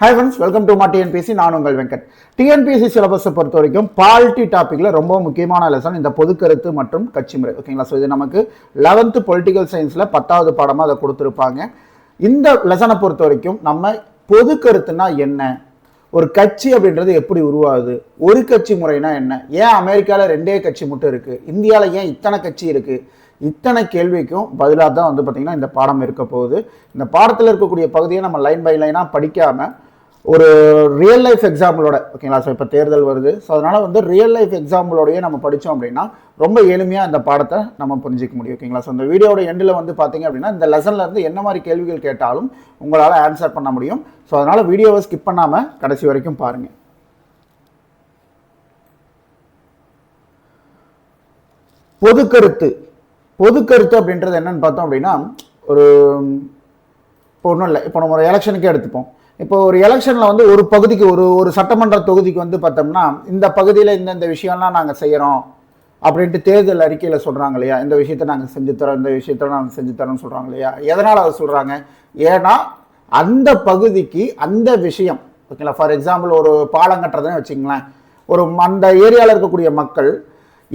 Hi friends, welcome to my TNPC. நான் உங்கள் Venkat. TNPC சிலபஸை பொறுத்த வரைக்கும் பாலிட்டி டாபிக்ல ரொம்ப முக்கியமான லெசன் இந்த பொது கருத்து மற்றும் கட்சி முறை. ஓகேங்களா? ஸோ இது நமக்கு 11th பொலிட்டிக்கல் சயின்ஸ்ல 10வது பாடமாக அதை கொடுத்துருப்பாங்க. இந்த லெசனை பொறுத்த வரைக்கும் நம்ம பொது கருத்துனா என்ன, ஒரு கட்சி அப்படின்றது எப்படி உருவாகுது, ஒரு கட்சி முறைனா என்ன, ஏன் அமெரிக்காவில் 2 கட்சி மட்டும் இருக்கு, இந்தியாவில் ஏன் இத்தனை கட்சி இருக்கு, இத்தனை கேள்விக்கும் பதிலாக தான் வந்து பார்த்தீங்கன்னா இந்த பாடம் இருக்க போகுது. இந்த பாடத்தில் இருக்கக்கூடிய பகுதியை நம்ம லைன் பை லைனாக படிக்காமல் ஒரு ரியல் லைஃப் எக்ஸாம்பிளோட, ஓகேங்களா? ஸோ இப்போ தேர்தல் வருது, ஸோ அதனால் வந்து ரியல் லைஃப் எக்ஸாம்பிளோடையே நம்ம படித்தோம் அப்படின்னா ரொம்ப எளிமையாக இந்த பாடத்தை நம்ம புரிஞ்சிக்க முடியும். ஓகேங்களா? ஸோ இந்த வீடியோட எண்டில் வந்து பார்த்தீங்க அப்படின்னா இந்த லெசனில் இருந்து என்ன மாதிரி கேள்விகள் கேட்டாலும் உங்களால் ஆன்சர் பண்ண முடியும். ஸோ அதனால் வீடியோவை ஸ்கிப் பண்ணாமல் கடைசி வரைக்கும் பாருங்கள். பொது கருத்து அப்படின்றது என்னன்னு பார்த்தோம் அப்படின்னா, ஒரு இப்போ ஒன்றும் இல்லை, இப்போ நம்ம ஒரு எலெக்ஷனுக்கே எடுத்துப்போம். இப்போ ஒரு எலெக்ஷனில் வந்து ஒரு பகுதிக்கு ஒரு சட்டமன்ற தொகுதிக்கு வந்து பார்த்தோம்னா இந்த பகுதியில் இந்த விஷயம்லாம் நாங்கள் செய்கிறோம் அப்படின்ட்டு தேர்தல் அறிக்கையில் சொல்கிறாங்க இல்லையா, இந்த விஷயத்தை நாங்கள் செஞ்சுத்தரோம், இந்த விஷயத்த நாங்கள் செஞ்சுத்தரோம்னு சொல்கிறாங்க இல்லையா. எதனால் அதை சொல்கிறாங்க? ஏன்னா அந்த பகுதிக்கு அந்த விஷயம், ஓகேங்களா? ஃபார் எக்ஸாம்பிள் ஒரு பாலம் கட்டுறதுன்னு வச்சுங்களேன், அந்த ஏரியாவில் இருக்கக்கூடிய மக்கள்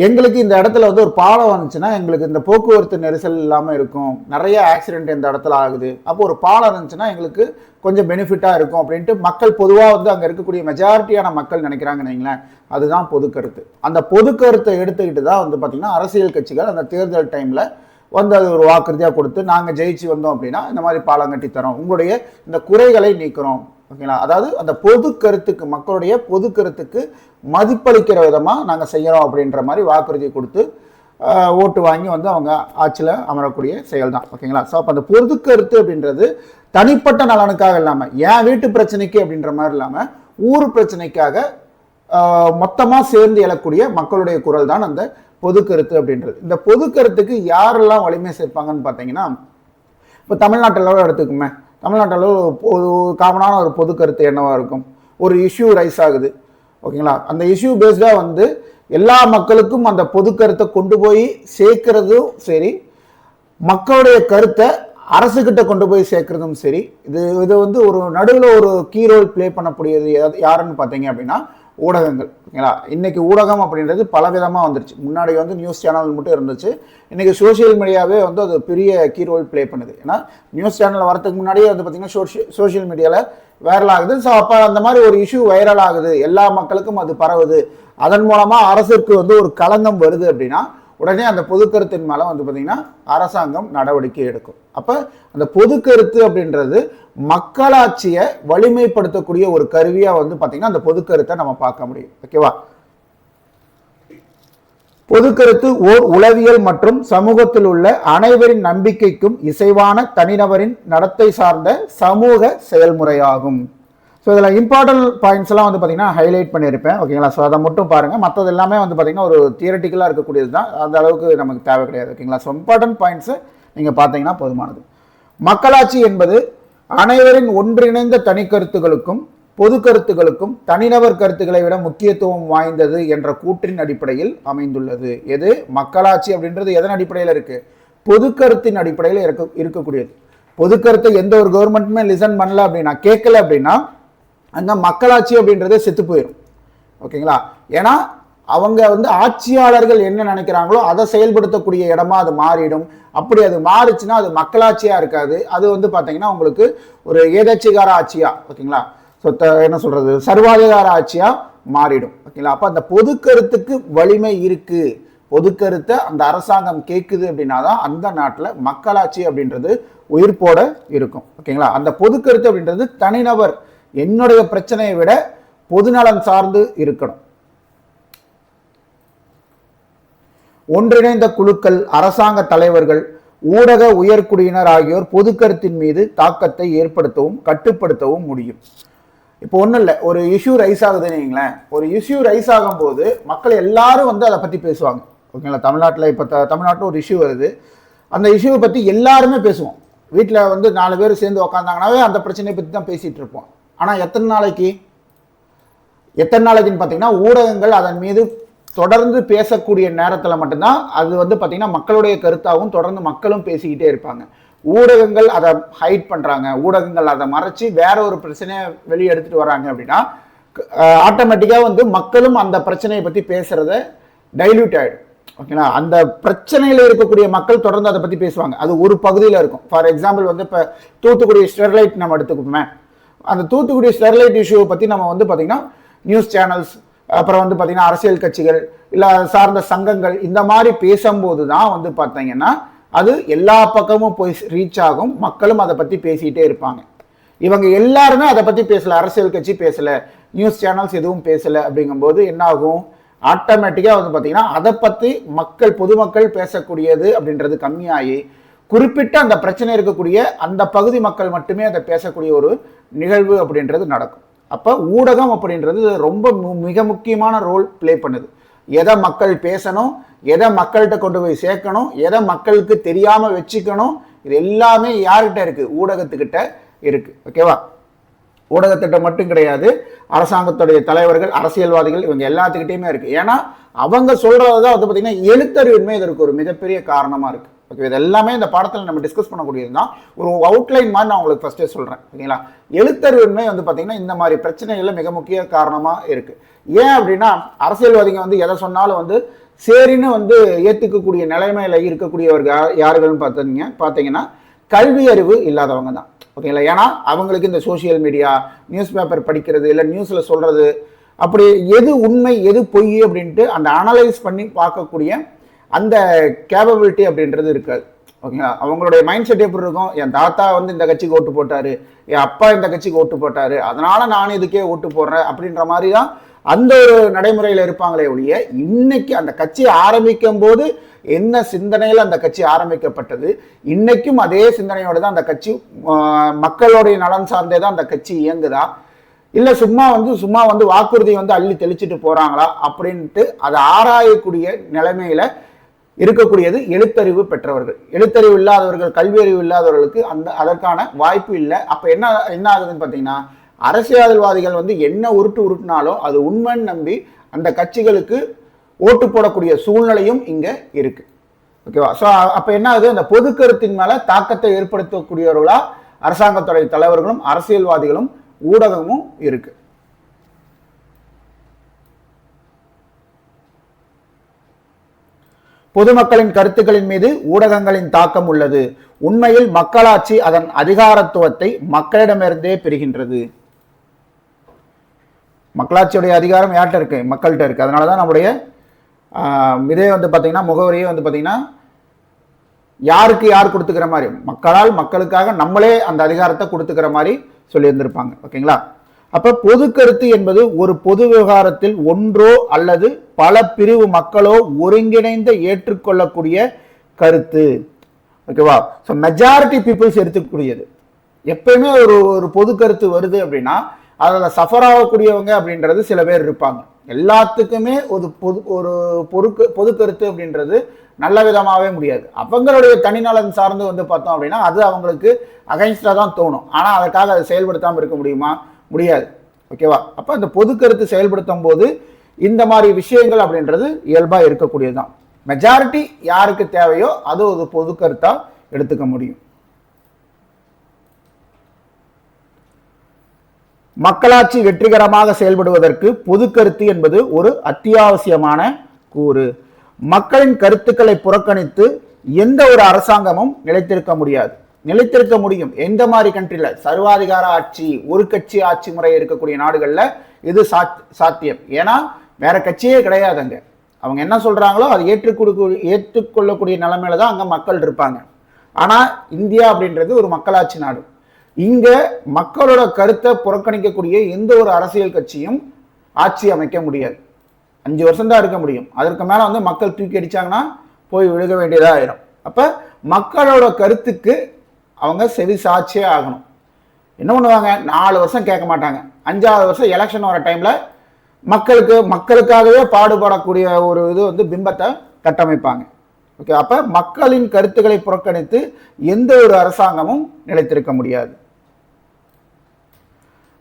எங்களுக்கு இந்த இடத்துல வந்து ஒரு பாலம் வந்துச்சுன்னா எங்களுக்கு இந்த போக்குவரத்து நெரிசல் இல்லாமல் இருக்கும், நிறைய ஆக்சிடென்ட் இந்த இடத்துல ஆகுது, அப்போ ஒரு பாலம் இருந்துச்சுன்னா எங்களுக்கு கொஞ்சம் பெனிஃபிட்டாக இருக்கும் அப்படின்ட்டு மக்கள் பொதுவாக வந்து அங்கே இருக்கக்கூடிய மெஜாரிட்டியான மக்கள் நினைக்கிறாங்கன்னு வைங்களேன். அதுதான் பொது கருத்து. அந்த பொது கருத்தை எடுத்துக்கிட்டு தான் வந்து பார்த்திங்கன்னா அரசியல் கட்சிகள் அந்த தேர்தல் டைமில் வந்து அது ஒரு வாக்குறுதியாக கொடுத்து நாங்கள் ஜெயிச்சு வந்தோம் அப்படின்னா இந்த மாதிரி பாலம் கட்டித்தரோம், உங்களுடைய இந்த குறைகளை நீக்கிறோம், ஓகேங்களா? அதாவது அந்த பொது கருத்துக்கு, மக்களுடைய பொது கருத்துக்கு மதிப்பளிக்கிற விதமாக நாங்கள் செய்கிறோம் அப்படின்ற மாதிரி வாக்குறுதி கொடுத்து ஓட்டு வாங்கி வந்து அவங்க ஆட்சியில் அமரக்கூடிய செயல் தான், ஓகேங்களா? ஸோ அப்போ அந்த பொது கருத்து அப்படின்றது தனிப்பட்ட நலனுக்காக இல்லாமல், என் வீட்டு பிரச்சனைக்கு அப்படின்ற மாதிரி இல்லாமல் ஊர் பிரச்சனைக்காக மொத்தமாக சேர்ந்து எழக்கூடிய மக்களுடைய குரல் தான் அந்த பொது கருத்து அப்படின்றது. இந்த பொது கருத்துக்கு யாரெல்லாம் வலிமை சேர்ப்பாங்கன்னு பார்த்தீங்கன்னா, இப்போ தமிழ்நாட்டில் எடுத்துக்குமே, தமிழ்நாட்டில் ஒரு காமனான ஒரு பொது கருத்து என்னவாக இருக்கும்? ஒரு இஷ்யூ ரைஸ் ஆகுது, ஓகேங்களா? அந்த இஷ்யூ பேஸ்டாக வந்து எல்லா மக்களுக்கும் அந்த பொது கருத்தை கொண்டு போய் சேர்க்கறதும் சரி, மக்களுடைய கருத்தை அரசுகிட்ட கொண்டு போய் சேர்க்கறதும் சரி, இது வந்து ஒரு நடுவில் ஒரு கீ ரோல் பிளே பண்ணக்கூடியது யாருன்னு பார்த்தீங்க அப்படின்னா ஊடகங்கள், ஓகேங்களா? இன்னைக்கு ஊடகம் அப்படின்றது பல விதமாக வந்துருச்சு. முன்னாடி வந்து நியூஸ் சேனல் மட்டும் இருந்துச்சு, இன்னைக்கு சோசியல் மீடியாவே வந்து அது பெரிய கீ ரோல் பிளே பண்ணுது. ஏன்னா நியூஸ் சேனல் வரதுக்கு முன்னாடியே வந்து பார்த்தீங்கன்னா சோசியல் மீடியாவில் வைரல் ஆகுது. ஸோ அப்போ அந்த மாதிரி ஒரு இஷ்யூ வைரல் ஆகுது, எல்லா மக்களுக்கும் அது பரவுது, அதன் மூலமாக அரசுக்கு வந்து ஒரு களங்கம் வருது அப்படின்னா உடனே அந்த பொது கருத்தின் மேலே வந்து பார்த்தீங்கன்னா அரசாங்கம் நடவடிக்கை எடுக்கும். அப்போ அந்த பொது கருத்து அப்படின்றது மக்களாட்சியை வலிமைப்படுத்தக்கூடிய ஒரு கருவியாக வந்து பார்த்தீங்கன்னா அந்த பொது கருத்தை நம்ம பார்க்க முடியும், ஓகேவா? பொது கருத்து ஓர் உளவியல் மற்றும் சமூகத்தில் உள்ள அனைவரின் நம்பிக்கைக்கும் இசைவான தனிநபரின் நடத்தை சார்ந்த சமூக செயல்முறையாகும். ஸோ இதில் இம்பார்ட்டன்ட் பாயிண்ட்ஸ் எல்லாம் வந்து பார்த்தீங்கன்னா ஹைலைட் பண்ணியிருப்பேன், ஓகேங்களா? ஸோ அதை மட்டும் பாருங்கள், மற்றது எல்லாமே வந்து பார்த்தீங்கன்னா ஒரு தியரட்டிக்கலாக இருக்கக்கூடியது தான், அந்த அளவுக்கு நமக்கு தேவை கிடையாது, ஓகேங்களா? ஸோ இம்பார்ட்டன்ட் பாயிண்ட்ஸை நீங்கள் பார்த்தீங்கன்னா போதுமானது. மக்களாட்சி என்பது அனைவரின் ஒன்றிணைந்த தனி கருத்துகளுக்கும் பொது கருத்துகளுக்கும் தனிநபர் கருத்துக்களை விட முக்கியத்துவம் வாய்ந்தது என்ற கூற்றின் அடிப்படையில் அமைந்துள்ளது. எது மக்களாட்சி அப்படின்றது எதன் அடிப்படையில் இருக்கு? பொது கருத்தின் அடிப்படையில் இருக்கக்கூடியது. பொது கருத்தை எந்த ஒரு கவர்மெண்ட்டுமே லிசன் பண்ணல அப்படின்னா, கேட்கல அப்படின்னா அந்த மக்களாட்சி அப்படின்றதே செத்து போயிடும், ஓகேங்களா? ஏன்னா அவங்க வந்து ஆட்சியாளர்கள் என்ன நினைக்கிறாங்களோ அதை செயல்படுத்தக்கூடிய இடமா அது மாறிடும். அப்படி அது மாறுச்சுன்னா அது மக்களாட்சியா இருக்காது, அது வந்து பார்த்தீங்கன்னா உங்களுக்கு ஒரு ஏதாட்சிகார ஆட்சியா, ஓகேங்களா? ஸோ என்ன சொல்றது, சர்வாதிகார ஆட்சியா மாறிடும், ஓகேங்களா? அப்போ அந்த பொது கருத்துக்கு வலிமை இருக்கு, பொது கருத்தை அந்த அரசாங்கம் கேட்குது அப்படின்னா தான் அந்த நாட்டில் மக்களாட்சி அப்படின்றது உயிர்ப்போட இருக்கும், ஓகேங்களா? அந்த பொது கருத்து அப்படின்றது தனிநபர் என்னுடைய பிரச்சனையை விட பொதுநலன் சார்ந்து இருக்கணும். ஒன்றிணைந்த குழுக்கள், அரசாங்க தலைவர்கள், ஊடக உயர்குடியினர் ஆகியோர் பொது கருத்தின் மீது தாக்கத்தை ஏற்படுத்தவும் கட்டுப்படுத்தவும் முடியும். இப்போ ஒன்றும் இல்லை, ஒரு இஷ்யூ ரைஸ் ஆகுதுன்னு வைங்களேன், ஒரு இஷ்யூ ரைஸ் ஆகும்போது மக்கள் எல்லாரும் வந்து அதை பற்றி பேசுவாங்க, ஓகேங்களா? தமிழ்நாட்டில் இப்போ தமிழ்நாட்டில் ஒரு இஷ்யூ வருது, அந்த இஷ்யூவை பற்றி எல்லாருமே பேசுவோம். வீட்டில் வந்து 4 பேர் சேர்ந்து உக்காந்தாங்கன்னாவே அந்த பிரச்சனையை பற்றி தான் பேசிகிட்டு இருப்போம். ஆனால் எத்தனை நாளைக்குன்னு பார்த்தீங்கன்னா ஊடகங்கள் அதன் மீது தொடர்ந்து பேசக்கூடிய நேரத்தில் மட்டும்தான் அது வந்து பார்த்தீங்கன்னா மக்களுடைய கருத்தாகவும் தொடர்ந்து மக்களும் பேசிக்கிட்டே இருப்பாங்க. ஊடகங்கள் அதை ஹைட் பண்றாங்க, ஊடகங்கள் அதை மறைச்சு வேற ஒரு பிரச்சனையை வெளியே எடுத்துட்டு வராங்க அப்படின்னா ஆட்டோமேட்டிக்கா வந்து மக்களும் அந்த பிரச்சனையை பத்தி பேசுறத டைல்யூட் ஆயிடும். ஓகேங்களா? அந்த பிரச்சனையில இருக்கக்கூடிய மக்கள் தொடர்ந்து அதை பத்தி பேசுவாங்க. அது ஒரு பகுதியில் இருக்கும். ஃபார் எக்ஸாம்பிள் வந்து இப்போ தூத்துக்குடி ஸ்டெர்லைட் நம்ம எடுத்துக்கோமே, அந்த தூத்துக்குடி ஸ்டெர்லைட் இஷ்யூவை பத்தி நம்ம வந்து பாத்தீங்கன்னா நியூஸ் சேனல்ஸ், அப்புறம் வந்து பாத்தீங்கன்னா அரசியல் கட்சிகள் இல்ல சார்ந்த சங்கங்கள் இந்த மாதிரி பேசும்போது தான் வந்து பார்த்தீங்கன்னா அது எல்லா பக்கமும் போய் ரீச் ஆகும், மக்களும் அதை பத்தி பேசிட்டே இருப்பாங்க. இவங்க எல்லாருமே அதை பத்தி பேசல, அரசியல் கட்சி பேசல, நியூஸ் சேனல்ஸ் எதுவும் பேசல அப்படிங்கும்போது என்ன ஆகும், ஆட்டோமேட்டிக்கா வந்து பாத்தீங்கன்னா அதை பத்தி பொதுமக்கள் பேசக்கூடியது அப்படின்றது கம்மியாகி குறிப்பிட்ட அந்த பிரச்சனை இருக்கக்கூடிய அந்த பகுதி மக்கள் மட்டுமே அதை பேசக்கூடிய ஒரு நிகழ்வு அப்படின்றது நடக்கும். அப்ப ஊடகம் அப்படின்றது ரொம்ப மிக முக்கியமான ரோல் பிளே பண்ணுது. எதை மக்கள் பேசணும், எதை மக்கள்கிட்ட கொண்டு போய் சேர்க்கணும், எதை மக்களுக்கு தெரியாம வச்சுக்கணும், இது எல்லாமே யார்கிட்ட இருக்கு, ஊடகத்துக்கிட்ட இருக்கு. ஓகேவா? ஊடகத்திட்ட மட்டும் கிடையாது, அரசாங்கத்துடைய தலைவர்கள், அரசியல்வாதிகள் இவங்க எல்லாத்துக்கிட்டையுமே இருக்கு. ஏன்னா அவங்க சொல்றதுதான் வந்து பாத்தீங்கன்னா எழுத்தறிவின்மை இதற்கு ஒரு மிகப்பெரிய காரணமா இருக்கு. ஓகே, இது எல்லாமே இந்த பாடத்தில் நம்ம டிஸ்கஸ் பண்ணக்கூடியது தான். ஒரு அவுட்லைன் மாதிரி நான் உங்களுக்கு ஃபர்ஸ்டே சொல்றேன். ஓகேங்களா? எழுத்தறிவின்மை வந்து பாத்தீங்கன்னா இந்த மாதிரி பிரச்சனைகள்ல மிக முக்கிய காரணமா இருக்கு. ஏன் அப்படின்னா அரசியல்வாதிங்க வந்து எதை சொன்னாலும் வந்து சரின்னு வந்து ஏத்துக்கக்கூடிய நிலைமையில இருக்கக்கூடியவர்கள் யாருன்னு பார்த்தீங்கன்னா கல்வி அறிவு இல்லாதவங்க தான். ஓகேங்களா? ஏன்னா அவங்களுக்கு இந்த சோசியல் மீடியா, நியூஸ் பேப்பர் படிக்கிறது, இல்லை நியூஸ்ல சொல்றது, அப்படி எது உண்மை எது பொய் அப்படின்ட்டு அந்த அனலைஸ் பண்ணி பார்க்கக்கூடிய அந்த கேப்பபிலிட்டி அப்படின்றது இருக்காது. ஓகேங்களா? அவங்களுடைய மைண்ட் செட் எப்படி இருக்கும், என் தாத்தா வந்து இந்த கட்சிக்கு ஓட்டு போட்டாரு, என் அப்பா இந்த கட்சிக்கு ஓட்டு போட்டாரு, அதனால நானும் இதுக்கே ஓட்டு போடுறேன் அப்படின்ற மாதிரி தான் அந்த ஒரு நடைமுறையில் இருப்பாங்களே ஒழிய, இன்னைக்கு அந்த கட்சி ஆரம்பிக்கும் போது என்ன சிந்தனையில் அந்த கட்சி ஆரம்பிக்கப்பட்டது, இன்னைக்கும் அதே சிந்தனையோட தான் அந்த கட்சி, மக்களுடைய நலன் சார்ந்தே தான் அந்த கட்சி இயங்குதா, இல்ல சும்மா வந்து வாக்குறுதி வந்து அள்ளி தெளிச்சுட்டு போறாங்களா அப்படின்ட்டு அதை ஆராயக்கூடிய நிலைமையில இருக்கக்கூடியது எழுத்தறிவு பெற்றவர்கள். எழுத்தறிவு இல்லாதவர்கள், கல்வி அறிவு இல்லாதவர்களுக்கு அதற்கான வாய்ப்பு இல்லை. அப்ப என்ன ஆகுதுன்னு பாத்தீங்கன்னா, அரசியல்வாதிகள் வந்து என்ன உருட்டுனாலும் அது உண்மைன்னு நம்பி அந்த கட்சிகளுக்கு ஓட்டு போடக்கூடிய சூழ்நிலையும் இங்க இருக்கு. ஓகேவா? ஸோ அப்ப என்ன ஆகுது, அந்த பொது கருத்தின் மேல தாக்கத்தை ஏற்படுத்தக்கூடியவர்களா அரசாங்கத்துடைய தலைவர்களும் அரசியல்வாதிகளும் ஊடகமும் இருக்கு. பொதுமக்களின் கருத்துக்களின் மீது ஊடகங்களின் தாக்கம் உள்ளது. உண்மையில் மக்களாட்சி அதன் அதிகாரத்துவத்தை மக்களிடமிருந்தே பெறுகின்றது. மக்களாட்சியுடைய அதிகாரம் யார்கிட்ட இருக்கு, மக்கள்கிட்ட இருக்கு. அதனாலதான் நம்முடைய இதே வந்து பாத்தீங்கன்னா முகவரியே வந்து பாத்தீங்கன்னா யாருக்கு யார் கொடுத்துக்கிற மாதிரி, மக்களால் மக்களுக்காக நம்மளே அந்த அதிகாரத்தை கொடுத்துக்கிற மாதிரி சொல்லி இருந்திருப்பாங்க. ஓகேங்களா? அப்ப பொது கருத்து என்பது ஒரு பொது விவகாரத்தில் ஒன்றோ அல்லது பல பிரிவு மக்களோ ஒருங்கிணைந்த ஏற்றுக்கொள்ளக்கூடிய கருத்து. ஓகேவா? ஸோ மெஜாரிட்டி பீப்புள்ஸ் எடுத்துக்கூடியது. எப்பயுமே ஒரு பொது கருத்து வருது அப்படின்னா அதில் சஃபர் ஆகக்கூடியவங்க அப்படின்றது சில பேர் இருப்பாங்க. எல்லாத்துக்குமே பொது கருத்து அப்படின்றது நல்ல விதமாகவே முடியாது. அவங்களுடைய தனிநலன் சார்ந்து வந்து பார்த்தோம் அப்படின்னா அது அவங்களுக்கு அகைன்ஸ்டா தான் தோணும். ஆனால் அதற்காக அதை செயல்படுத்தாமல் இருக்க முடியுமா? முடியாது. ஓகேவா? அப்போ அந்த பொது கருத்து செயல்படுத்தும் போது இந்த மாதிரி விஷயங்கள் அப்படின்றது இயல்பா இருக்கக்கூடியதுதான். மெஜாரிட்டி யாருக்கு தேவையோ அது ஒரு பொது கருத்தா எடுத்துக்க முடியும். மக்களாட்சி வெற்றிகரமாக செயல்படுவதற்கு பொது கருத்து என்பது ஒரு அத்தியாவசியமான கூறு. மக்களின் கருத்துக்களை புறக்கணித்து எந்த ஒரு அரசாங்கமும் நிலைத்திருக்க முடியும். எந்த மாதிரி கண்ட்ரில சர்வாதிகார ஆட்சி, ஒரு கட்சி ஆட்சி முறை இருக்கக்கூடிய நாடுகள்ல இது சாத்தியம். ஏன்னா வேற கட்சியே கிடையாதுங்க. அவங்க என்ன சொல்றாங்களோ அதை ஏற்றுக்கொள்ளக்கூடிய நிலைமையில தான் அங்க மக்கள் இருப்பாங்க. ஆனா இந்தியா அப்படின்றது ஒரு மக்களாட்சி நாடு. இங்க மக்களோட கருத்தை புறக்கணிக்கக்கூடிய எந்த ஒரு அரசியல் கட்சியும் ஆட்சி அமைக்க முடியாது. 5 வருஷம் தான் இருக்க முடியும். அதற்கு மேல வந்து மக்கள் தூக்கி அடிச்சாங்கன்னா போய் விழுக வேண்டியதா ஆயிடும். அப்ப மக்களோட கருத்துக்கு அவங்க செவி சாட்சியே ஆகணும். என்ன பண்ணுவாங்க, 4 வருஷம் கேட்க மாட்டாங்க. 5ஆவது வருஷம் எலெக்ஷன் வர டைம்ல மக்களுக்காகவே பாடுபடக்கூடிய ஒரு இது வந்து பிம்பத்தை கட்டமைப்பாங்க. ஓகே, அப்ப மக்களின் கருத்துக்களை புறக்கணித்து எந்த ஒரு அரசாங்கமும் நிலைத்திருக்க முடியாது.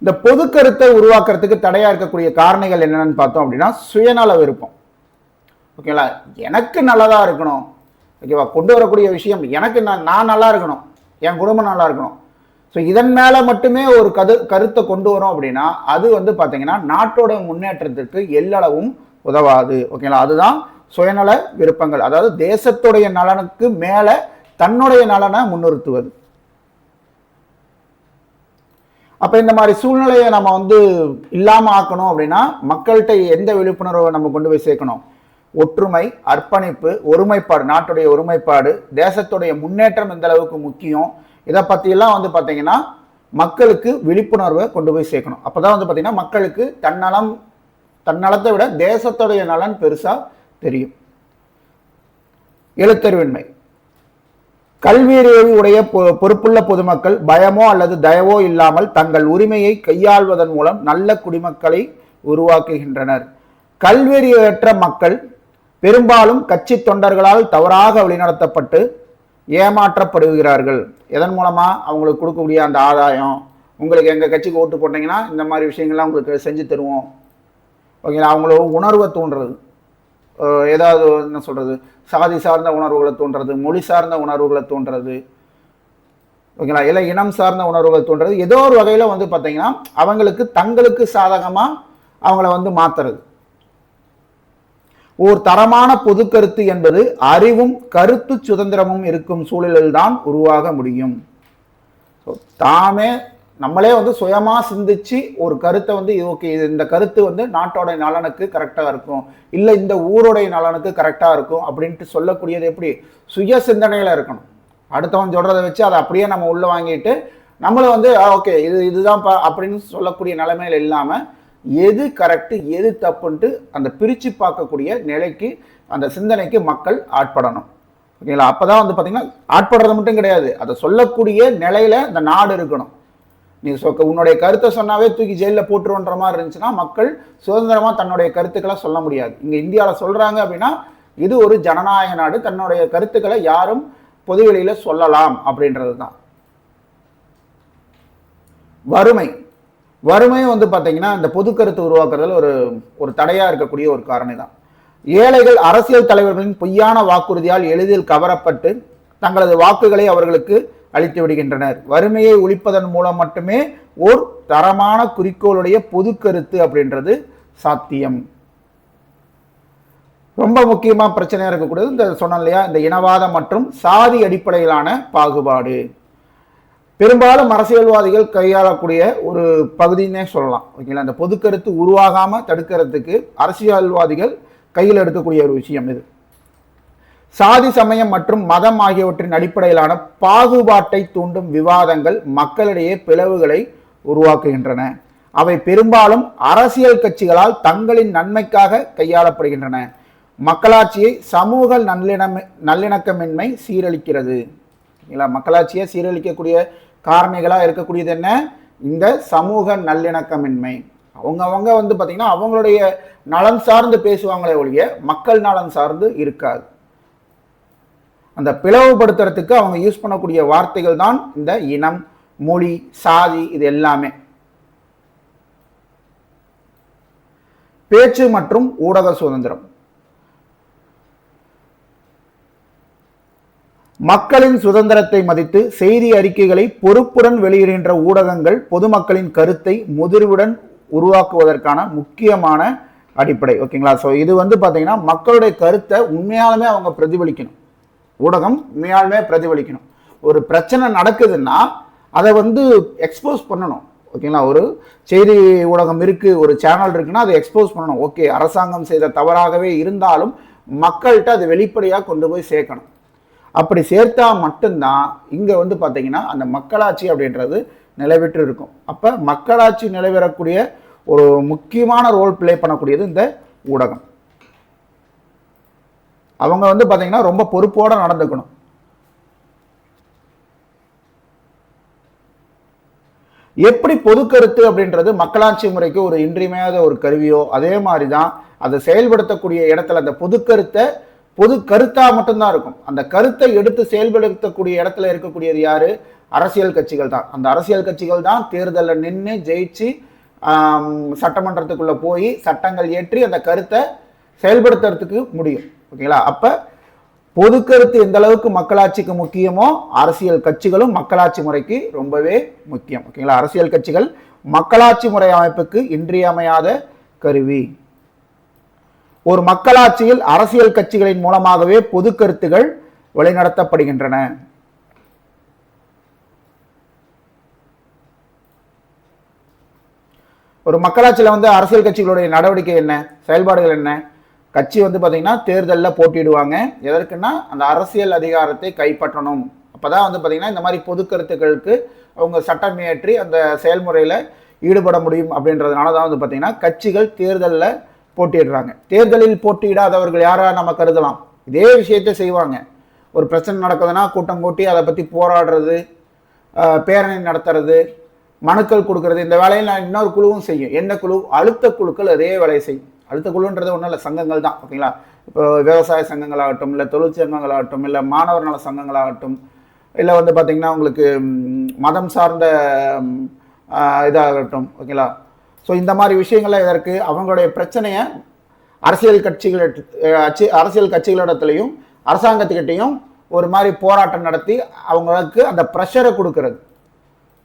இந்த பொது கருத்தை உருவாக்குறதுக்கு தடையா இருக்கக்கூடிய காரணிகள் என்னன்னு பார்த்தோம் அப்படின்னா சுயநல விருப்பம். ஓகேங்களா? எனக்கு நல்லதா இருக்கணும், ஓகேவா, கொண்டு வரக்கூடிய விஷயம் எனக்கு நான் நல்லா இருக்கணும், என் குடும்பம் நல்லா இருக்கணும். ஸோ இதன் மேலே மட்டுமே ஒரு கருத்தை கொண்டு வரோம் அப்படின்னா அது வந்து பார்த்தீங்கன்னா நாட்டோட முன்னேற்றத்திற்கு எல்லளவும் உதவாது. ஓகேங்களா? அதுதான் சுயநல விருப்பங்கள், அதாவது தேசத்துடைய நலனுக்கு மேலே தன்னுடைய நலனை முன்னிறுத்துவது. அப்போ இந்த மாதிரி சூழ்நிலையை நம்ம வந்து இல்லாமல் ஆக்கணும் அப்படின்னா மக்கள்கிட்ட எந்த விழிப்புணர்வை நம்ம கொண்டு போய் சேர்க்கணும்? ஒற்றுமை, அர்ப்பணிப்பு, ஒருமைப்பாடு, நாட்டுடைய ஒருமைப்பாடு, தேசத்துடைய முன்னேற்றம் எந்த அளவுக்கு முக்கியம், இதை பற்றியெல்லாம் வந்து பார்த்தீங்கன்னா மக்களுக்கு விழிப்புணர்வை கொண்டு போய் சேர்க்கணும். அப்போ தான் வந்து பார்த்தீங்கன்னா மக்களுக்கு தன்னலத்தை விட தேசத்துடைய நலன் பெருசாக தெரியும். எழுத்தறிவின்மை. கல்வியறிவு உடைய பொறுப்புள்ள பொதுமக்கள் பயமோ அல்லது தயவோ இல்லாமல் தங்கள் உரிமையை கையாள்வதன் மூலம் நல்ல குடிமக்களை உருவாக்குகின்றனர். கல்வியறிவற்ற மக்கள் பெரும்பாலும் கட்சி தொண்டர்களால் தவறாக வழிநடத்தப்பட்டு ஏமாற்றப்படுகிறார்கள். எதன் மூலமா? அவங்களுக்கு கொடுக்கக்கூடிய அந்த ஆதாயம், உங்களுக்கு எங்கள் கட்சிக்கு ஓட்டு போட்டீங்கன்னா இந்த மாதிரி விஷயங்கள்லாம் உங்களுக்கு செஞ்சு தருவோம், ஓகேங்களா? அவங்கள உணர்வை தூண்டுறது, ஏதாவது என்ன சொல்றது, சாதி சார்ந்த உணர்வுகளை தோன்றது, மொழி சார்ந்த உணர்வுகளை தோன்றது, ஓகேங்களா, இல்லை இனம் சார்ந்த உணர்வுகளை தோன்றது, ஏதோ ஒரு வகையில் வந்து பார்த்தீங்கன்னா அவங்களுக்கு தங்களுக்கு சாதகமாக அவங்கள வந்து மாத்துறது. ஓர் தரமான பொது கருத்து என்பது அறிவும் கருத்து சுதந்திரமும் இருக்கும் சூழலில் தான் உருவாக முடியும். தாமே நம்மளே வந்து சுயமா சிந்திச்சு ஒரு கருத்தை வந்து ஓகே இந்த கருத்து வந்து நாட்டோட நலனுக்கு கரெக்டாக இருக்கும், இல்லை இந்த ஊரோடைய நலனுக்கு கரெக்டாக இருக்கும் அப்படின்ட்டு சொல்லக்கூடியது எப்படி? சுய சிந்தனையில் இருக்கணும். அடுத்தவன் சொல்றதை வச்சு அதை அப்படியே நம்ம உள்ள வாங்கிட்டு நம்மளை வந்து ஓகே இதுதான் அப்படின்னு சொல்லக்கூடிய நிலைமையில இல்லாமல் எது கரெக்டு எது தப்புன்ட்டு அந்த பிரித்து பார்க்கக்கூடிய நிலைக்கு அந்த சிந்தனைக்கு மக்கள் ஆட்படணும். ஓகேங்களா? அப்போதான் வந்து பார்த்தீங்கன்னா ஆட்படுறது மட்டும் கிடையாது, அதை சொல்லக்கூடிய நிலையில இந்த நாடு இருக்கணும். நீ உன்னுடைய கருத்தை சொன்னாவே தூக்கி ஜெயிலில் போட்டுருன்ற மாதிரி இருந்துச்சுன்னா மக்கள் சுதந்திரமாக தன்னுடைய கருத்துக்களை சொல்ல முடியாது. இங்கே இந்தியாவில் சொல்கிறாங்க அப்படின்னா இது ஒரு ஜனநாயக நாடு, தன்னுடைய கருத்துக்களை யாரும் பொதுவெளியில் சொல்லலாம் அப்படின்றது தான். வறுமையும் வந்து பார்த்தீங்கன்னா இந்த பொது கருத்து உருவாக்குறதுல ஒரு தடையாக இருக்கக்கூடிய ஒரு காரணம் தான். ஏழைகள் அரசியல் தலைவர்களின் பொய்யான வாக்குறுதியால் எளிதில் கவரப்பட்டு தங்களது வாக்குகளை அவர்களுக்கு அளித்து விடுகின்றனர். வறுமையை ஒழிப்பதன் மூலம் மட்டுமே ஓர் தரமான குறிக்கோளுடைய பொது கருத்து அப்படின்றது சாத்தியம். ரொம்ப முக்கியமா பிரச்சனையா இருக்கக்கூடியது இந்த சொன்ன இல்லையா, இந்த இனவாதம் மற்றும் சாதி அடிப்படையிலான பாகுபாடு. பெரும்பாலும் அரசியல்வாதிகள் கையாளக்கூடிய ஒரு பகுதின்னே சொல்லலாம். ஓகேங்களா? இந்த பொது கருத்து உருவாகாம தடுக்கிறதுக்கு அரசியல்வாதிகள் கையில் எடுக்கக்கூடிய ஒரு விஷயம் இது. சாதி, சமயம் மற்றும் மதம் ஆகியவற்றின் அடிப்படையிலான பாகுபாட்டை தூண்டும் விவாதங்கள் மக்களிடையே பிளவுகளை உருவாக்குகின்றன. அவை பெரும்பாலும் அரசியல் கட்சிகளால் தங்களின் நன்மைக்காக கையாளப்படுகின்றன. மக்களாட்சியை சமூக நல்லிணக்கமின்மை சீரழிக்கிறது. மக்களாட்சியை சீரழிக்கக்கூடிய காரணிகளாக இருக்கக்கூடியது என்ன? இந்த சமூக நல்லிணக்கமின்மை. அவங்க வந்து பார்த்தீங்கன்னா அவங்களுடைய நலன் சார்ந்து பேசுவாங்களே ஒழிய மக்கள் நலன் சார்ந்து இருக்காது. அந்த பிளவுபடுத்துறதுக்கு அவங்க யூஸ் பண்ணக்கூடிய வார்த்தைகள் தான் இந்த இனம், மொழி, சாதி, இது எல்லாமே. பேச்சு மற்றும் ஊடக சுதந்திரம். மக்களின் சுதந்திரத்தை மதித்து செய்தி அறிக்கைகளை பொறுப்புடன் வெளியிடுகின்ற ஊடகங்கள் பொதுமக்களின் கருத்தை முதிர்வுடன் உருவாக்குவதற்கான முக்கியமான அடிப்படை. ஓகேங்களா? ஸோ இது வந்து பார்த்தீங்கன்னா மக்களுடைய கருத்தை உண்மையாலுமே அவங்க பிரதிபலிக்கணும். ஊடகம் உண்மையாலுமே பிரதிபலிக்கணும். ஒரு பிரச்சனை நடக்குதுன்னா அதை வந்து எக்ஸ்போஸ் பண்ணணும். ஓகேங்களா? ஒரு செய்தி ஊடகம் இருக்கு, ஒரு சேனல் இருக்குன்னா அதை எக்ஸ்போஸ் பண்ணணும். ஓகே, அரசாங்கம் செய்த தவறாகவே இருந்தாலும் மக்கள்கிட்ட அதை வெளிப்படையாக கொண்டு போய் சேர்க்கணும். அப்படி சேர்த்தா மட்டும்தான் இங்கே வந்து பார்த்தீங்கன்னா அந்த மக்களாட்சி அப்படின்றது நிலைபெற்று இருக்கும். அப்போ மக்களாட்சி நிலைபெறக்கூடிய ஒரு முக்கியமான ரோல் பிளே பண்ணக்கூடியது இந்த ஊடகம். அவங்க வந்து பார்த்தீங்கன்னா ரொம்ப பொறுப்போடு நடந்துக்கணும். எப்படி பொது கருத்து அப்படின்றது மக்களாட்சி முறைக்கு ஒரு இன்றியமையாத ஒரு கருவியோ, அதே மாதிரி தான் அதை செயல்படுத்தக்கூடிய இடத்துல அந்த பொது கருத்தா மட்டும்தான் இருக்கும். அந்த கருத்தை எடுத்து செயல்படுத்தக்கூடிய இடத்துல இருக்கக்கூடியது யாரு? அரசியல் கட்சிகள் தான். அந்த அரசியல் கட்சிகள் தான் தேர்தலில் நின்று ஜெயிச்சு சட்டமன்றத்துக்குள்ள போய் சட்டங்கள் ஏற்றி அந்த கருத்தை செயல்படுத்துறதுக்கு முடியும். ஓகேங்களா? அப்ப பொது கருத்து எந்த அளவுக்கு மக்களாட்சிக்கு முக்கியமோ அரசியல் கட்சிகளும் மக்களாட்சி முறைக்கு ரொம்பவே முக்கியம். ஓகேங்களா? அரசியல் கட்சிகள் மக்களாட்சி முறை அமைப்புக்கு இன்றியமையாத கருவி. ஒரு மக்களாட்சியில் அரசியல் கட்சிகளின் மூலமாகவே பொது கருத்துகள் வழிநடத்தப்படுகின்றன. ஒரு மக்களாட்சியில் வந்து அரசியல் கட்சிகளுடைய நடவடிக்கை என்ன, செயல்பாடுகள் என்ன? கட்சி வந்து பார்த்தீங்கன்னா தேர்தலில் போட்டியிடுவாங்க. எதற்குன்னா அந்த அரசியல் அதிகாரத்தை கைப்பற்றணும். அப்போதான் வந்து பார்த்தீங்கன்னா இந்த மாதிரி பொது கருத்துக்களுக்கு அவங்க சட்டம் இயற்றி அந்த செயல்முறையில் ஈடுபட முடியும். அப்படின்றதுனால தான் வந்து பார்த்தீங்கன்னா கட்சிகள் தேர்தலில் போட்டியிடுறாங்க. தேர்தலில் போட்டியிடாதவர்கள் யாரா நம்ம கருதலாம்? இதே விஷயத்தை செய்வாங்க. ஒரு பிரச்சனை நடக்குதுன்னா கூட்டம் கூட்டி அதை பற்றி போராடுறது, பேரணி நடத்துறது, மனுக்கள் கொடுக்கறது, இந்த வேலையில் நான் இன்னொரு குழுவும் செய்யும். என்ன குழு? அழுத்த குழுக்கள் அதே வேலையை செய்யும். அழுத்த குழுன்றது ஒன்றும் இல்லை, சங்கங்கள் தான். ஓகேங்களா? இப்போ விவசாய சங்கங்களாகட்டும், இல்லை தொழிற்சங்கங்களாகட்டும், இல்லை மாணவர் நல சங்கங்களாகட்டும், இல்லை வந்து பார்த்தீங்கன்னா உங்களுக்கு மதம் சார்ந்த இதாகட்டும். ஓகேங்களா? ஸோ இந்த மாதிரி விஷயங்கள்லாம் இதற்கு அவங்களுடைய பிரச்சனையை அரசியல் கட்சிகளிடத்துலையும் அரசாங்கத்துக்கிட்டையும் ஒரு மாதிரி போராட்டம் நடத்தி அவங்களுக்கு அந்த ப்ரெஷரை கொடுக்கறது.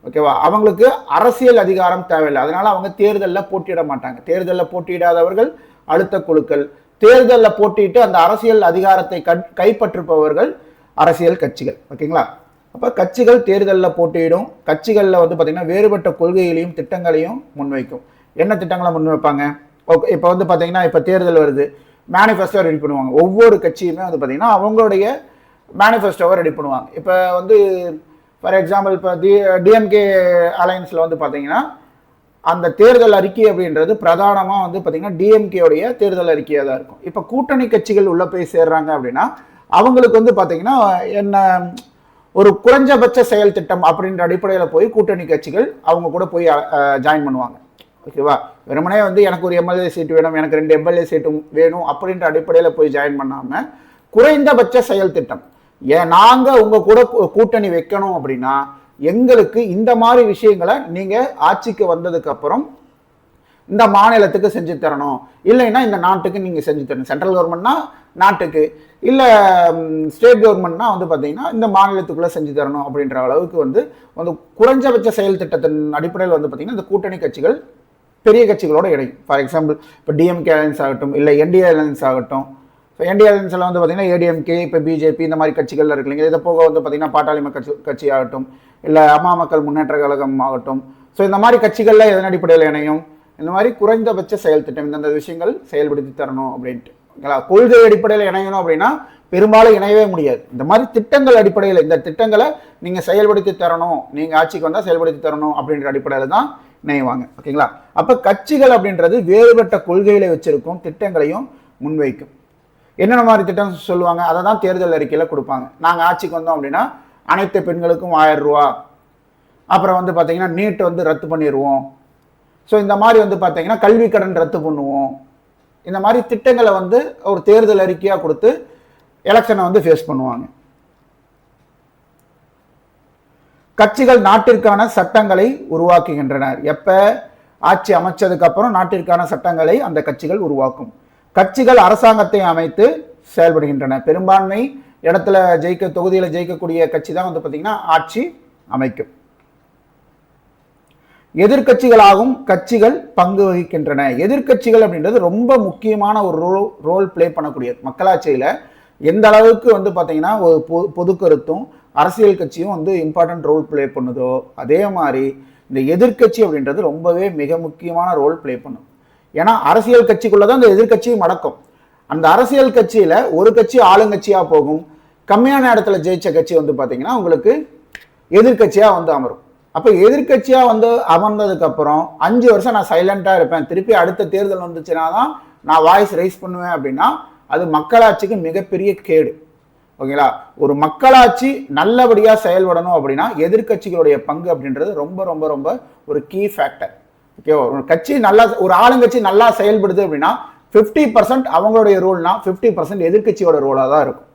ஓகேவா? அவங்களுக்கு அரசியல் அதிகாரம் தேவையில்லை. அதனால அவங்க தேர்தலில் போட்டியிட மாட்டாங்க. தேர்தலில் போட்டியிடாதவர்கள் அழுத்த குழுக்கள். தேர்தலில் போட்டியிட்டு அந்த அரசியல் அதிகாரத்தை கைப்பற்றுபவர்கள் அரசியல் கட்சிகள். ஓகேங்களா? அப்போ கட்சிகள் தேர்தலில் போட்டியிடும். கட்சிகளில் வந்து பார்த்தீங்கன்னா வேறுபட்ட கொள்கைகளையும் திட்டங்களையும் முன்வைக்கும். என்ன திட்டங்களை முன்வைப்பாங்க? ஓகே, இப்போ வந்து பார்த்தீங்கன்னா இப்போ தேர்தல் வருது, மேனிஃபெஸ்டோ ரெடி பண்ணுவாங்க. ஒவ்வொரு கட்சியுமே வந்து பார்த்தீங்கன்னா அவங்களுடைய மேனிஃபெஸ்டோவை ரெடி பண்ணுவாங்க. இப்போ வந்து ஃபார் எக்ஸாம்பிள் இப்போ டிஎம்கே அலையன்ஸில் வந்து பார்த்தீங்கன்னா அந்த தேர்தல் அறிக்கை அப்படின்றது பிரதானமாக வந்து பார்த்தீங்கன்னா டிஎம்கேவுடைய தேர்தல் அறிக்கையாக தான் இருக்கும். இப்போ கூட்டணி கட்சிகள் உள்ளே போய் சேர்றாங்க அப்படின்னா அவங்களுக்கு வந்து பார்த்தீங்கன்னா என்ன ஒரு குறைஞ்சபட்ச செயல் திட்டம் அப்படின்ற அடிப்படையில் போய் கூட்டணி கட்சிகள் அவங்க கூட போய் ஜாயின் பண்ணுவாங்க. ஓகேவா? வெறுமனே வந்து எனக்கு ஒரு எம்எல்ஏ சீட்டு வேணும், எனக்கு 2 எம்எல்ஏ சீட்டும் வேணும் அப்படின்ற அடிப்படையில் போய் ஜாயின் பண்ணாமல் குறைந்தபட்ச செயல் திட்டம், நாங்கள் உங்கள் கூட கூட்டணி வைக்கணும் அப்படின்னா எங்களுக்கு இந்த மாதிரி விஷயங்களை நீங்கள் ஆட்சிக்கு வந்ததுக்கு அப்புறம் இந்த மாநிலத்துக்கு செஞ்சு தரணும், இல்லைன்னா இந்த நாட்டுக்கு நீங்கள் செஞ்சு தரணும். சென்ட்ரல் கவர்மெண்ட்னா நாட்டுக்கு, இல்லை ஸ்டேட் கவர்மெண்ட்னா வந்து பார்த்தீங்கன்னா இந்த மாநிலத்துக்குள்ளே செஞ்சு தரணும் அப்படின்ற அளவுக்கு வந்து குறைஞ்சபட்ச செயல் திட்டத்தின் அடிப்படையில் வந்து பார்த்தீங்கன்னா இந்த கூட்டணி கட்சிகள் பெரிய கட்சிகளோட இடையும். ஃபார் எக்ஸாம்பிள் இப்போ டிஎம்கே அலையன்ஸ் ஆகட்டும், இல்லை என்டிஏ அலையன்ஸ் ஆகட்டும். இப்போ என்டிஏ அலையன்ஸில் வந்து பார்த்தீங்கன்னா ஏடிஎம்கே, இப்போ பிஜேபி, இந்த மாதிரி கட்சிகள் இருக்கு இல்லைங்க. இதை போக வந்து பார்த்தீங்கன்னா பாட்டாளி கட்சி ஆகட்டும், இல்லை அம்மா மக்கள் முன்னேற்ற கழகம் ஆகட்டும். ஸோ இந்த மாதிரி கட்சிகளில் எதன் அடிப்படையில் இணையும்? இந்த மாதிரி குறைந்தபட்ச செயல் திட்டம், இந்தந்த விஷயங்கள் செயல்படுத்தி தரணும் அப்படின்ட்டு. கொள்கை அடிப்படையில் இணையணும் அப்படின்னா பெரும்பாலும் இணையவே முடியாது. இந்த மாதிரி திட்டங்கள் அடிப்படையில் இந்த திட்டங்களை நீங்கள் செயல்படுத்தி தரணும், நீங்கள் ஆட்சிக்கு வந்தால் செயல்படுத்தி தரணும் அப்படின்ற அடிப்படையில் தான் இணைவாங்க. ஓகேங்களா? அப்போ கட்சிகள் அப்படின்றது வேறுபட்ட கொள்கைகளை வச்சிருக்கும், திட்டங்களையும் முன்வைக்கும். என்னென்ன மாதிரி திட்டம் சொல்லுவாங்க? அதை தான் தேர்தல் அறிக்கையில் கொடுப்பாங்க. நாங்கள் ஆட்சிக்கு வந்தோம் அப்படின்னா அனைத்து பெண்களுக்கும் 1000 ரூபா, அப்புறம் வந்து பார்த்தீங்கன்னா நீட் வந்து ரத்து பண்ணிடுவோம். ஸோ இந்த மாதிரி வந்து பார்த்தீங்கன்னா கல்வி கடன் ரத்து பண்ணுவோம். இந்த மாதிரி திட்டங்களை வந்து ஒரு தேர்தல் அறிக்கையாக கொடுத்து எலெக்ஷனை வந்து ஃபேஸ் பண்ணுவாங்க. கட்சிகள் நாட்டிற்கான சட்டங்களை உருவாக்குகின்றனர். எப்போ? ஆட்சி அமைச்சதுக்கு அப்புறம் நாட்டிற்கான சட்டங்களை அந்த கட்சிகள் உருவாக்கும். கட்சிகள் அரசாங்கத்தை அமைத்து செயல்படுகின்றன. பெரும்பான்மை இடத்துல தொகுதியில் ஜெயிக்கக்கூடிய கட்சி தான் வந்து பார்த்தீங்கன்னா ஆட்சி அமைக்கும். எதிர்கட்சிகளாகவும் கட்சிகள் பங்கு வகிக்கின்றன. எதிர்கட்சிகள் அப்படின்றது ரொம்ப முக்கியமான ஒரு ரோல் பிளே பண்ணக்கூடியது. மக்களாட்சியில் எந்த அளவுக்கு வந்து பார்த்தீங்கன்னா ஒரு பொது கருத்தும் அரசியல் கட்சியும் வந்து இம்பார்ட்டன்ட் ரோல் பிளே பண்ணுதோ அதே மாதிரி இந்த எதிர்கட்சி அப்படின்றது ரொம்பவே மிக முக்கியமான ரோல் பிளே பண்ணும். ஏன்னா அரசியல் கட்சிக்குள்ளதான் இந்த எதிர்கட்சியும் அடக்கும். அந்த அரசியல் கட்சியில ஒரு கட்சி ஆளுங்கட்சியா போகும், கம்மியான இடத்துல ஜெயிச்ச கட்சி வந்து பார்த்தீங்கன்னா உங்களுக்கு எதிர்கட்சியா வந்து அமரும். அப்போ எதிர்கட்சியா வந்து அமர்ந்ததுக்கு அப்புறம் 5 வருஷம் நான் சைலண்டா இருப்பேன், திருப்பி அடுத்த தேர்தல் வந்துச்சுன்னா தான் நான் வாய்ஸ் ரைஸ் பண்ணுவேன் அப்படின்னா அது மக்களாட்சிக்கு மிகப்பெரிய கேடு. ஓகேங்களா? ஒரு மக்களாட்சி நல்லபடியா செயல்படணும் அப்படின்னா எதிர்கட்சிகளுடைய பங்கு அப்படின்றது ரொம்ப ரொம்ப ரொம்ப ஒரு கீ ஃபேக்டர். ஓகேவா? ஒரு கட்சி நல்லா, ஒரு ஆளுங்கட்சி நல்லா செயல்படுது அப்படின்னா 50% அவங்களுடைய ரோல்னா 50% எதிர்கட்சியோட ரோலாக தான் இருக்கும்.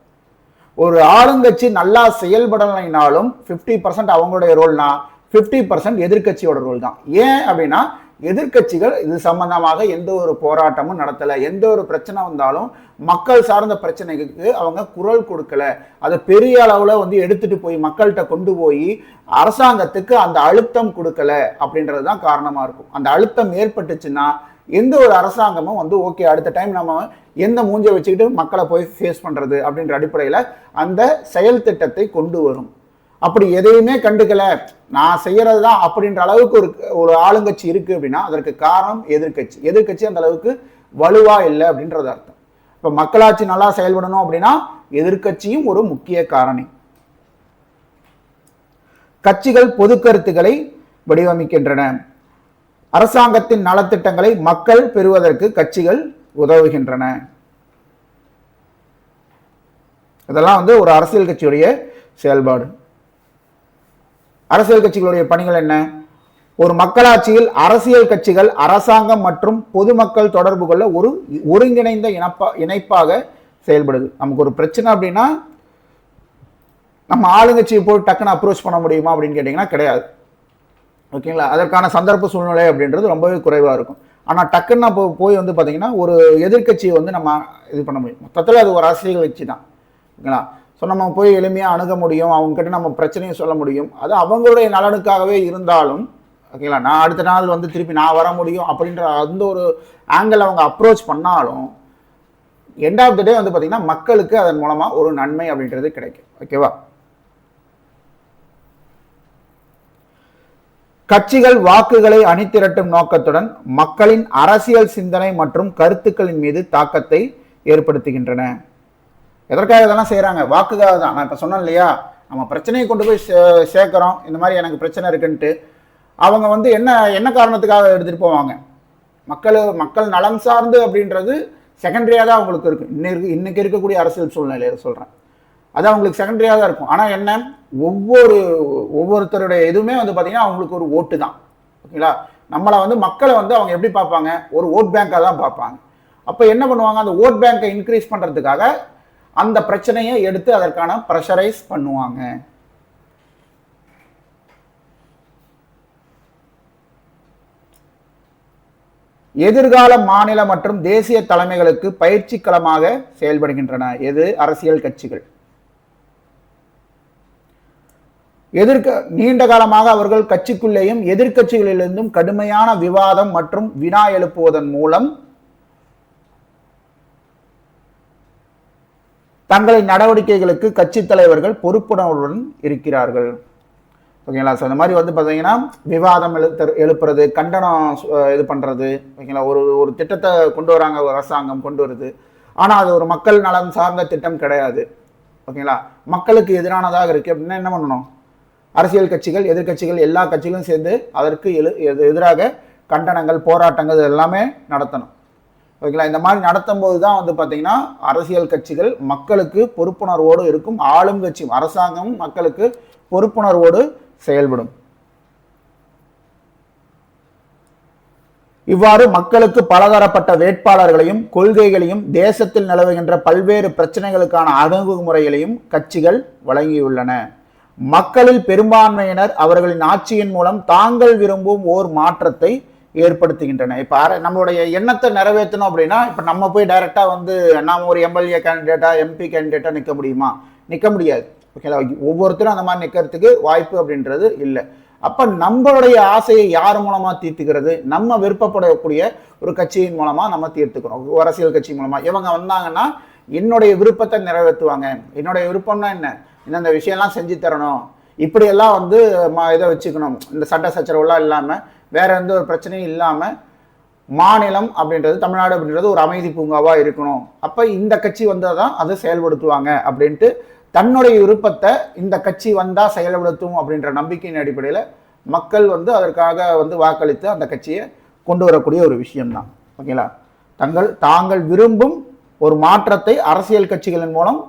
ஒரு ஆளுங்கட்சி நல்லா செயல்படலைனாலும் 50% அவங்களுடைய ரோல்னா 50% எதிர்கட்சியோட ரோல் தான். ஏன் அப்படின்னா எதிர்க்கட்சிகள் இது சம்பந்தமாக எந்த ஒரு போராட்டமும் நடத்தலை, எந்த ஒரு பிரச்சனை வந்தாலும் மக்கள் சார்ந்த பிரச்சனைக்கு அவங்க குரல் கொடுக்கல, அதை பெரிய அளவில் வந்து எடுத்துட்டு போய் மக்கள்கிட்ட கொண்டு போய் அரசாங்கத்துக்கு அந்த அழுத்தம் கொடுக்கல அப்படின்றது தான் காரணமாக இருக்கும். அந்த அழுத்தம் ஏற்பட்டுச்சுன்னா எந்த ஒரு அரசாங்கமும் வந்து ஓகே அடுத்த டைம் நம்ம எந்த மூஞ்சை வச்சுக்கிட்டு மக்களை போய் ஃபேஸ் பண்ணுறது அப்படின்ற அடிப்படையில் அந்த செயல் திட்டத்தை கொண்டு வரும். அப்படி எதையுமே கண்டுக்கல, நான் செய்யறது தான் அப்படின்ற அளவுக்கு ஒரு ஆளுங்கட்சி இருக்கு அப்படின்னா அதற்கு காரணம் எதிர்கட்சி அந்த அளவுக்கு வலுவா இல்லை அப்படின்றது அர்த்தம். இப்ப மக்களாட்சி நல்லா செயல்படணும் அப்படின்னா எதிர்கட்சியும் ஒரு முக்கிய காரணி. கட்சிகள் பொது கருத்துக்களை வடிவமைக்கின்றன. அரசாங்கத்தின் நலத்திட்டங்களை மக்கள் பெறுவதற்கு கட்சிகள் உதவுகின்றன. இதெல்லாம் வந்து ஒரு அரசியல் கட்சியுடைய செயல்பாடு. அரசியல் கட்சிகளுடைய பணிகள் என்ன? ஒரு மக்களாட்சியில் அரசியல் கட்சிகள் அரசாங்கம் மற்றும் பொதுமக்கள் தொடர்பு கொள்ள ஒரு ஒருங்கிணைந்த இணைப்பாக செயல்படுது. நமக்கு ஒரு பிரச்சனை அப்படின்னா நம்ம ஆளுங்கட்சியை போய் டக்குன்னு அப்ரோச் பண்ண முடியுமா அப்படின்னு கேட்டிங்கன்னா கிடையாது. ஓகேங்களா? அதற்கான சந்தர்ப்ப சூழ்நிலை அப்படின்றது ரொம்பவே குறைவாக இருக்கும். ஆனால் டக்குன்னு போய் வந்து பார்த்தீங்கன்னா ஒரு எதிர்கட்சியை வந்து நம்ம இது பண்ண முடியும். மொத்தத்தில் அது ஒரு அரசியல் கட்சி தான். ஓகேங்களா? ஸோ நம்ம போய் எளிமையாக அணுக முடியும், அவங்ககிட்ட நம்ம பிரச்சனையும் சொல்ல முடியும். அது அவங்களுடைய நலனுக்காகவே இருந்தாலும் ஓகேங்களா, நான் அடுத்த நாள் வந்து திருப்பி நான் வர முடியும் அப்படின்ற அந்த ஒரு ஆங்கிள் அவங்க அப்ரோச் பண்ணாலும் எண்ட் ஆஃப் த டே வந்து பார்த்தீங்கன்னா மக்களுக்கு அதன் மூலமாக ஒரு நன்மை அப்படின்றது கிடைக்கும். ஓகேவா? கட்சிகள் வாக்குகளை அணிதிரட்டும் நோக்கத்துடன் மக்களின் அரசியல் சிந்தனை மற்றும் கருத்துக்களின் மீது தாக்கத்தை ஏற்படுத்துகின்றன. எதற்காக இதெல்லாம் செய்கிறாங்க? வாக்குக்காக தான். நான் இப்போ சொன்னேன் இல்லையா, நம்ம பிரச்சனையை கொண்டு போய் சேர்க்குறோம், இந்த மாதிரி எனக்கு பிரச்சனை இருக்குன்ட்டு அவங்க வந்து என்ன காரணத்துக்காக எடுத்துகிட்டு போவாங்க? மக்கள் நலம் சார்ந்து அப்படின்றது செகண்டரியாக தான் அவங்களுக்கு இருக்குது. இன்னைக்கு இருக்கக்கூடிய அரசியல் சூழ்நிலையில் சொல்கிறேன், அது அவங்களுக்கு செகண்டரியாக தான் இருக்கும். ஆனால் என்ன, ஒவ்வொருத்தருடைய எதுவுமே வந்து பார்த்தீங்கன்னா அவங்களுக்கு ஒரு ஓட்டு தான். ஓகேங்களா? நம்மளை வந்து மக்களை வந்து அவங்க எப்படி பார்ப்பாங்க? ஒரு ஓட் பேங்காக தான் பார்ப்பாங்க. அப்போ என்ன பண்ணுவாங்க? அந்த ஓட் பேங்கை இன்க்ரீஸ் பண்ணுறதுக்காக அந்த பிரச்சனையை எடுத்து அதற்கான ப்ரெஷரைஸ் பண்ணுவாங்க. எதிர்கால மாநில மற்றும் தேசிய தலைமைகளுக்கு பயிற்சி களமாக செயல்படுகின்றன. எது? அரசியல் கட்சிகள். நீண்ட காலமாக அவர்கள் கட்சிக்குள்ளேயும் எதிர்கட்சிகளிலிருந்தும் கடுமையான விவாதம் மற்றும் வினா எழுப்புவதன் மூலம் தங்களின் நடவடிக்கைகளுக்கு கட்சி தலைவர்கள் பொறுப்புணர்வுடன் இருக்கிறார்கள். ஓகேங்களா? ஸோ இந்த மாதிரி வந்து பார்த்தீங்கன்னா விவாதம் எழுப்புறது, கண்டனம் இது பண்ணுறது. ஓகேங்களா? ஒரு திட்டத்தை கொண்டு வராங்க, ஒரு அரசாங்கம் கொண்டு வருது, ஆனால் அது ஒரு மக்கள் நலன் சார்ந்த திட்டம் கிடையாது. ஓகேங்களா? மக்களுக்கு எதிரானதாக இருக்குது அப்படின்னா என்ன பண்ணணும்? அரசியல் கட்சிகள், எதிர்கட்சிகள், எல்லா கட்சிகளும் சேர்ந்து அதற்கு எதிராக கண்டனங்கள், போராட்டங்கள் எல்லாமே நடத்தணும். ஓகேங்களா? இந்த மாதிரி நடத்தும் போது தான் வந்து பார்த்தீங்கன்னா அரசியல் கட்சிகள் மக்களுக்கு பொறுப்புணர்வோடு இருக்கும். ஆளும் கட்சியும் அரசாங்கமும் மக்களுக்கு பொறுப்புணர்வோடு செயல்படும். இவ்வாறு மக்களுக்கு பலதரப்பட்ட வேட்பாளர்களையும் கொள்கைகளையும் தேசத்தில் நிலவுகின்ற பல்வேறு பிரச்சனைகளுக்கான அணுகுமுறைகளையும் கட்சிகள் வழங்கியுள்ளன. மக்களில் பெரும்பான்மையினர் அவர்களின் ஆட்சியின் மூலம் தாங்கள் விரும்பும் ஓர் மாற்றத்தை ஏற்படுத்துகின்றன. இப்போ நம்மளுடைய எண்ணத்தை நிறைவேற்றணும் அப்படின்னா இப்போ நம்ம போய் டைரெக்டாக வந்து நம்ம ஒரு எம்எல்ஏ கேண்டிடேட்டா எம்பி கேண்டிடேட்டா நிற்க முடியுமா? நிற்க முடியாது. ஓகேங்களா? ஒவ்வொருத்தரும் அந்த மாதிரி நிற்கிறதுக்கு வாய்ப்பு அப்படின்றது இல்லை. அப்போ நம்மளுடைய ஆசையை யார் மூலமாக தீர்த்துக்கிறது? நம்ம விருப்பப்படக்கூடிய ஒரு கட்சியின் மூலமாக நம்ம தீர்த்துக்கிறோம். அரசியல் கட்சி மூலமாக இவங்க வந்தாங்கன்னா என்னுடைய விருப்பத்தை நிறைவேற்றுவாங்க. என்னுடைய விருப்பம்னா என்ன? இந்த விஷயம்லாம் செஞ்சு தரணும், இப்படியெல்லாம் வந்து இதை வச்சுக்கணும், இந்த சட்ட சச்சரவுலாம் இல்லாமல் வேற எந்த ஒரு பிரச்சனையும் இல்லாமல் மாநிலம் அப்படின்றது, தமிழ்நாடு அப்படின்றது ஒரு அமைதி பூங்காவாக இருக்கணும். அப்போ இந்த கட்சி வந்தால் தான் அதை செயல்படுத்துவாங்க அப்படின்ட்டு தன்னுடைய விருப்பத்தை இந்த கட்சி வந்தால் செயல்படுத்தும் அப்படின்ற நம்பிக்கையின் அடிப்படையில் மக்கள் வந்து அதற்காக வந்து வாக்களித்து அந்த கட்சியை கொண்டு வரக்கூடிய ஒரு விஷயம்தான். ஓகேங்களா? தாங்கள் விரும்பும் ஒரு மாற்றத்தை அரசியல் கட்சிகளின் மூலம்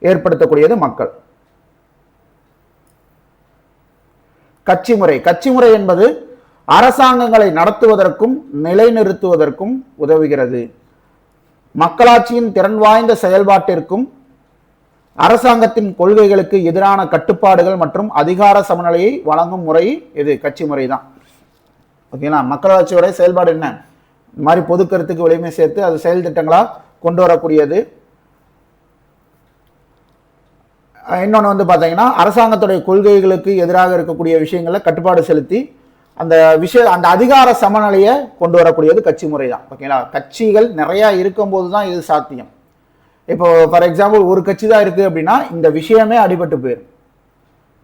ஏற்படுத்தக்கூடியது மக்கள். கட்சி முறை என்பது அரசாங்கங்களை நடத்துவதற்கும் நிலைநிறுத்துவதற்கும் உதவுகிறது. மக்களாட்சியின் திறன் வாய்ந்த செயல்பாட்டிற்கும் அரசாங்கத்தின் கொள்கைகளுக்கு எதிரான கட்டுப்பாடுகள் மற்றும் அதிகார சமநிலையை வழங்கும் முறை இது கட்சி முறை தான். ஓகேங்களா. மக்களாட்சியோட செயல்பாடு என்ன? இந்த மாதிரி பொது கருத்துக்கு வலிமை சேர்த்து அது செயல் திட்டங்களாக கொண்டு வரக்கூடியது. இன்னொன்று வந்து பார்த்தீங்கன்னா அரசாங்கத்துடைய கொள்கைகளுக்கு எதிராக இருக்கக்கூடிய விஷயங்களில் கட்டுப்பாடு செலுத்தி அந்த அதிகார சமநிலையை கொண்டு வரக்கூடியது கட்சி முறை தான். ஓகேங்களா. கட்சிகள் நிறையா இருக்கும்போது தான் இது சாத்தியம். இப்போ ஃபார் எக்ஸாம்பிள் ஒரு கட்சி தான் இருக்குது அப்படின்னா இந்த விஷயமே அடிபட்டு போயிடும்.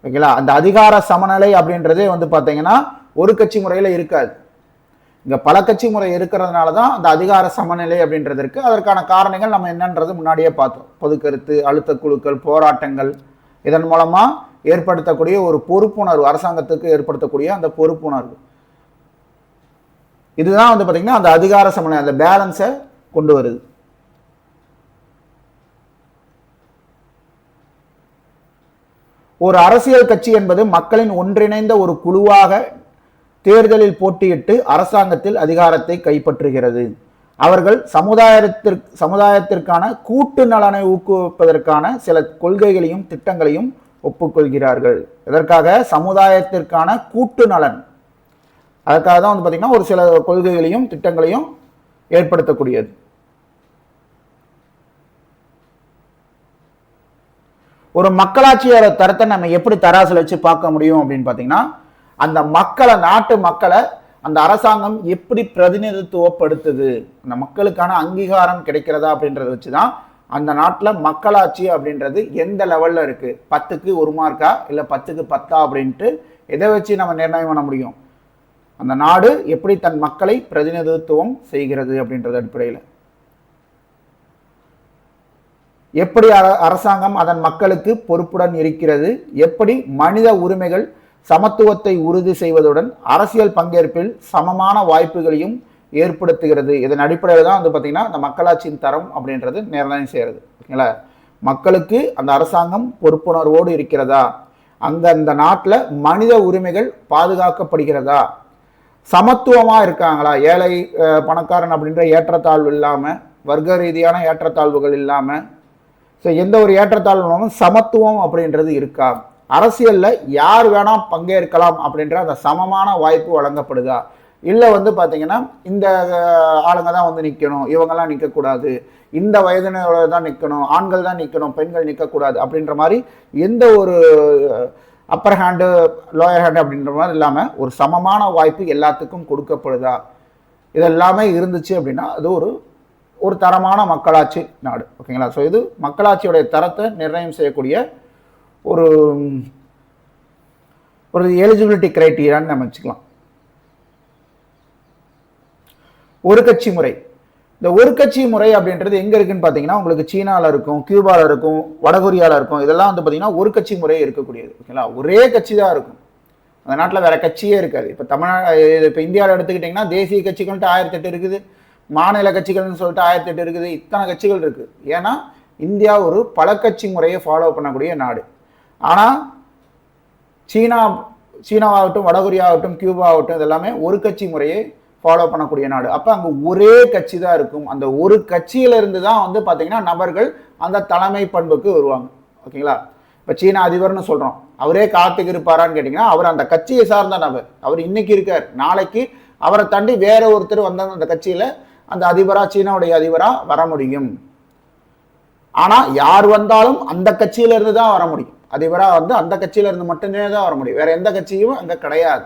ஓகேங்களா. அந்த அதிகார சமநிலை அப்படின்றதே வந்து பார்த்தீங்கன்னா ஒரு கட்சி முறையில் இருக்காது. இங்கே பல கட்சி முறை இருக்கிறதுனால தான் அந்த அதிகார சமநிலை அப்படின்றது இருக்குது. அதற்கான காரணங்கள் நம்ம என்னன்றது முன்னாடியே பார்த்தோம். பொது கருத்து, அழுத்த குழுக்கள், போராட்டங்கள், இதன் மூலமாக ஏற்படுத்தக்கூடிய ஒரு பொறுப்புணர்வு, அரசாங்கத்துக்கு ஏற்படுத்தக்கூடிய அந்த பொறுப்புணர்வு, இதுதான் வந்து பார்த்தீங்கன்னா அந்த அதிகார சமநிலை, அந்த பேலன்ஸை கொண்டு வருது. ஒரு அரசியல் கட்சி என்பது மக்களின் ஒன்றிணைந்த ஒரு குழுவாக தேர்தலில் போட்டியிட்டு அரசாங்கத்தில் அதிகாரத்தை கைப்பற்றுகிறது. அவர்கள் சமுதாயத்திற்கான கூட்டு நலனை ஊக்குவிப்பதற்கான சில கொள்கைகளையும் திட்டங்களையும் ஒப்புக்கொள்கிறார்கள். இதற்காக சமுதாயத்திற்கான கூட்டு நலன், அதற்காக தான் வந்து பார்த்தீங்கன்னா ஒரு சில கொள்கைகளையும் திட்டங்களையும் ஏற்படுத்தக்கூடியது. ஒரு மக்களாட்சியோட தரத்தை நம்ம எப்படி தராசில் வச்சு பார்க்க முடியும் அப்படின்னு பார்த்தீங்கன்னா, அந்த மக்களை, நாட்டு மக்களை அந்த அரசாங்கம் எப்படி பிரதிநிதித்துவப்படுத்துது, அந்த மக்களுக்கான அங்கீகாரம் கிடைக்கிறதா அப்படின்றத வச்சு தான் அந்த நாட்டில் மக்களாட்சி அப்படின்றது எந்த லெவலில் இருக்குது. 10க்கு 1 மார்க்கா இல்லை 10க்கு 10 அப்படின்ட்டு எதை வச்சு நம்ம நிர்ணயம் பண்ண முடியும்? அந்த நாடு எப்படி தன் மக்களை பிரதிநிதித்துவம் செய்கிறது அப்படின்றது அடிப்படையில். எப்படி அரசாங்கம் அதன் மக்களுக்கு பொறுப்புடன் இருக்கிறது, எப்படி மனித உரிமைகள் சமத்துவத்தை உறுதி செய்வதுடன் அரசியல் பங்கேற்பில் சமமான வாய்ப்புகளையும் ஏற்படுத்துகிறது. இதன் அடிப்படையில் தான் வந்து பார்த்தீங்கன்னா அந்த மக்களாட்சியின் தரம் அப்படின்றது நிர்ணயம் செய்கிறது. ஓகேங்களா. மக்களுக்கு அந்த அரசாங்கம் பொறுப்புணர்வோடு இருக்கிறதா, அந்த நாட்டில் மனித உரிமைகள் பாதுகாக்கப்படுகிறதா, சமத்துவமாக இருக்காங்களா, ஏழை பணக்காரன் அப்படின்ற ஏற்றத்தாழ்வு இல்லாமல், வர்க்க ரீதியான ஏற்றத்தாழ்வுகள் இல்லாமல், ஸோ எந்த ஒரு ஏற்றத்தாழ்வு இல்லாமல் சமத்துவம் அப்படின்றது இருக்கா, அரசியலில் யார் வேணால் பங்கேற்கலாம் அப்படின்ற அந்த சமமான வாய்ப்பு வழங்கப்படுதா, இல்லை வந்து பார்த்தீங்கன்னா இந்த ஆளுங்க தான் வந்து நிற்கணும், இவங்கெல்லாம் நிற்கக்கூடாது, இந்த வயதினோட தான் நிற்கணும், ஆண்கள் தான் நிற்கணும், பெண்கள் நிற்கக்கூடாது அப்படின்ற மாதிரி எந்த ஒரு அப்பர் ஹேண்டு லோயர் ஹேண்டு அப்படின்ற மாதிரி இல்லாமல் ஒரு சமமான வாய்ப்பு எல்லாத்துக்கும் கொடுக்கப்படுதா, இதெல்லாமே இருந்துச்சு அப்படின்னா அது ஒரு தரமான மக்களாட்சி நாடு. ஓகேங்களா. ஸோ இது மக்களாட்சியோடைய தரத்தை நிர்ணயம் செய்யக்கூடிய ஒரு எலிஜிபிலிட்டி கிரைட்டீரியான்னு நம்ம வச்சுக்கலாம். ஒரு கட்சி முறை. இந்த ஒரு கட்சி முறை அப்படின்றது எங்க இருக்குன்னு பார்த்தீங்கன்னா உங்களுக்கு சீனாவில் இருக்கும், கியூபாவில் இருக்கும், வடகொரியாவில் இருக்கும். இதெல்லாம் வந்து பார்த்தீங்கன்னா ஒரு கட்சி முறை இருக்கக்கூடியது. ஓகேங்களா. ஒரே கட்சி தான் இருக்கும், அந்த நாட்டில் வேற கட்சியே இருக்காது. இப்போ இப்போ இந்தியாவில் எடுத்துக்கிட்டிங்கன்னா தேசிய கட்சிகள்ட்டு 1008 இருக்குது, மாநில கட்சிகள்னு சொல்லிட்டு 1008 இருக்குது, இத்தனை கட்சிகள் இருக்குது. ஏன்னா இந்தியா ஒரு பல கட்சி முறையை ஃபாலோ பண்ணக்கூடிய நாடு. ஆனால் சீனாவாகட்டும், வடகொரியாவாகட்டும், கியூபாவாகட்டும் இதெல்லாமே ஒரு கட்சி முறையை ஃபாலோ பண்ணக்கூடிய நாடு. அப்போ அங்கே ஒரே கட்சி தான் இருக்கும். அந்த ஒரு கட்சியிலிருந்து தான் வந்து பார்த்தீங்கன்னா நபர்கள் அந்த தலைமை பண்புக்கு வருவாங்க. ஓகேங்களா. இப்போ சீனா அதிபர்னு சொல்கிறோம், அவரே காத்துக்கு இருப்பாரான்னு கேட்டிங்கன்னா அவர் அந்த கட்சியை சார்ந்த நபர். அவர் இன்னைக்கு இருக்கார், நாளைக்கு அவரை தாண்டி வேற ஒருத்தர் வந்தாங்க அந்த கட்சியில் அந்த அதிபராக, சீனாவுடைய அதிபராக வர முடியும். ஆனால் யார் வந்தாலும் அந்த கட்சியிலிருந்து தான் வர முடியும். அதிபராக வந்து அந்த கட்சியிலிருந்து மட்டுமே தான் வர முடியும், வேற எந்த கட்சியும் அங்கே கிடையாது.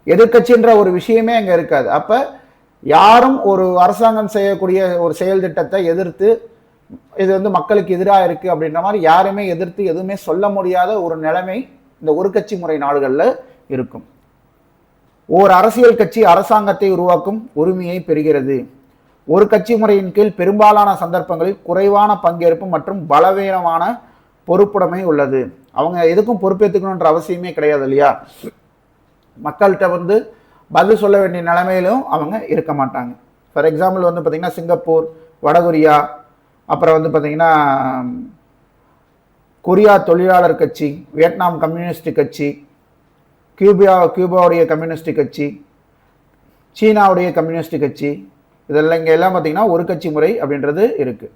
எதிர்கட்சின்ற ஒரு விஷயமே அங்கே இருக்காது. அப்போ யாரும் ஒரு அரசாங்கம் செய்யக்கூடிய ஒரு செயல் திட்டத்தை எதிர்த்து இது வந்து மக்களுக்கு எதிராக இருக்குது அப்படின்ற மாதிரி யாருமே எதிர்த்து எதுவுமே சொல்ல முடியாத ஒரு நிலைமை இந்த ஒரு கட்சி முறை நாடுகளில் இருக்கும். ஓர் அரசியல் கட்சி அரசாங்கத்தை உருவாக்கும் உரிமையை பெறுகிறது. ஒரு கட்சி முறையின் கீழ் பெரும்பாலான சந்தர்ப்பங்களில் குறைவான பங்கேற்பு மற்றும் பலவீனமான பொறுப்புடைமை உள்ளது. அவங்க எதுக்கும் பொறுப்பேற்றுக்கணுன்ற அவசியமே கிடையாது இல்லையா. மக்கள்கிட்ட வந்து பதில் சொல்ல வேண்டிய நிலைமையிலும் அவங்க இருக்க மாட்டாங்க. ஃபார் எக்ஸாம்பிள் வந்து பார்த்திங்கன்னா சிங்கப்பூர், வடகொரியா, அப்புறம் வந்து பார்த்திங்கன்னா கொரியா தொழிலாளர் கட்சி, வியட்நாம் கம்யூனிஸ்ட் கட்சி, கியூபாவுடைய கம்யூனிஸ்ட் கட்சி, சீனாவுடைய கம்யூனிஸ்ட் கட்சி, இதெல்லாம் இங்கே எல்லாம் பார்த்திங்கன்னா ஒரு கட்சி முறை அப்படின்றது இருக்குது.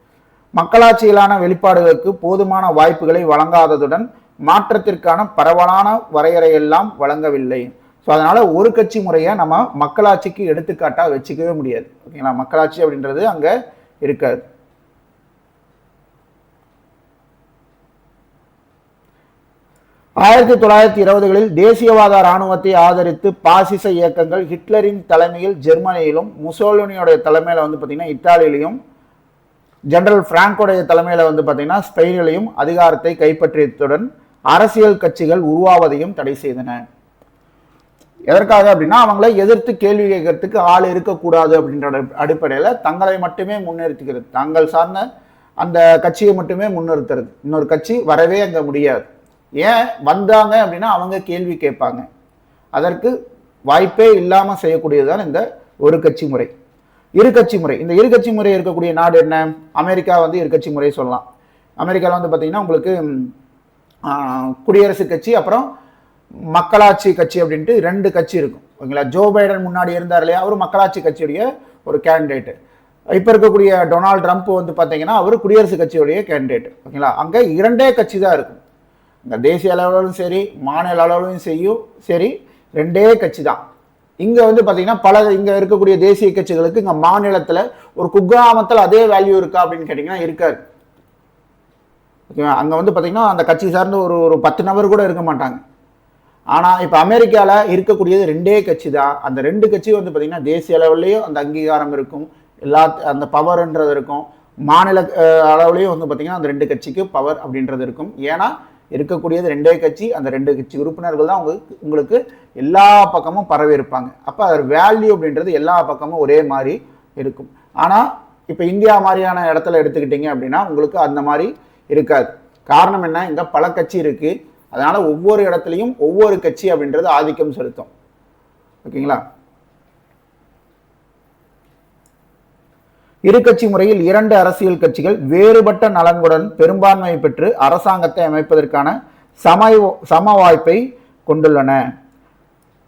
மக்களாட்சியிலான வெளிப்பாடுகளுக்கு போதுமான வாய்ப்புகளை வழங்காததுடன் மாற்றத்திற்கான பரவலான வரையறையெல்லாம் வழங்கவில்லை. ஸோ அதனால் ஒரு கட்சி முறையை நம்ம மக்களாட்சிக்கு எடுத்துக்காட்டாக வச்சுக்கவே முடியாது. ஓகேங்களா, மக்களாட்சி அப்படின்றது அங்கே இருக்காது. ஆயிரத்தி 1920களில் தேசியவாத இராணுவத்தை ஆதரித்து பாசிச இயக்கங்கள் ஹிட்லரின் தலைமையில் ஜெர்மனியிலும், முசோலினியோடைய தலைமையில் வந்து பார்த்தீங்கன்னா இத்தாலியிலையும், ஜெனரல் பிராங்கோடைய தலைமையில் வந்து பார்த்தீங்கன்னா ஸ்பெயினிலையும் அதிகாரத்தை கைப்பற்றியதுடன் அரசியல் கட்சிகள் உருவாவதையும் தடை செய்தன. எதற்காக அப்படின்னா அவங்களை எதிர்த்து கேள்வி கேட்கறதுக்கு ஆள் இருக்கக்கூடாது அப்படின்ற அடிப்படையில் தங்களை மட்டுமே முன்னிறுத்திக்கிறது, தங்கள் சார்ந்த அந்த கட்சியை மட்டுமே முன்னிறுத்துறது, இன்னொரு கட்சி வரவே அங்கே முடியாது. ஏன் வந்தாங்க அப்படின்னா அவங்க கேள்வி கேட்பாங்க. அதற்கு வாய்ப்பே இல்லாமல் செய்யக்கூடியதுதான் இந்த ஒரு கட்சி முறை. இரு கட்சி முறை, இந்த இரு கட்சி முறை இருக்கக்கூடிய நாடு என்ன? அமெரிக்கா வந்து இரு கட்சி முறை சொல்லலாம். அமெரிக்காவில் வந்து பார்த்தீங்கன்னா உங்களுக்கு குடியரசுக் கட்சி அப்புறம் மக்களாட்சி கட்சி அப்படின்ட்டு ரெண்டு கட்சி இருக்கும். ஓகேங்களா, ஜோ பைடன் முன்னாடி இருந்தார் இல்லையா, அவர் மக்களாட்சி கட்சியுடைய ஒரு கேண்டிடேட். இப்போ இருக்கக்கூடிய டொனால்டு ட்ரம்ப் வந்து பார்த்தீங்கன்னா அவர் குடியரசுக் கட்சியுடைய கேண்டிடேட். ஓகேங்களா, அங்கே இரண்டே கட்சி தான் இருக்கும். இந்த தேசிய அளவிலும் சரி மாநில அளவிலும் சரி ரெண்டே கட்சி தான். இங்கே வந்து பார்த்தீங்கன்னா இங்கே இருக்கக்கூடிய தேசிய கட்சிகளுக்கு இங்கே மாநிலத்தில் ஒரு குக்கிராமத்தில் அதே வேல்யூ இருக்கா அப்படின்னு கேட்டிங்கன்னா இருக்காது. ஓகேவா, அங்கே வந்து பார்த்தீங்கன்னா அந்த கட்சி சார்ந்து ஒரு 10 நபர் கூட இருக்க மாட்டாங்க. ஆனால் இப்போ அமெரிக்காவில் இருக்கக்கூடியது ரெண்டே கட்சி தான். அந்த ரெண்டு கட்சி வந்து பார்த்தீங்கன்னா தேசிய அளவுலேயும் அந்த அங்கீகாரம் இருக்கும், அந்த பவர்ன்றது இருக்கும். மாநில அளவுலேயும் வந்து பார்த்தீங்கன்னா அந்த ரெண்டு கட்சிக்கு பவர் அப்படின்றது இருக்கும். ஏன்னா இருக்கக்கூடியது ரெண்டே கட்சி, அந்த ரெண்டு கட்சி உறுப்பினர்கள் தான் உங்களுக்கு எல்லா பக்கமும் பரவி இருப்பாங்க. அப்போ அது வேல்யூ அப்படின்றது எல்லா பக்கமும் ஒரே மாதிரி இருக்கும். ஆனால் இப்போ இந்தியா மாதிரியான இடத்துல எடுத்துக்கிட்டீங்க அப்படின்னா உங்களுக்கு அந்த மாதிரி இருக்காது. காரணம் என்ன? இங்கே பல கட்சி இருக்குது. அதனால் ஒவ்வொரு இடத்துலையும் ஒவ்வொரு கட்சி அப்படின்றது ஆதிக்கம் செலுத்தும். ஓகேங்களா, இரு கட்சி முறையில் இரண்டு அரசியல் கட்சிகள் வேறுபட்ட நலன்களுடன் பெரும்பான்மை பெற்று அரசாங்கத்தை அமைப்பதற்கான சம வாய்ப்பை கொண்டுள்ளன.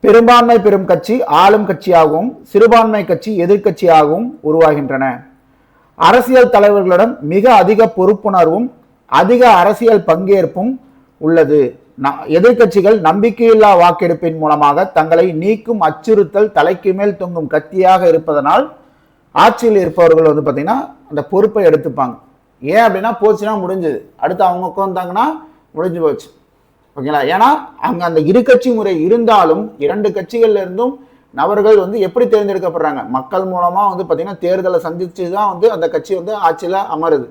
பெரும்பான்மை பெறும் கட்சி ஆளும் கட்சியாகவும் சிறுபான்மை கட்சி எதிர்கட்சியாகவும் உருவாகின்றன. அரசியல் தலைவர்களிடம் மிக அதிக பொறுப்புணர்வும் அதிக அரசியல் பங்கேற்பும் உள்ளது. எதிர்கட்சிகள் நம்பிக்கையில்லா வாக்கெடுப்பின் மூலமாக தங்களை நீக்கும் அச்சுறுத்தல் தலைக்கு மேல் தொங்கும் கத்தியாக இருப்பதனால் ஆட்சியில் இருப்பவர்கள் வந்து பார்த்தீங்கன்னா அந்த பொறுப்பை எடுத்துப்பாங்க. ஏன் அப்படின்னா போச்சுன்னா முடிஞ்சது, அடுத்து அவங்க உட்காந்தாங்கன்னா முடிஞ்சு போச்சு. ஓகேங்களா, ஏன்னா அங்கே அந்த இரு கட்சி முறை இருந்தாலும் இரண்டு கட்சிகள்ல இருந்தும் நபர்கள் வந்து எப்படி தேர்ந்தெடுக்கப்படுறாங்க? மக்கள் மூலமாக வந்து பார்த்தீங்கன்னா தேர்தலை சந்திச்சு தான் வந்து அந்த கட்சி வந்து ஆட்சியில் அமருது.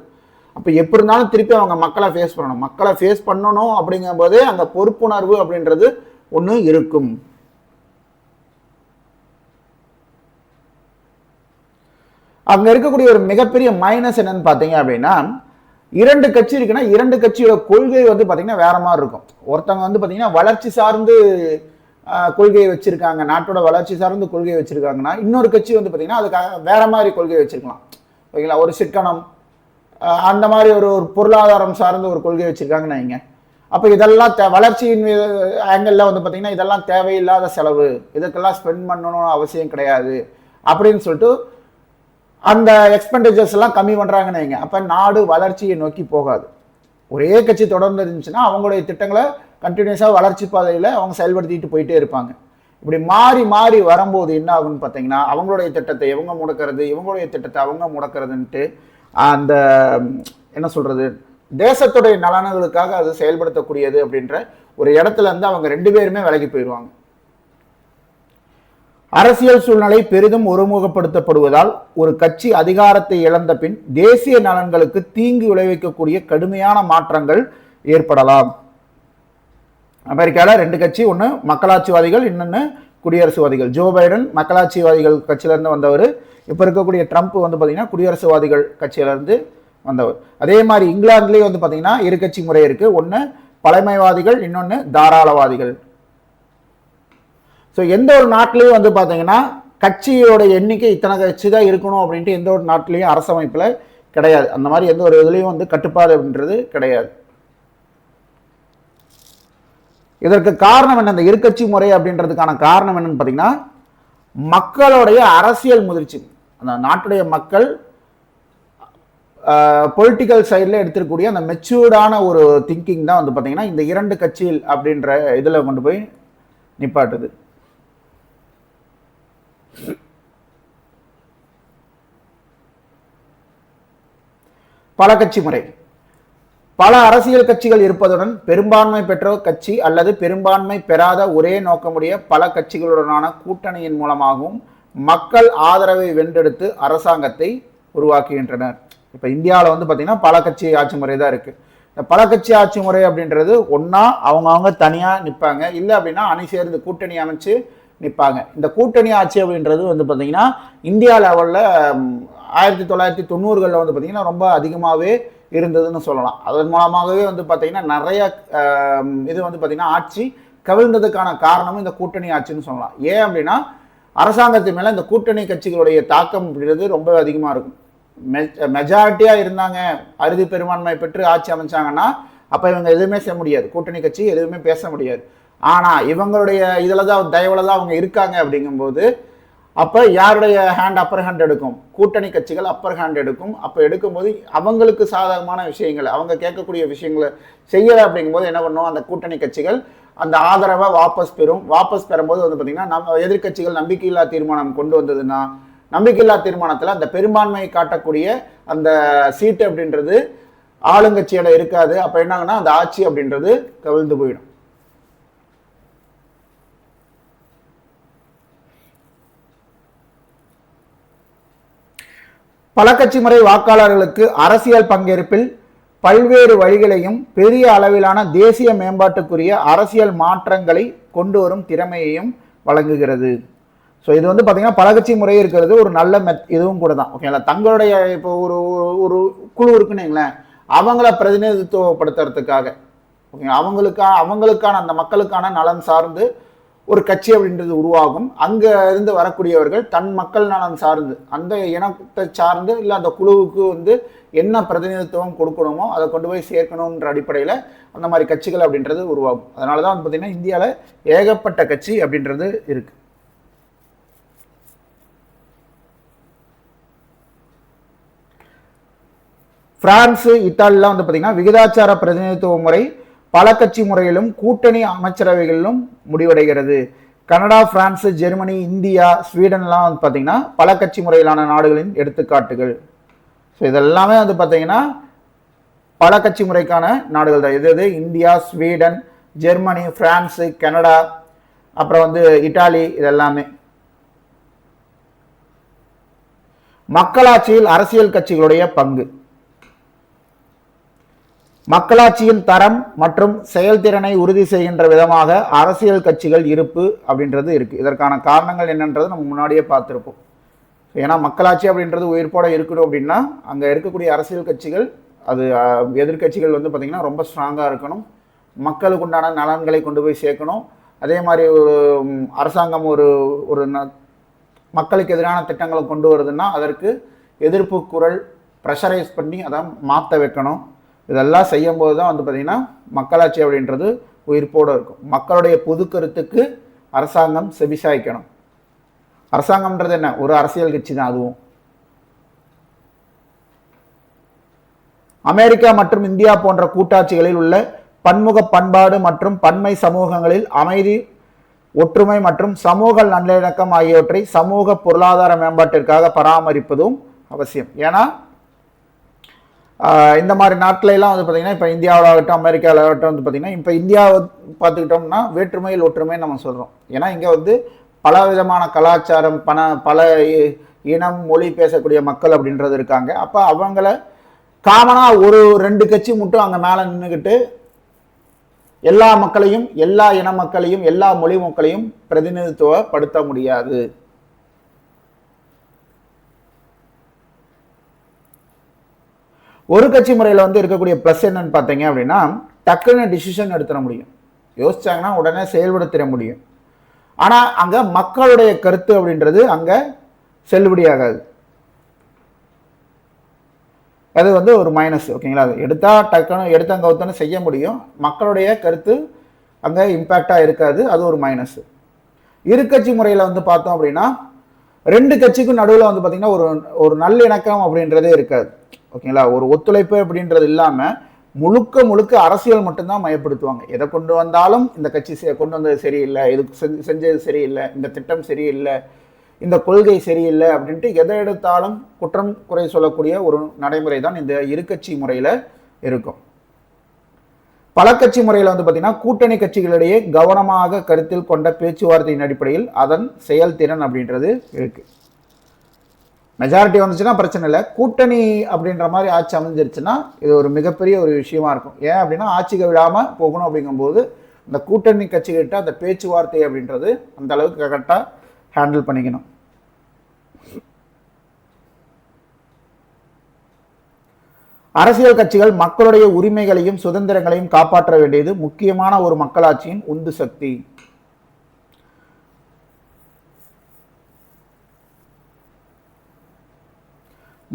அப்போ எப்படி இருந்தாலும் திருப்பி அவங்க மக்களை ஃபேஸ் பண்ணணும். மக்களை ஃபேஸ் பண்ணணும் அப்படிங்கும் போதே அந்த பொறுப்புணர்வு அப்படின்றது ஒன்று இருக்கும். அங்க இருக்கக்கூடிய ஒரு மிகப்பெரிய மைனஸ் என்னன்னு பார்த்தீங்க அப்படின்னா, இரண்டு கட்சி இருக்குன்னா இரண்டு கட்சியோட கொள்கை வந்து பார்த்தீங்கன்னா வேற மாதிரி இருக்கும். ஒருத்தவங்க வந்து பார்த்தீங்கன்னா வளர்ச்சி சார்ந்து கொள்கையை வச்சிருக்காங்க, நாட்டோட வளர்ச்சி சார்ந்து கொள்கையை வச்சிருக்காங்கன்னா இன்னொரு கட்சி வந்து பார்த்தீங்கன்னா அதுக்காக வேற மாதிரி கொள்கையை வச்சிருக்கலாம். ஓகேங்களா, ஒரு சிக்கனம் அந்த மாதிரி ஒரு பொருளாதாரம் சார்ந்த ஒரு கொள்கை வச்சிருக்காங்கன்னு வைங்க. அப்போ இதெல்லாம் வளர்ச்சியின் ஆங்கிளில் வந்து பார்த்தீங்கன்னா இதெல்லாம் தேவையில்லாத செலவு, இதுக்கெல்லாம் ஸ்பெண்ட் பண்ணணும்னு அவசியம் கிடையாது அப்படின்னு சொல்லிட்டு அந்த எக்ஸ்பெண்டிச்சர்ஸ் எல்லாம் கம்மி பண்ணுறாங்கன்னு வைங்க. அப்போ நாடு வளர்ச்சியை நோக்கி போகாது. ஒரே கட்சி தொடர்ந்து இருந்துச்சுன்னா அவங்களுடைய திட்டங்களை கண்டினியூஸாக வளர்ச்சி பாதையில் அவங்க செயல்படுத்திட்டு போயிட்டே இருப்பாங்க. இப்படி மாறி மாறி வரும்போது என்ன ஆகுன்னு பார்த்தீங்கன்னா அவங்களுடைய திட்டத்தை இவங்க முடக்கிறது, இவங்களுடைய திட்டத்தை அவங்க முடக்கிறதுன்ட்டு அந்த என்ன சொல்கிறது தேசத்துடைய நலன்களுக்காக அது செயல்படுத்தக்கூடியது அப்படின்ற ஒரு இடத்துல இருந்து அவங்க ரெண்டு பேருமே விலகி போயிடுவாங்க. அரசியல் சூழ்நிலை பெரிதும் ஒருமுகப்படுத்தப்படுவதால் ஒரு கட்சி அதிகாரத்தை இழந்த பின் தேசிய நலன்களுக்கு தீங்கு விளைவிக்கக்கூடிய கடுமையான மாற்றங்கள் ஏற்படலாம். அமெரிக்காவில் ரெண்டு கட்சி, ஒன்று மக்களாட்சிவாதிகள், இன்னொன்று குடியரசுவாதிகள். ஜோ பைடன் மக்களாட்சிவாதிகள் கட்சியிலேருந்து வந்தவர். இப்போ இருக்கக்கூடிய ட்ரம்ப் வந்து பார்த்தீங்கன்னா குடியரசுவாதிகள் கட்சியிலேருந்து வந்தவர். அதே மாதிரி இங்கிலாந்துலேயே வந்து பார்த்தீங்கன்னா இரு கட்சி முறை இருக்குது. ஒன்று பழமைவாதிகள், இன்னொன்று தாராளவாதிகள். ஸோ எந்த ஒரு நாட்டிலையும் வந்து பார்த்தீங்கன்னா கட்சியோட எண்ணிக்கை இத்தனை கட்சி தான் இருக்கணும் அப்படின்ட்டு எந்த ஒரு நாட்டிலையும் அரசமைப்பில் கிடையாது. அந்த மாதிரி எந்த ஒரு இதுலேயும் வந்து கட்டுப்பாடு அப்படின்றது கிடையாது. இதற்கு காரணம் என்ன? இந்த இருக்கட்சி முறை அப்படின்றதுக்கான காரணம் என்னன்னு பார்த்தீங்கன்னா மக்களுடைய அரசியல் முதிர்ச்சி. அந்த நாட்டுடைய மக்கள் பொலிட்டிக்கல் சைடில் எடுத்துக்கூடிய அந்த மெச்சூர்டான ஒரு திங்கிங் தான் வந்து பார்த்தீங்கன்னா இந்த இரண்டு கட்சியில் அப்படின்ற இதில் கொண்டு போய் நிப்பாட்டுது. பல கட்சி முறை. பல அரசியல் கட்சிகள் இருப்பதுடன் பெரும்பான்மை பெற்ற கட்சி அல்லது பெரும்பான்மை பெறாத ஒரே நோக்கமுடைய பல கட்சிகளுடனான கூட்டணியின் மூலமாகவும் மக்கள் ஆதரவை வென்றெடுத்து அரசாங்கத்தை உருவாக்குகின்றனர். இப்போ இந்தியாவில் வந்து பார்த்தீங்கன்னா பல கட்சி ஆட்சி முறை தான் இருக்குது. இந்த பல கட்சி ஆட்சி முறை அப்படின்றது ஒன்றா அவங்க தனியாக நிற்பாங்க, இல்லை அப்படின்னா அணி சேர்ந்து கூட்டணி அமைச்சு நிற்பாங்க. இந்த கூட்டணி ஆட்சி அப்படின்றது வந்து பார்த்தீங்கன்னா இந்தியா லெவலில் 1990களில் வந்து பார்த்தீங்கன்னா ரொம்ப அதிகமாகவே இருந்ததுன்னு சொல்லலாம். அதன் மூலமாகவே வந்து பார்த்தீங்கன்னா நிறைய இது வந்து பார்த்தீங்கன்னா ஆட்சி கவிழ்ந்ததுக்கான காரணமும் இந்த கூட்டணி ஆட்சின்னு சொல்லலாம். ஏன் அப்படின்னா அரசாங்கத்தின் மேலே இந்த கூட்டணி கட்சிகளுடைய தாக்கம் அப்படின்றது ரொம்ப அதிகமாக இருக்கும். மெஜாரிட்டியாக இருந்தாங்க, அறுதி பெரும்பான்மை பெற்று ஆட்சி அமைச்சாங்கன்னா அப்போ இவங்க எதுவுமே செய்ய முடியாது, கூட்டணி கட்சி எதுவுமே பேச முடியாது. ஆனால் இவங்களுடைய இதில் தான் தயவுல தான் அவங்க இருக்காங்க. அப்படிங்கும்போது அப்போ யாருடைய அப்பர் ஹேண்ட் எடுக்கும்? கூட்டணி கட்சிகள் அப்பர் ஹேண்ட் எடுக்கும். அப்போ எடுக்கும்போது அவங்களுக்கு சாதகமான விஷயங்கள், அவங்க கேட்கக்கூடிய விஷயங்களை செய்யலை அப்படிங்கும்போது என்ன பண்ணும், அந்த கூட்டணி கட்சிகள் அந்த ஆதரவை வாபஸ் பெறும். வாபஸ் பெறும்போது வந்து பார்த்தீங்கன்னா நம்ம எதிர்கட்சிகள் நம்பிக்கையில்லா தீர்மானம் கொண்டு வந்ததுன்னா நம்பிக்கையில்லா தீர்மானத்தில் அந்த பெரும்பான்மையை காட்டக்கூடிய அந்த சீட்டு அப்படின்றது ஆளுங்கட்சியோட இருக்காது. அப்போ என்னாங்கன்னா அந்த ஆட்சி அப்படின்றது கவிழ்ந்து போயிடும். பல கட்சி முறை வாக்காளர்களுக்கு அரசியல் பங்கேற்பில் பல்வேறு வழிகளையும் பெரிய அளவிலான தேசிய மேம்பாட்டுக்குரிய அரசியல் மாற்றங்களை கொண்டு வரும் திறமையையும் வழங்குகிறது. ஸோ இது வந்து பார்த்தீங்கன்னா பல கட்சி முறை இருக்கிறது ஒரு நல்ல இதுவும் கூட தான். ஓகேங்களா? தங்களுடைய இப்போ ஒரு ஒரு குழு இருக்குன்னு அவங்கள பிரதிநிதித்துவப்படுத்துறதுக்காக ஓகே அவங்களுக்கான அந்த மக்களுக்கான நலன் சார்ந்து ஒரு கட்சி அப்படின்றது உருவாகும். அங்கே இருந்து வரக்கூடியவர்கள் தன் மக்கள் நலன் சார்ந்து அந்த இனத்தை சார்ந்து இல்லை அந்த குழுவுக்கு வந்து என்ன பிரதிநிதித்துவம் கொடுக்கணுமோ அதை கொண்டு போய் சேர்க்கணுன்ற அடிப்படையில் அந்த மாதிரி கட்சிகள் அப்படின்றது உருவாகும். அதனால தான் வந்து பார்த்தீங்கன்னா இந்தியாவில் ஏகப்பட்ட கட்சி அப்படின்றது இருக்கு. பிரான்ஸு, இத்தாலிலாம் வந்து பார்த்தீங்கன்னா விகிதாச்சார பிரதிநிதித்துவ முறை பல கட்சி முறையிலும் கூட்டணி அமைச்சரவைகளிலும் முடிவடைகிறது. கனடா, பிரான்ஸ், ஜெர்மனி, இந்தியா, ஸ்வீடன்லாம் வந்து பார்த்தீங்கன்னா பல கட்சி முறையிலான நாடுகளின் எடுத்துக்காட்டுகள். ஸோ இதெல்லாமே வந்து பார்த்தீங்கன்னா பல கட்சி முறைக்கான நாடுகள் தான். இது India, Sweden, Germany, France, Canada, அப்புறம் வந்து இட்டாலி, இதெல்லாமே. மக்களாட்சியில் அரசியல் கட்சிகளுடைய பங்கு. மக்களாட்சியின் தரம் மற்றும் செயல்திறனை உறுதி செய்கின்ற விதமாக அரசியல் கட்சிகள் இருப்பு அப்படின்றது இருக்கு. இதற்கான காரணங்கள் என்னன்றது நம்ம முன்னாடியே பார்த்துருப்போம். ஏன்னா மக்களாட்சி அப்படின்றது உயிர்ப்போட இருக்கணும் அப்படின்னா அங்கே இருக்கக்கூடிய அரசியல் கட்சிகள் அது எதிர்கட்சிகள் வந்து பார்த்திங்கன்னா ரொம்ப ஸ்ட்ராங்காக இருக்கணும், மக்களுக்கு உண்டான நலன்களை கொண்டு போய் சேர்க்கணும். அதே மாதிரி ஒரு அரசாங்கம் ஒரு ஒரு மக்களுக்கு எதிரான திட்டங்களை கொண்டு வருதுன்னா அதற்கு எதிர்ப்பு குரல் ப்ரெஷரைஸ் பண்ணி அதை மாற்ற வைக்கணும். இதெல்லாம் செய்யும்போது தான் வந்து பார்த்திங்கன்னா மக்களாட்சி அப்படின்றது உயிர்ப்போடு இருக்கும். மக்களுடைய பொது கருத்துக்கு அரசாங்கம் செவிசாய்க்கணும். அரசாங்கம்ன்றது என்ன? ஒரு அரசியல் கட்சி தான் அதுவும். அமெரிக்கா மற்றும் இந்தியா போன்ற கூட்டாட்சிகளில் உள்ள பன்முக பண்பாடு மற்றும் பன்மை சமூகங்களில் அமைதி, ஒற்றுமை மற்றும் சமூக நல்லிணக்கம் ஆகியவற்றை சமூக பொருளாதார மேம்பாட்டிற்காக பராமரிப்பதும் அவசியம். ஏன்னா இந்த மாதிரி நாட்டிலெல்லாம் வந்து பார்த்திங்கன்னா இப்போ இந்தியாவிலாகட்டும் அமெரிக்காவிலாகட்டும் வந்து பார்த்திங்கன்னா இப்போ இந்தியாவை பார்த்துக்கிட்டோம்னா வேற்றுமையில் ஒற்றுமை நம்ம சொல்கிறோம். ஏன்னா இங்கே வந்து பல விதமான கலாச்சாரம் பல இனம் மொழி பேசக்கூடிய மக்கள் அப்படின்றது இருக்காங்க. அப்போ அவங்கள காமனாக ஒரு 2 கட்சி மட்டும் அங்கே மேலே நின்றுக்கிட்டு எல்லா மக்களையும் எல்லா இன மக்களையும் எல்லா மொழி மக்களையும் பிரதிநிதித்துவப்படுத்த முடியாது. ஒரு கட்சி முறையில் வந்து இருக்கக்கூடிய ப்ளஸ் என்னன்னு பார்த்தீங்க அப்படின்னா டக்குன்னு டிசிஷன் எடுத்துட முடியும், யோசிச்சாங்கன்னா உடனே செயல்படுத்திட முடியும். ஆனால் அங்கே மக்களுடைய கருத்து அப்படின்றது அங்கே செல்லுபடியாகாது. அது வந்து ஒரு மைனஸ். ஓகேங்களா? அது டக்குன்னு எடுத்தங்கவுத்தன்னு செய்ய முடியும், மக்களுடைய கருத்து அங்கே இம்பேக்டாக இருக்காது, அது ஒரு மைனஸ். இரு கட்சி முறையில் வந்து பார்த்தோம் அப்படின்னா 2 கட்சிக்கும் நடுவில் வந்து பார்த்திங்கன்னா ஒரு நல்லிணக்கம் அப்படின்றதே இருக்காது. ஓகேங்களா? ஒரு ஒத்துழைப்பு அப்படின்றது இல்லாமல் முழுக்க அரசியல் மட்டும்தான் மயப்படுத்துவாங்க. எதை கொண்டு வந்தாலும் இந்த கட்சி கொண்டு வந்தது சரியில்லை, இது செஞ்சது சரியில்லை, இந்த திட்டம் சரியில்லை, இந்த கொள்கை சரியில்லை அப்படின்ட்டு எதை எடுத்தாலும் குற்றம் குறை சொல்லக்கூடிய ஒரு நடைமுறை தான் இந்த இருக்கட்சி முறையில் இருக்கும். பல கட்சி முறையில் வந்து பார்த்தீங்கன்னா கூட்டணி கட்சிகளிடையே கவனமாக கருத்தில் கொண்ட பேச்சுவார்த்தையின் அடிப்படையில் அதன் செயல்திறன் அப்படின்றது இருக்கு. மெஜாரிட்டி வந்துச்சுன்னா பிரச்சனை இல்லை, கூட்டணி அப்படின்ற மாதிரி ஆட்சி அமைஞ்சிருச்சுன்னா இது ஒரு மிகப்பெரிய ஒரு விஷயமா இருக்கும். ஏன் அப்படின்னா ஆட்சிக்கு விடாமல் போகணும் அப்படிங்கும்போது இந்த கூட்டணி கட்சிகிட்ட அந்த பேச்சுவார்த்தை அப்படின்றது அந்த அளவுக்கு கரெக்டாக ஹேண்டில் பண்ணிக்கணும். அரசியல் கட்சிகள் மக்களுடைய உரிமைகளையும் சுதந்திரங்களையும் காப்பாற்ற வேண்டியது முக்கியமான ஒரு மக்களாட்சியின் உந்து சக்தி.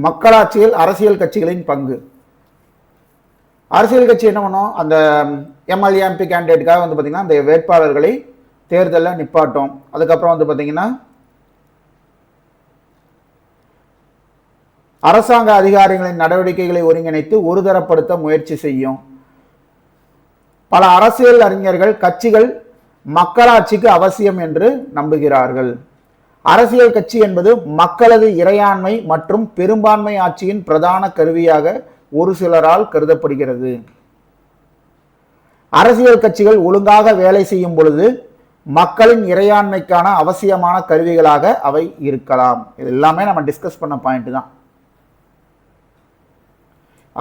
மக்களாட்சியில் அரசியல் கட்சிகளின் பங்கு. அரசியல் கட்சி என்ன பண்ணும், அந்த எம்எல்ஏ எம்பி கேண்டிடேட்டுக்காக வந்து பார்த்தீங்கன்னா அந்த வேட்பாளர்களை தேர்தலில் நிப்பாட்டும். அதுக்கப்புறம் வந்து பார்த்தீங்கன்னா அரசாங்க அதிகாரிகளின் நடவடிக்கைகளை ஒருங்கிணைத்து ஒருதரப்படுத்த முயற்சி செய்யும். பல அரசியல் அறிஞர்கள் கட்சிகள் மக்களாட்சிக்கு அவசியம் என்று நம்புகிறார்கள். அரசியல் கட்சி என்பது மக்களது இறையாண்மை மற்றும் பெரும்பான்மை ஆட்சியின் பிரதான கருவியாக ஒரு சிலரால் கருதப்படுகிறது. அரசியல் கட்சிகள் ஒழுங்காக வேலை செய்யும் பொழுது மக்களின் இறையாண்மைக்கான அவசியமான கருவிகளாக அவை இருக்கலாம். இது எல்லாமே நம்ம டிஸ்கஸ் பண்ண பாயிண்ட் தான்.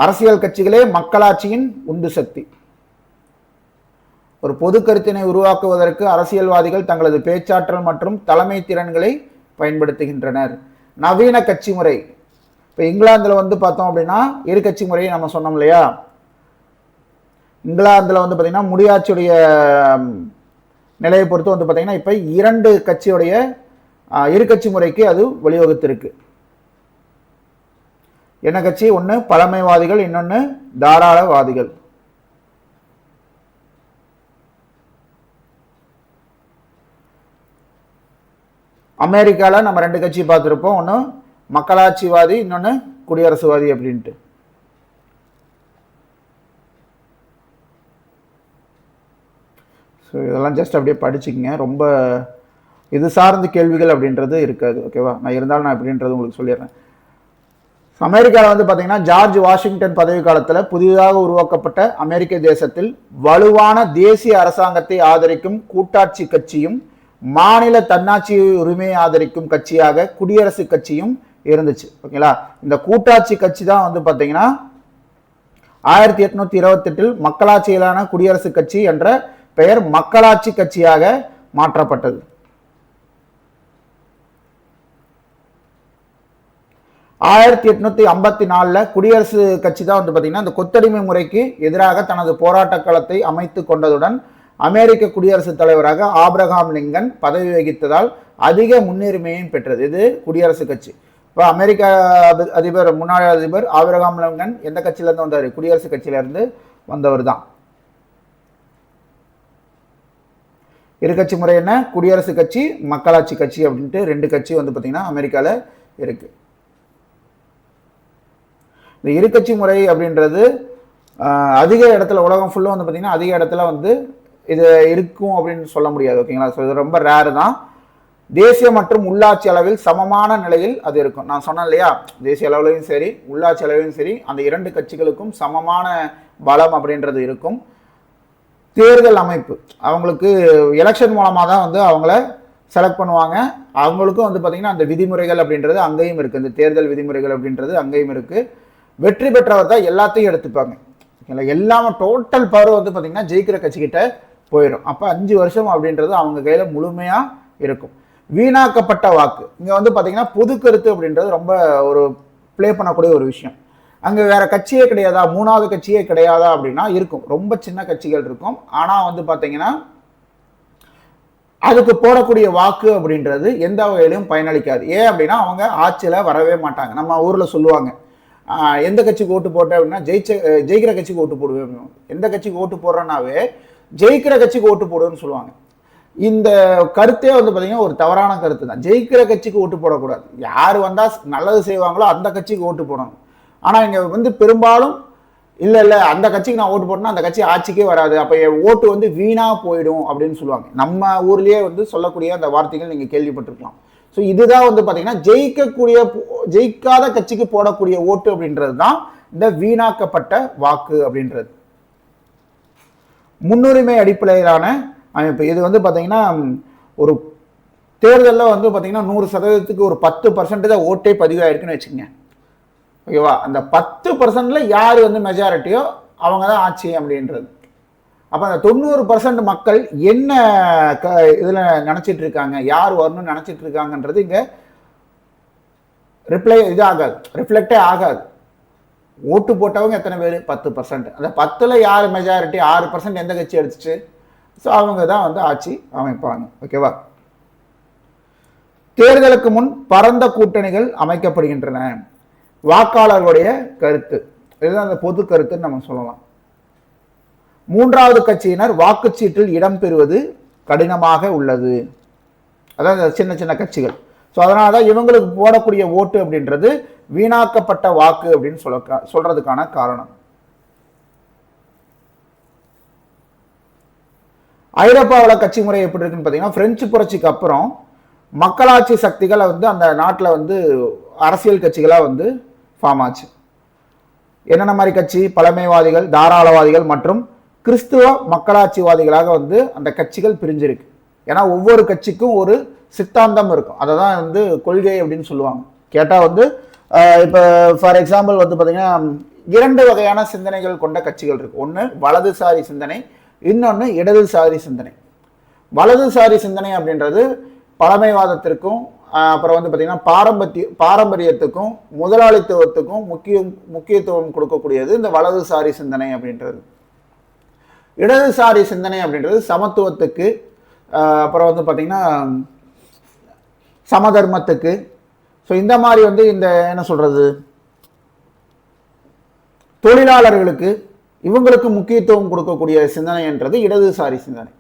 அரசியல் கட்சிகளே மக்களாட்சியின் உந்து சக்தி. ஒரு பொது கருத்தினை உருவாக்குவதற்கு அரசியல்வாதிகள் தங்களது பேச்சாற்றல் மற்றும் தலைமை திறன்களை பயன்படுத்துகின்றனர். நவீன கட்சி முறை. இப்போ இங்கிலாந்தில் வந்து பார்த்தோம் அப்படின்னா இரு கட்சி முறையை நம்ம சொன்னோம் இல்லையா. இங்கிலாந்தில் வந்து பார்த்தீங்கன்னா முடியாட்சியுடைய நிலையை பொறுத்து வந்து பார்த்தீங்கன்னா இப்போ 2 கட்சியுடைய இரு கட்சி முறைக்கு அது வழிவகுத்திருக்கு. என்ன கட்சி? ஒன்று பழமைவாதிகள், இன்னொன்று தாராளவாதிகள். அமெரிக்காவில் நம்ம 2 கட்சி பார்த்துருப்போம், ஒன்று மக்களாட்சிவாதி, இன்னொன்று குடியரசுவாதி அப்படின்ட்டு. ஸோ இதெல்லாம் ஜஸ்ட் அப்படியே படிச்சுக்கங்க. ரொம்ப இது சார்ந்த கேள்விகள் அப்படின்றது இருக்காது, ஓகேவா? நான் இருந்தாலும் நான் எப்படின்றது உங்களுக்கு சொல்லிடுறேன். அமெரிக்காவில் வந்து பார்த்தீங்கன்னா ஜார்ஜ் வாஷிங்டன் பதவி காலத்தில் புதிதாக உருவாக்கப்பட்ட அமெரிக்க தேசத்தில் வலுவான தேசிய அரசாங்கத்தை ஆதரிக்கும் கூட்டாட்சி கட்சியும் மாநில தன்னாட்சி உரிமையை ஆதரிக்கும் கட்சியாக குடியரசு கட்சியும் இருந்துச்சு, ஓகேங்களா? இந்த கூட்டாட்சி கட்சி தான் வந்து பார்த்தீங்கன்னா 1828 மக்களாட்சியிலான குடியரசு கட்சி என்ற பெயர் மக்களாட்சி கட்சியாக மாற்றப்பட்டது. 1854 குடியரசு கட்சி தான் வந்து பார்த்தீங்கன்னா இந்த கொத்தடிமை முறைக்கு எதிராக தனது போராட்ட களத்தை அமைத்து கொண்டதுடன் அமெரிக்க குடியரசுத் தலைவராக ஆப்ரஹாம் லிங்கன் பதவி வகித்ததால் அதிக முன்னுரிமையும் பெற்றது. இது குடியரசு கட்சி. இப்போ அமெரிக்க அதிபர், முன்னாள் அதிபர் ஆப்ரஹாம் லிங்கன் எந்த கட்சியிலேருந்து வந்தார்? குடியரசு கட்சியிலேருந்து வந்தவர் தான். இருகட்சி முறை என்ன? குடியரசு கட்சி, மக்களாட்சி கட்சி அப்படின்ட்டு 2 கட்சி வந்து பார்த்தீங்கன்னா அமெரிக்காவில் இருக்கு. இந்த இருகட்சி முறை அப்படின்றது அதிக இடத்துல, உலகம் ஃபுல்லாக வந்து பார்த்தீங்கன்னா அதிக இடத்துல வந்து இது இருக்கும் அப்படின்னு சொல்ல முடியாது, ஓகேங்களா? ஸோ இது ரொம்ப ரேரு தான். தேசிய மற்றும் உள்ளாட்சி அளவில் சமமான நிலையில் அது இருக்கும். நான் சொன்னேன் இல்லையா, தேசிய அளவிலையும் சரி உள்ளாட்சி அளவிலும் சரி அந்த 2 கட்சிகளுக்கும் சமமான பலம் அப்படின்றது இருக்கும். தேர்தல் அமைப்பு, அவங்களுக்கு எலெக்ஷன் மூலமாக தான் வந்து அவங்கள செலக்ட் பண்ணுவாங்க. அவங்களுக்கும் வந்து பார்த்தீங்கன்னா அந்த விதிமுறைகள் அப்படின்றது அங்கேயும் இருக்குது. இந்த தேர்தல் விதிமுறைகள் அப்படின்றது அங்கேயும் இருக்குது. வெற்றி பெற்றவர் தான் எல்லாத்தையும் எடுத்துப்பாங்க, ஓகேங்களா? எல்லாமே டோட்டல் பவர் வந்து பார்த்தீங்கன்னா ஜெயிக்கிற கட்சிக்கிட்ட போயிடும். அப்போ 5 வருஷம் அப்படின்றது அவங்க கையில் முழுமையாக இருக்கும். வீணாக்கப்பட்ட வாக்கு, இங்கே வந்து பார்த்தீங்கன்னா பொது கருத்து அப்படின்றது ரொம்ப ஒரு ப்ளே பண்ணக்கூடிய ஒரு விஷயம். அங்கே வேற கட்சியே கிடையாதா, 3வது கட்சியே கிடையாதா அப்படின்னா இருக்கும். ரொம்ப சின்ன கட்சிகள் இருக்கும். ஆனால் வந்து பார்த்தீங்கன்னா அதுக்கு போடக்கூடிய வாக்கு அப்படின்றது எந்த வகையிலும் பயனளிக்காது. ஏன் அப்படின்னா அவங்க ஆட்சியில் வரவே மாட்டாங்க. நம்ம ஊரில் சொல்லுவாங்க, எந்த கட்சிக்கு ஓட்டு போட்டேன் அப்படின்னா ஜெயிக்கிற கட்சிக்கு ஓட்டு போடுவேன். எந்த கட்சிக்கு ஓட்டு போடுறேன்னாவே ஜெயிக்கிற கட்சிக்கு ஓட்டு போடுவேன்னு சொல்லுவாங்க. இந்த கருத்தே வந்து பார்த்தீங்கன்னா ஒரு தவறான கருத்து தான். ஜெயிக்கிற கட்சிக்கு ஓட்டு போடக்கூடாது. யார் வந்தால் நல்லது செய்வாங்களோ அந்த கட்சிக்கு ஓட்டு போடணும். ஆனால் இங்கே வந்து பெரும்பாலும் இல்லை அந்த கட்சிக்கு நான் ஓட்டு போட்டேன்னா அந்த கட்சி ஆட்சிக்கே வராது, அப்போ என் ஓட்டு வந்து வீணாக போயிடும் அப்படின்னு சொல்லுவாங்க. நம்ம ஊர்லேயே வந்து சொல்லக்கூடிய அந்த வார்த்தைகள் நீங்கள் கேள்விப்பட்டிருக்கலாம். ஸோ இதுதான் வந்து பார்த்தீங்கன்னா ஜெயிக்காத கட்சிக்கு போடக்கூடிய ஓட்டு அப்படின்றது தான் இந்த வீணாக்கப்பட்ட வாக்கு அப்படின்றது. முன்னுரிமை அடிப்படையிலான அமைப்பு இது வந்து பார்த்தீங்கன்னா ஒரு தேர்தலில் வந்து பார்த்தீங்கன்னா 100%க்கு ஒரு 10% தான் ஓட்டே பதிவாயிருக்குன்னு வச்சுக்கோங்க. ஓகேவா? அந்த 10%ல யார் வந்து மெஜாரிட்டியோ அவங்க தான் ஆட்சி அப்படின்றது. அப்போ அந்த 90% மக்கள் என்ன இதில் நினச்சிட்டு இருக்காங்க, யார் வரணும்னு நினச்சிட்டு இருக்காங்கன்றது இங்கே ரிஃப்ளெக்டே ஆகாது. ஓட்டு போட்டவங்க எத்தனை பேர்? 10%. அந்த 10ல் யார் மெஜாரிட்டி, 6% எந்த கட்சி எடுத்துச்சு, ஸோ அவங்க தான் வந்து ஆட்சி அமைப்பாங்க. ஓகேவா? தேர்தலுக்கு முன் பரந்த கூட்டணிகள் அமைக்கப்படுகின்றன. வாக்காளர்களுடைய கருத்து இதுதான் அந்த பொது கருத்துன்னு நம்ம சொல்லலாம். மூன்றாவது கட்சியினர் வாக்குச்சீட்டில் இடம்பெறுவது கடினமாக உள்ளது. அதாவது சின்ன சின்ன கட்சிகள். ஸோ அதனால தான் இவங்களுக்கு போடக்கூடிய ஓட்டு அப்படின்றது வீணாக்கப்பட்ட வாக்கு அப்படின்னு சொல்றதுக்கான காரணம். ஐரோப்பாவில் கட்சி முறை எப்படி இருக்குன்னு பார்த்தீங்கன்னா, பிரெஞ்சு புரட்சிக்கு அப்புறம் மக்களாட்சி சக்திகளை வந்து அந்த நாட்டில் வந்து அரசியல் கட்சிகளாக வந்து ஃபார்ம் ஆச்சு. என்னென்ன மாதிரி கட்சி? பழமைவாதிகள், தாராளவாதிகள் மற்றும் கிறிஸ்துவ மக்களாட்சிவாதிகளாக வந்து அந்த கட்சிகள் பிரிஞ்சிருக்கு. ஏன்னா ஒவ்வொரு கட்சிக்கும் ஒரு சித்தாந்தம் இருக்கும். அதை தான் வந்து கொள்கை அப்படின்னு சொல்லுவாங்க. கேட்டால் வந்து இப்போ ஃபார் எக்ஸாம்பிள் வந்து பார்த்தீங்கன்னா 2 வகையான சிந்தனைகள் கொண்ட கட்சிகள் இருக்கு. ஒன்று வலதுசாரி சிந்தனை, இன்னொன்று இடதுசாரி சிந்தனை. வலதுசாரி சிந்தனை அப்படின்றது பழமைவாதத்திற்கும் அப்புறம் வந்து பார்த்தீங்கன்னா பாரம்பரியத்துக்கும் முதலாளித்துவத்துக்கும் முக்கியத்துவம் கொடுக்கக்கூடியது இந்த வலதுசாரி சிந்தனை அப்படின்றது. இடதுசாரி சிந்தனை அப்படின்றது சமத்துவத்துக்கு, அப்புறம் வந்து பார்த்தீங்கன்னா சமதர்மத்துக்கு, ஸோ இந்த மாதிரி வந்து இந்த என்ன சொல்றது தொழிலாளர்களுக்கு இவங்களுக்கு முக்கியத்துவம் கொடுக்கக்கூடிய சிந்தனைன்றது இடதுசாரி சிந்தனை.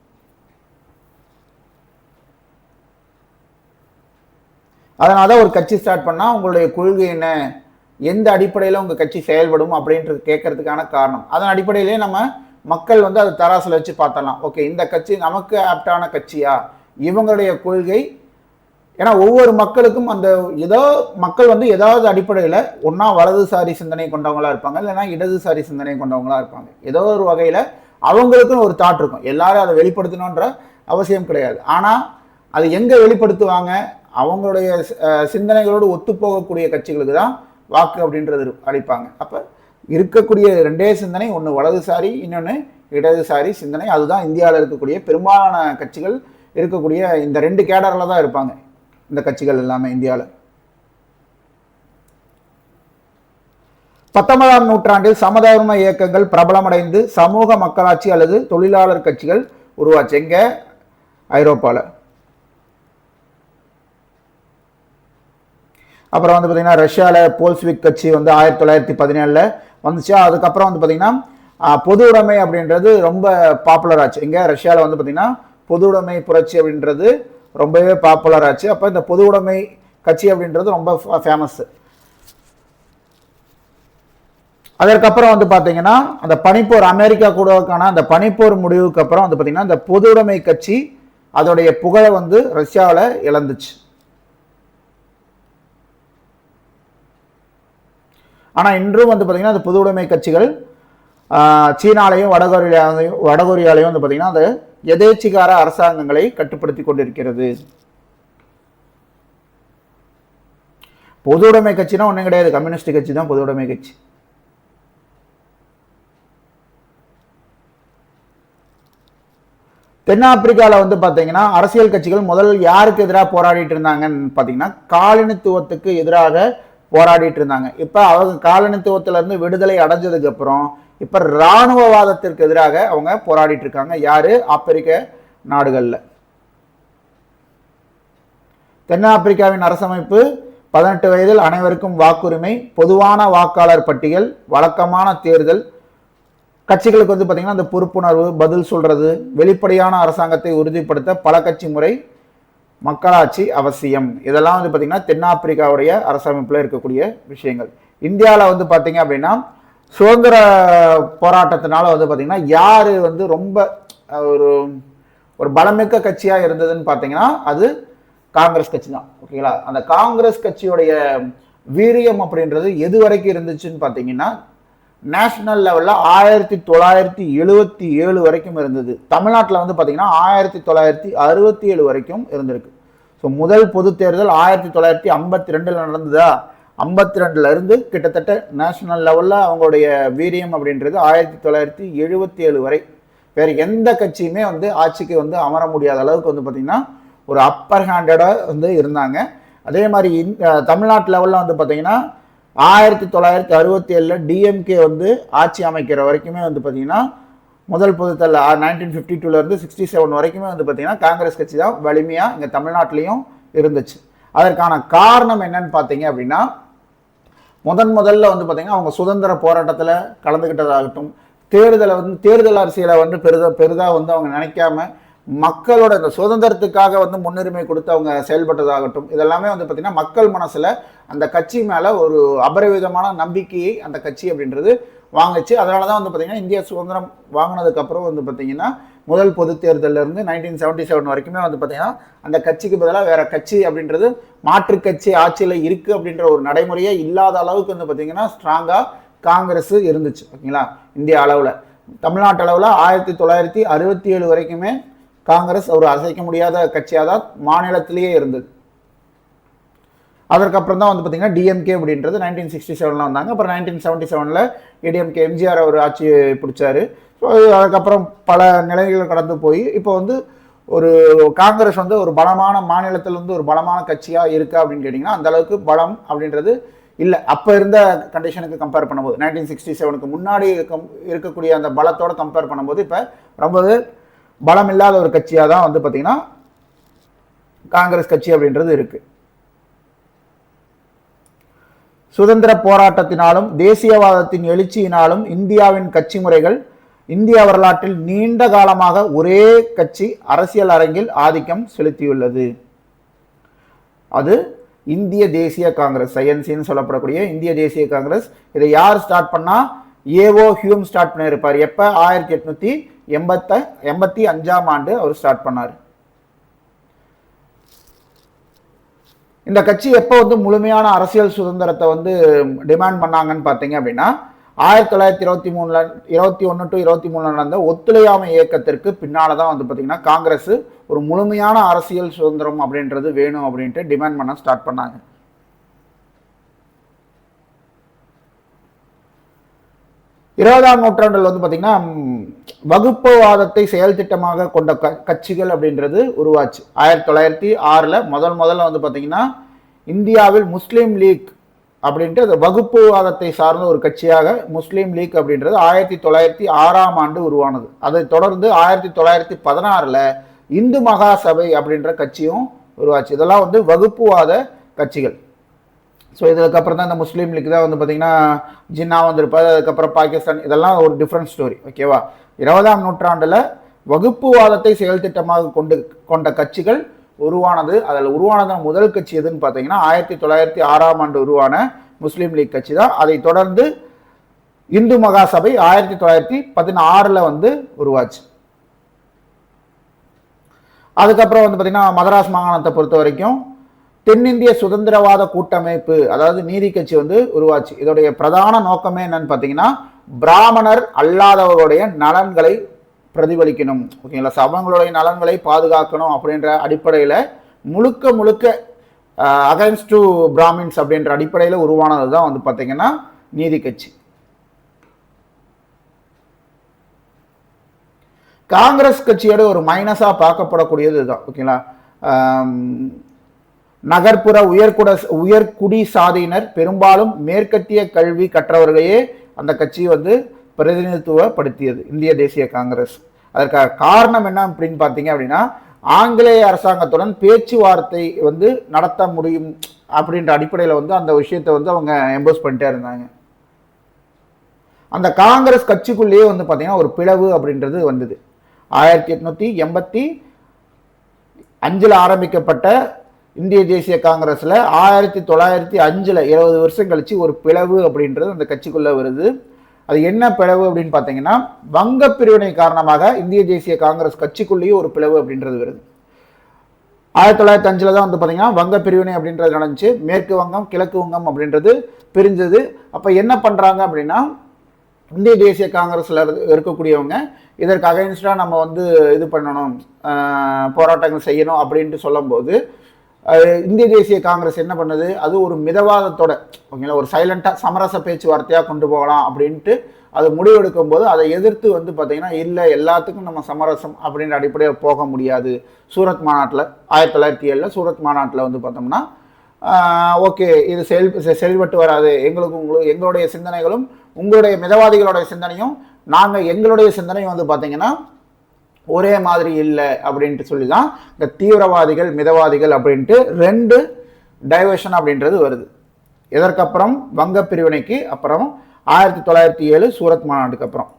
அதனால ஒரு கட்சி ஸ்டார்ட் பண்ணால் உங்களுடைய கொள்கை என்ன, எந்த அடிப்படையில் உங்கள் கட்சி செயல்படும் அப்படின்றது கேட்கறதுக்கான காரணம். அதன் அடிப்படையிலே நம்ம மக்கள் வந்து அதை தராசில் வச்சு பார்த்தலாம். ஓகே, இந்த கட்சி நமக்கு ஆப்டான கட்சியா, இவங்களுடைய கொள்கை. ஏன்னா ஒவ்வொரு மக்களுக்கும் அந்த மக்கள் வந்து ஏதாவது அடிப்படையில் ஒன்றா வலதுசாரி சிந்தனை கொண்டவங்களா இருப்பாங்க, இல்லைன்னா இடதுசாரி சிந்தனை கொண்டவங்களா இருப்பாங்க. ஏதோ ஒரு வகையில் அவங்களுக்குன்னு ஒரு தாட் இருக்கும். எல்லாரும் அதை வெளிப்படுத்தணுன்ற அவசியம் கிடையாது. ஆனால் அது எங்கே வெளிப்படுத்துவாங்க? அவங்களுடைய சிந்தனைகளோடு ஒத்துப்போகக்கூடிய கட்சிகளுக்கு தான் வாக்கு அப்படின்றது அளிப்பாங்க. அப்போ இருக்கக்கூடிய 2 சிந்தனை, ஒன்று வலதுசாரி, இன்னொன்று இடதுசாரி சிந்தனை. அதுதான் இந்தியாவில் இருக்கக்கூடிய பெரும்பாலான கட்சிகள் இருக்கக்கூடிய இந்த 2 கேடரில் தான் இருப்பாங்க இந்த கட்சிகள் எல்லாமே இந்தியாவில். 19ஆம் நூற்றாண்டில் சமதர்ம இயக்கங்கள் பிரபலமடைந்து சமூக மக்களாட்சி அல்லது தொழிலாளர் கட்சிகள் உருவாச்சு. எங்க? ஐரோப்பாவில். அப்புறம் வந்து பார்த்தீங்கன்னா ரஷ்யாவில் போல்ஸ்விக் கட்சி வந்து 1917 வந்துச்சு. அதுக்கப்புறம் வந்து பார்த்தீங்கன்னா பொது உடைமை அப்படின்றது ரொம்ப பாப்புலர் ஆச்சு. இங்கே ரஷ்யாவில் வந்து பார்த்தீங்கன்னா பொது உடைமை புரட்சி அப்படின்றது ரொம்பவே பாப்புலர் ஆச்சு. அப்போ இந்த பொது உடைமை கட்சி அப்படின்றது ரொம்ப ஃபேமஸ். அதற்கப்புறம் வந்து பார்த்தீங்கன்னா அந்த பனிப்போர், அமெரிக்கா கூடக்கான அந்த பனிப்போர் முடிவுக்கு அப்புறம் வந்து பார்த்தீங்கன்னா இந்த பொது உடைமை கட்சி அதோடைய புகழை வந்து ரஷ்யாவில் இழந்துச்சு. ஆனால் இன்றும் வந்து பார்த்தீங்கன்னா அந்த பொது உடைமை கட்சிகள் சீனாலையும் வடகொரியாலையும் வந்து பார்த்தீங்கன்னா அந்த எதேச்சிகார அரசாங்கங்களை கட்டுப்படுத்தி கொண்டிருக்கிறது. பொது உடைமை கட்சினா ஒன்றும் கிடையாது, கம்யூனிஸ்ட் கட்சி தான் பொது உடைமை கட்சி. தென்னாப்பிரிக்காவில் வந்து பார்த்தீங்கன்னா அரசியல் கட்சிகள் முதல்ல யாருக்கு எதிராக போராடிட்டு இருந்தாங்கன்னு பார்த்தீங்கன்னா காலனித்துவத்துக்கு எதிராக போராடிட்டு இருந்தாங்க. இப்போ அவங்க காலனித்துவத்திலிருந்து விடுதலை அடைஞ்சதுக்கு அப்புறம் இப்போ இராணுவவாதத்திற்கு எதிராக அவங்க போராடிட்டு இருக்காங்க. யாரு? ஆப்பிரிக்க நாடுகளில். தென்னாப்பிரிக்காவின் அரசமைப்பு 18 வயதில் அனைவருக்கும் வாக்குரிமை, பொதுவான வாக்காளர் பட்டியல், வழக்கமான தேர்தல், கட்சிகளுக்கு வந்து பார்த்தீங்கன்னா அந்த பொறுப்புணர்வு, பதில் சொல்றது, வெளிப்படையான அரசாங்கத்தை உறுதிப்படுத்த பல கட்சி முறை, மக்களாட்சி அவசியம். இதெல்லாம் வந்து பார்த்தீங்கன்னா தென்னாப்பிரிக்காவுடைய அரசமைப்பில் இருக்கக்கூடிய விஷயங்கள். இந்தியாவில் வந்து பார்த்தீங்க அப்படின்னா சுதந்திர போராட்டத்தினால வந்து பார்த்தீங்கன்னா யார் வந்து ரொம்ப ஒரு பலமிக்க கட்சியாக இருந்ததுன்னு பார்த்தீங்கன்னா அது காங்கிரஸ் கட்சி தான். ஓகேங்களா? அந்த காங்கிரஸ் கட்சியுடைய வீரியம் அப்படின்றது எது வரைக்கும் இருந்துச்சுன்னு பார்த்தீங்கன்னா நேஷனல் லெவலில் 1977 வரைக்கும் இருந்தது. தமிழ்நாட்டில் வந்து பார்த்தீங்கன்னா 1967 வரைக்கும் இருந்திருக்கு. ஸோ முதல் பொது தேர்தல் 1952 நடந்ததா, 52 இருந்து கிட்டத்தட்ட நேஷனல் லெவலில் அவங்களுடைய வீரியம் அப்படின்றது 1977 வரை வேறு எந்த கட்சியுமே வந்து ஆட்சிக்கு வந்து அமர முடியாத அளவுக்கு வந்து பார்த்தீங்கன்னா ஒரு அப்பர் ஹேண்டடாக வந்து இருந்தாங்க. அதே மாதிரி தமிழ்நாட்டு லெவலில் வந்து பார்த்தீங்கன்னா 1967 டிஎம்கே வந்து ஆட்சி அமைக்கிற வரைக்குமே வந்து பார்த்தீங்கன்னா முதல் பொதுத்தல் 1952 67 வரைக்குமே வந்து பார்த்தீங்கன்னா காங்கிரஸ் கட்சி தான் வலிமையாக இங்கே தமிழ்நாட்டிலையும் இருந்துச்சு. அதற்கான காரணம் என்னன்னு பார்த்தீங்க அப்படின்னா முதல்ல வந்து பார்த்தீங்கன்னா அவங்க சுதந்திர போராட்டத்தில் கலந்துக்கிட்டதாகட்டும், தேர்தல் அரசியலை வந்து பெரிதாக வந்து அவங்க நினைக்காம மக்களோட இந்த சுதந்திரத்துக்காக வந்து முன்னுரிமை கொடுத்து அவங்க செயல்பட்டதாகட்டும், இதெல்லாமே வந்து பார்த்தீங்கன்னா மக்கள் மனசில் அந்த கட்சி மேலே ஒரு அபரிவிதமான நம்பிக்கையை அந்த கட்சி அப்படின்றது வாங்குச்சு. அதனால தான் வந்து பார்த்தீங்கன்னா இந்தியா சுதந்திரம் வாங்கினதுக்கப்புறம் வந்து பார்த்தீங்கன்னா முதல் பொது தேர்தலிருந்து 1977 வரைக்குமே வந்து பார்த்தீங்கன்னா அந்த கட்சிக்கு பதிலாக வேற கட்சி அப்படின்றது மாற்று கட்சி ஆட்சியில் இருக்குது அப்படின்ற ஒரு நடைமுறையே இல்லாத அளவுக்கு வந்து பார்த்தீங்கன்னா ஸ்ட்ராங்காக காங்கிரஸ் இருந்துச்சு. ஓகேங்களா? இந்திய அளவில். தமிழ்நாட்டு அளவில் 1967 வரைக்குமே காங்கிரஸ் ஒரு அசைக்க முடியாத கட்சியாக தான் மாநிலத்திலேயே இருந்தது. அதற்கப்புறம் தான் வந்து பார்த்தீங்கன்னா டிஎம்கே அப்படின்றது 1967 வந்தாங்க. அப்புறம் 1977 ஏடிஎம்கே எம்ஜிஆர் அவர் ஆட்சி பிடிச்சாரு. ஸோ அதுக்கப்புறம் பல நிலைகள் கடந்து போய் இப்போ வந்து ஒரு காங்கிரஸ் வந்து ஒரு பலமான மாநிலத்தில் வந்து ஒரு பலமான கட்சியாக இருக்கா அப்படின்னு கேட்டிங்கன்னா அந்த அளவுக்கு பலம் அப்படின்றது இல்லை. அப்போ இருந்த கண்டிஷனுக்கு கம்பேர் பண்ணும்போது 1967 முன்னாடி இருக்கக்கூடிய அந்த பலத்தோடு கம்பேர் பண்ணும்போது இப்போ ரொம்பவே பலம் இல்லாத ஒரு கட்சியாக தான் வந்து பார்த்தீங்கன்னா காங்கிரஸ் கட்சி அப்படின்றது இருக்கு. சுதந்திர போராட்டத்தினாலும் தேசியவாதத்தின் எழுச்சியினாலும் இந்தியாவின் கட்சி முறைகள் இந்திய வரலாற்றில் நீண்ட காலமாக ஒரே கட்சி அரசியல் அரங்கில் ஆதிக்கம் செலுத்தியுள்ளது. அது இந்திய தேசிய காங்கிரஸ், ஐஎன்சின்னு சொல்லப்படக்கூடிய இந்திய தேசிய காங்கிரஸ். இதை யார் ஸ்டார்ட் பண்ணா? ஏஓ ஹியூம் ஸ்டார்ட் பண்ணியிருப்பார். எப்போ? 1885 அவர் ஸ்டார்ட் பண்ணார். இந்த கட்சி எப்போ வந்து முழுமையான அரசியல் சுதந்திரத்தை வந்து டிமாண்ட் பண்ணாங்கன்னு பார்த்தீங்க அப்படின்னா 1921 டு 23 நடந்த ஒத்துழையாமை இயக்கத்திற்கு பின்னால தான் வந்து பார்த்தீங்கன்னா காங்கிரஸ் ஒரு முழுமையான அரசியல் சுதந்திரம் அப்படின்றது வேணும் அப்படின்ட்டு டிமாண்ட் பண்ண ஸ்டார்ட் பண்ணாங்க. இருபதாம் நூற்றாண்டில் வந்து பார்த்தீங்கன்னா வகுப்புவாதத்தை செயல் திட்டமாக கொண்ட கட்சிகள் அப்படின்றது உருவாச்சு. 1906 முதல்ல வந்து பார்த்தீங்கன்னா இந்தியாவில் முஸ்லீம் லீக் அப்படின்ட்டு அந்த வகுப்புவாதத்தை சார்ந்த ஒரு கட்சியாக முஸ்லீம் லீக் அப்படின்றது 1906 உருவானது. அதை தொடர்ந்து 1916 இந்து மகா சபை அப்படின்ற கட்சியும் உருவாச்சு. இதெல்லாம் வந்து வகுப்புவாத கட்சிகள். ஸோ இதுக்கப்புறம் தான் இந்த முஸ்லீம் லீக் தான் வந்து பார்த்தீங்கன்னா ஜின்னா வந்திருப்பாரு, அதுக்கப்புறம் பாகிஸ்தான், இதெல்லாம் ஒரு டிஃப்ரெண்ட் ஸ்டோரி. ஓகேவா? 20ஆம் நூற்றாண்டில் வகுப்புவாதத்தை செயல் திட்டமாக கொண்ட கட்சிகள் உருவானது. அதில் உருவானது முதல் கட்சி எதுன்னு பார்த்தீங்கன்னா 1906 உருவான முஸ்லீம் லீக் கட்சி தான். அதை தொடர்ந்து இந்து மகா சபை 1916 வந்து உருவாச்சு. அதுக்கப்புறம் வந்து பார்த்தீங்கன்னா மதராஸ் மாகாணத்தை பொறுத்த வரைக்கும் தென்னிந்திய சுதந்திரவாத கூட்டமைப்பு, அதாவது நீதி கட்சி வந்து உருவாச்சு. இதோடைய பிரதான நோக்கமே என்னன்னு பார்த்தீங்கன்னா பிராமணர் அல்லாதவர்களுடைய நலன்களை பிரதிபலிக்கணும். ஓகேங்களா? அவங்களுடைய நலன்களை பாதுகாக்கணும் அப்படின்ற அடிப்படையில் முழுக்க அகைன்ஸ்ட் டு பிராமின்ஸ் அப்படின்ற அடிப்படையில் உருவானது தான் வந்து பார்த்தீங்கன்னா நீதி கட்சி. காங்கிரஸ் கட்சியோட ஒரு மைனஸாக பார்க்கப்படக்கூடியது இதுதான். ஓகேங்களா? நகர்ப்புற உயர்குடி சாதியினர் பெரும்பாலும் மேற்கத்திய கல்வி கற்றவர்களையே அந்த கட்சி வந்து பிரதிநிதித்துவப்படுத்தியது இந்திய தேசிய காங்கிரஸ். அதற்கான காரணம் என்ன அப்படின்னு பார்த்தீங்க அப்படின்னா ஆங்கிலேய அரசாங்கத்துடன் பேச்சுவார்த்தை வந்து நடத்த முடியும் அப்படின்ற அடிப்படையில் வந்து அந்த விஷயத்தை வந்து அவங்க எம்போஸ் பண்ணிட்டே இருந்தாங்க. அந்த காங்கிரஸ் கட்சிக்குள்ளேயே வந்து பார்த்தீங்கன்னா ஒரு பிளவு அப்படின்றது வந்தது. 1885 ஆரம்பிக்கப்பட்ட இந்திய தேசிய காங்கிரஸ்ல 1905 20 வருஷம் கழிச்சு ஒரு பிளவு அப்படின்றது அந்த கட்சிக்குள்ள வருது. அது என்ன பிளவு அப்படின்னு பார்த்தீங்கன்னா வங்க பிரிவினை காரணமாக இந்திய தேசிய காங்கிரஸ் கட்சிக்குள்ளேயே ஒரு பிளவு அப்படின்றது வருது. 1905 தான் வந்து பார்த்தீங்கன்னா வங்க பிரிவினை அப்படின்றது நடந்துச்சு. மேற்கு வங்கம் கிழக்கு வங்கம் அப்படின்றது பிரிஞ்சது. அப்போ என்ன பண்ணுறாங்க அப்படின்னா, இந்திய தேசிய காங்கிரஸில் இருக்கக்கூடியவங்க இதற்கு அகைன்ஸ்டாக நம்ம வந்து இது பண்ணணும், போராட்டங்கள் செய்யணும் அப்படின்ட்டு சொல்லும்போது இந்திய தேசிய காங்கிரஸ் என்ன பண்ணுது, அது ஒரு மிதவாதத்தோட ஓகேங்களா, ஒரு சைலண்டாக சமரச பேச்சுவார்த்தையாக கொண்டு போகலாம் அப்படின்ட்டு அது முடிவெடுக்கும் போது அதை எதிர்த்து வந்து பார்த்தீங்கன்னா, இல்லை எல்லாத்துக்கும் நம்ம சமரசம் அப்படின்ற அடிப்படையில் போக முடியாது. சூரத் மாநாட்டில் 1907 சூரத் மாநாட்டில் வந்து பார்த்தோம்னா, ஓகே இது செயல்பட்டு வராது, எங்களுடைய சிந்தனைகளும் உங்களுடைய மிதவாதிகளுடைய சிந்தனையும் நாங்கள் எங்களுடைய சிந்தனையும் வந்து பார்த்தீங்கன்னா ஒரே மாதிரி இல்லை அப்படின்ட்டு சொல்லி தான் இந்த தீவிரவாதிகள் மிதவாதிகள் அப்படின்ட்டு 2 டைவர்ஷன் அப்படின்றது வருது. இதற்கப்புறம் வங்க பிரிவினைக்கு அப்புறம் 1907 சூரத் மாநாட்டுக்கு அப்புறம்.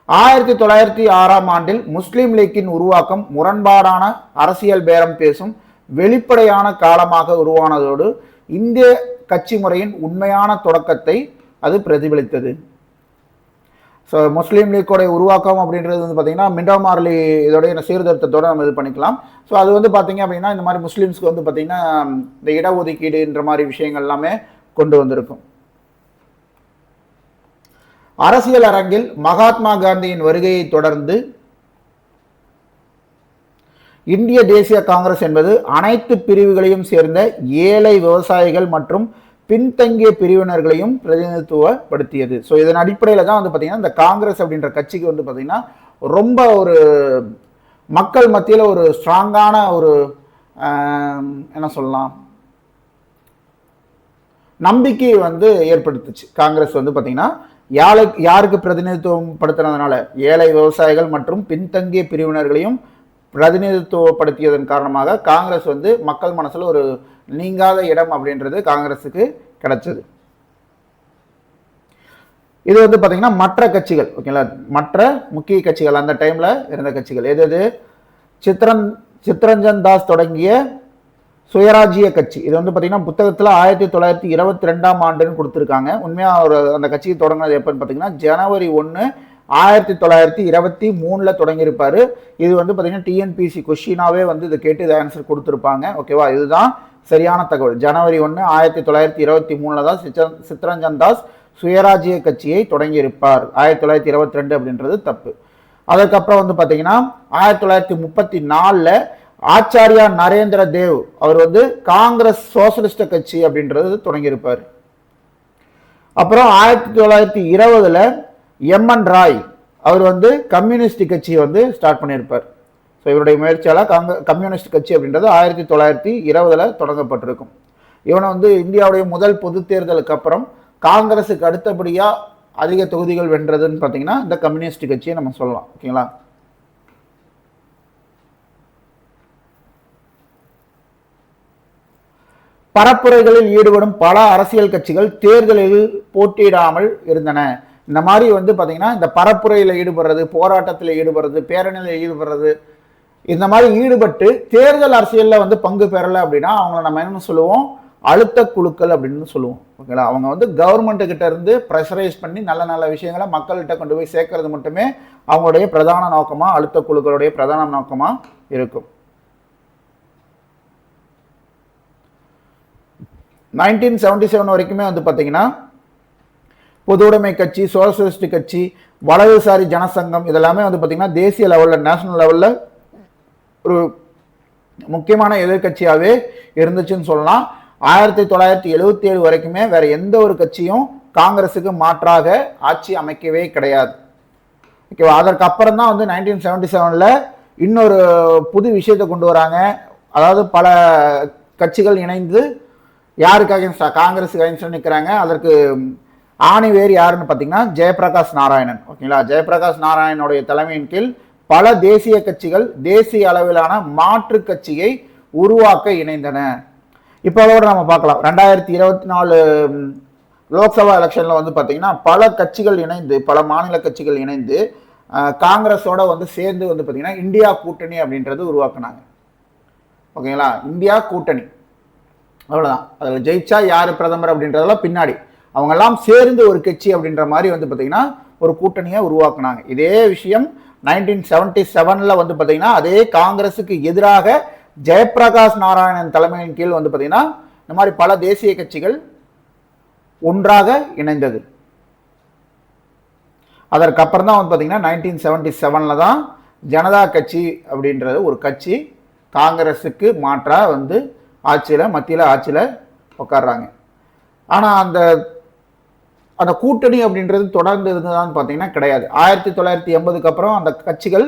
ஆயிரத்தி 1906 ஆண்டில் முஸ்லீம் லீக்கின் உருவாக்கம் முரண்பாடான அரசியல் பேரம் பேசும் வெளிப்படையான காலமாக உருவானதோடு இந்திய கட்சி முறையின் உண்மையான தொடக்கத்தை அது பிரதிபலித்தது. ஸோ முஸ்லீம் லீக்கோடைய உருவாக்கம் அப்படின்றது வந்து பார்த்தீங்கன்னா மிண்டோ மார்லி இதோடைய சீர்திருத்தத்தோடு நம்ம இது பண்ணிக்கலாம். ஸோ அது வந்து பார்த்தீங்க அப்படின்னா இந்த மாதிரி முஸ்லீம்ஸ்க்கு வந்து பார்த்தீங்கன்னா இந்த இடஒதுக்கீடுன்ற மாதிரி விஷயங்கள் எல்லாமே கொண்டு வந்திருக்கும். அரசியல் அரங்கில் மகாத்மா காந்தியின் வருகையை தொடர்ந்து இந்திய தேசிய காங்கிரஸ் என்பது அனைத்து பிரிவுகளையும் சேர்ந்த ஏழை விவசாயிகள் மற்றும் பின்தங்கிய பிரிவினர்களையும் பிரதிநிதித்துவப்படுத்தியது. ஸோ இதன் அடிப்படையில் தான் வந்து பார்த்தீங்கன்னா இந்த காங்கிரஸ் அப்படின்ற கட்சிக்கு வந்து பார்த்தீங்கன்னா ரொம்ப ஒரு மக்கள் மத்தியில் ஒரு ஸ்ட்ராங்கான ஒரு என்ன சொல்லலாம் நம்பிக்கையை வந்து ஏற்படுத்துச்சு. காங்கிரஸ் வந்து பார்த்தீங்கன்னா யாருக்கு பிரதிநிதித்துவம் படுத்துறதுனால ஏழை விவசாயிகள் மற்றும் பின்தங்கிய பிரிவினர்களையும் பிரதிநிதித்துவப்படுத்தியதன் காரணமாக காங்கிரஸ் வந்து மக்கள் மனசில் ஒரு நீங்காத இடம் அப்படின்றது காங்கிரஸுக்கு கிடைச்சது. இது வந்து பார்த்தீங்கன்னா மற்ற கட்சிகள் ஓகேங்களா, மற்ற முக்கிய கட்சிகள் அந்த டைமில் இருந்த கட்சிகள் எது சித்ரஞ்சன் தாஸ் தொடங்கிய சுயராஜ்ய கட்சி. இது வந்து பார்த்தீங்கன்னா புத்தகத்தில் 1922 ஆண்டுன்னு கொடுத்துருக்காங்க. உண்மையாக அந்த கட்சியை தொடங்கினது எப்போன்னு பார்த்தீங்கன்னா ஜனவரி 1, 1923 தொடங்கியிருப்பார். இது வந்து பார்த்தீங்கன்னா டிஎன்பிசி கொஸ்டினாவே வந்து இதை கேட்டு இது ஆன்சர் கொடுத்துருப்பாங்க. ஓகேவா, இதுதான் சரியான தகவல். ஜனவரி 1, 1923 தான் சித்ரஞ்சன் தாஸ் சுயராஜ்ய கட்சியை தொடங்கியிருப்பார். 1922 அப்படின்றது தப்பு. அதுக்கப்புறம் வந்து பார்த்தீங்கன்னா 1934 ஆச்சாரியா நரேந்திர தேவ் அவர் வந்து காங்கிரஸ் சோசலிஸ்ட் கட்சி அப்படின்றது தொடங்கியிருப்பார். அப்புறம் 1920 எம்என் ராய் அவர் வந்து கம்யூனிஸ்ட் கட்சியை வந்து ஸ்டார்ட் பண்ணியிருப்பார். ஸோ இவருடைய முயற்சியால் கம்யூனிஸ்ட் கட்சி அப்படின்றது 1920 தொடங்கப்பட்டிருக்கும். இவனை வந்து இந்தியாவுடைய முதல் பொது தேர்தலுக்கு அப்புறம் காங்கிரஸுக்கு அடுத்தபடியாக அதிக தொகுதிகள் வென்றதுன்னு பார்த்தீங்கன்னா இந்த கம்யூனிஸ்ட் கட்சியை நம்ம சொல்லலாம். ஓகேங்களா, பரப்புரைகளில் ஈடுபடும் பல அரசியல் கட்சிகள் தேர்தலில் போட்டியிடாமல் இருந்தன. இந்த மாதிரி வந்து பார்த்தீங்கன்னா இந்த பரப்புரையில் ஈடுபடுறது, போராட்டத்தில் ஈடுபடுறது, பேரணியில் ஈடுபடுறது, இந்த மாதிரி ஈடுபட்டு தேர்தல் அரசியலில் வந்து பங்கு பெறலை அப்படின்னா அவங்கள நம்ம என்ன சொல்லுவோம், அழுத்த குழுக்கள் அப்படின்னு சொல்லுவோம். ஓகேங்களா, அவங்க வந்து கவர்மெண்ட்டுக்கிட்ட இருந்து ப்ரெஷரைஸ் பண்ணி நல்ல நல்ல விஷயங்களை மக்கள்கிட்ட கொண்டு போய் சேர்க்கறது மட்டுமே அவங்களுடைய பிரதான நோக்கமாக, அழுத்த குழுக்களுடைய பிரதான நோக்கமாக இருக்கும். 1977 வரைக்குமே வந்து பார்த்தீங்கன்னா பொது உடைமை கட்சி, சோசியலிஸ்ட் கட்சி, வலதுசாரி ஜனசங்கம் இதெல்லாமே வந்து பார்த்தீங்கன்னா தேசிய லெவலில், நேஷனல் லெவலில் ஒரு முக்கியமான எதிர்கட்சியாகவே இருந்துச்சுன்னு சொல்லலாம். 1977 வரைக்குமே வேற எந்த ஒரு கட்சியும் காங்கிரஸுக்கு மாற்றாக ஆட்சி அமைக்கவே கிடையாது. ஓகேவா, அதற்கு அப்புறம் தான் வந்து 1977 இன்னொரு புது விஷயத்தை கொண்டு வராங்க. அதாவது பல கட்சிகள் இணைந்து யாருக்கு அகைன்ஸ்டா, காங்கிரஸுக்கு அகைன்ஸ்டா நிற்கிறாங்க. அதற்கு ஆணி வேறு யாருன்னு பார்த்தீங்கன்னா ஜெயபிரகாஷ் நாராயணன். ஓகேங்களா, ஜெயபிரகாஷ் நாராயணனுடைய தலைமையின் கீழ் பல தேசிய கட்சிகள் தேசிய அளவிலான மாற்று கட்சியை உருவாக்க இணைந்தன. இப்போ அதோட நம்ம பார்க்கலாம் 2024 லோக்சபா எலெக்ஷனில் வந்து பார்த்தீங்கன்னா பல கட்சிகள் இணைந்து, பல மாநில கட்சிகள் இணைந்து காங்கிரஸோட வந்து சேர்ந்து வந்து பார்த்தீங்கன்னா இந்தியா கூட்டணி அப்படின்றது உருவாக்குனாங்க. ஓகேங்களா, இந்தியா கூட்டணி அவ்வளோதான். அதில் ஜெயிச்சா யார் பிரதமர் அப்படின்றதெல்லாம் பின்னாடி, அவங்கெல்லாம் சேர்ந்து ஒரு கட்சி அப்படின்ற மாதிரி வந்து பார்த்தீங்கன்னா ஒரு கூட்டணியை உருவாக்குனாங்க. இதே விஷயம் 1977 வந்து பார்த்தீங்கன்னா அதே காங்கிரஸுக்கு எதிராக ஜெயபிரகாஷ் நாராயணன் தலைமையின் கீழ் வந்து பார்த்தீங்கன்னா இந்த மாதிரி பல தேசிய கட்சிகள் ஒன்றாக இணைந்தது. அதற்கப்புறம் தான் வந்து பார்த்தீங்கன்னா 1977 தான் ஜனதா கட்சி அப்படின்றது ஒரு கட்சி காங்கிரஸுக்கு மாற்றாக வந்து மத்தியில் ஆட்சியில் உட்காடுறாங்க. ஆனால் அந்த கூட்டணி அப்படின்றது தொடர்ந்து இருந்ததான்னு பார்த்தீங்கன்னா கிடையாது. 1980க்கு அப்புறம் அந்த கட்சிகள்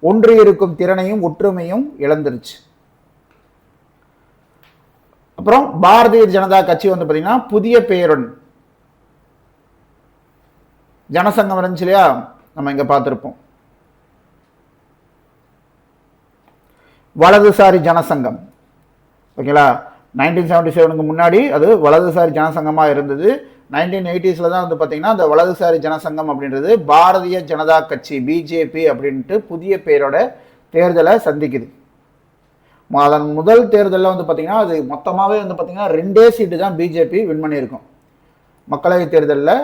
ஒன்று இருக்கும் திறனையும் ஒற்றுமையும் இழந்துருச்சு. அப்புறம் பாரதிய ஜனதா கட்சி வந்து பார்த்தீங்கன்னா புதிய பெயருடன் ஜனசங்கம் இருந்துச்சு இல்லையா, நம்ம இங்கே பார்த்துருப்போம். வலதுசாரி ஜனசங்கம், ஓகேங்களா. 1977க்கு முன்னாடி அது வலதுசாரி ஜனசங்கமாக இருந்தது. 1980s தான் வந்து பார்த்தீங்கன்னா அந்த வலதுசாரி ஜனசங்கம் அப்படின்றது பாரதிய ஜனதா கட்சி பிஜேபி அப்படின்ட்டு புதிய பெயரோட தேர்தலை சந்திக்குது. அதன் முதல் தேர்தலில் வந்து பார்த்தீங்கன்னா அது மொத்தமாகவே வந்து பார்த்தீங்கன்னா 2 சீட்டு தான் பிஜேபி வின் பண்ணியிருக்கும். மக்களவை தேர்தலில்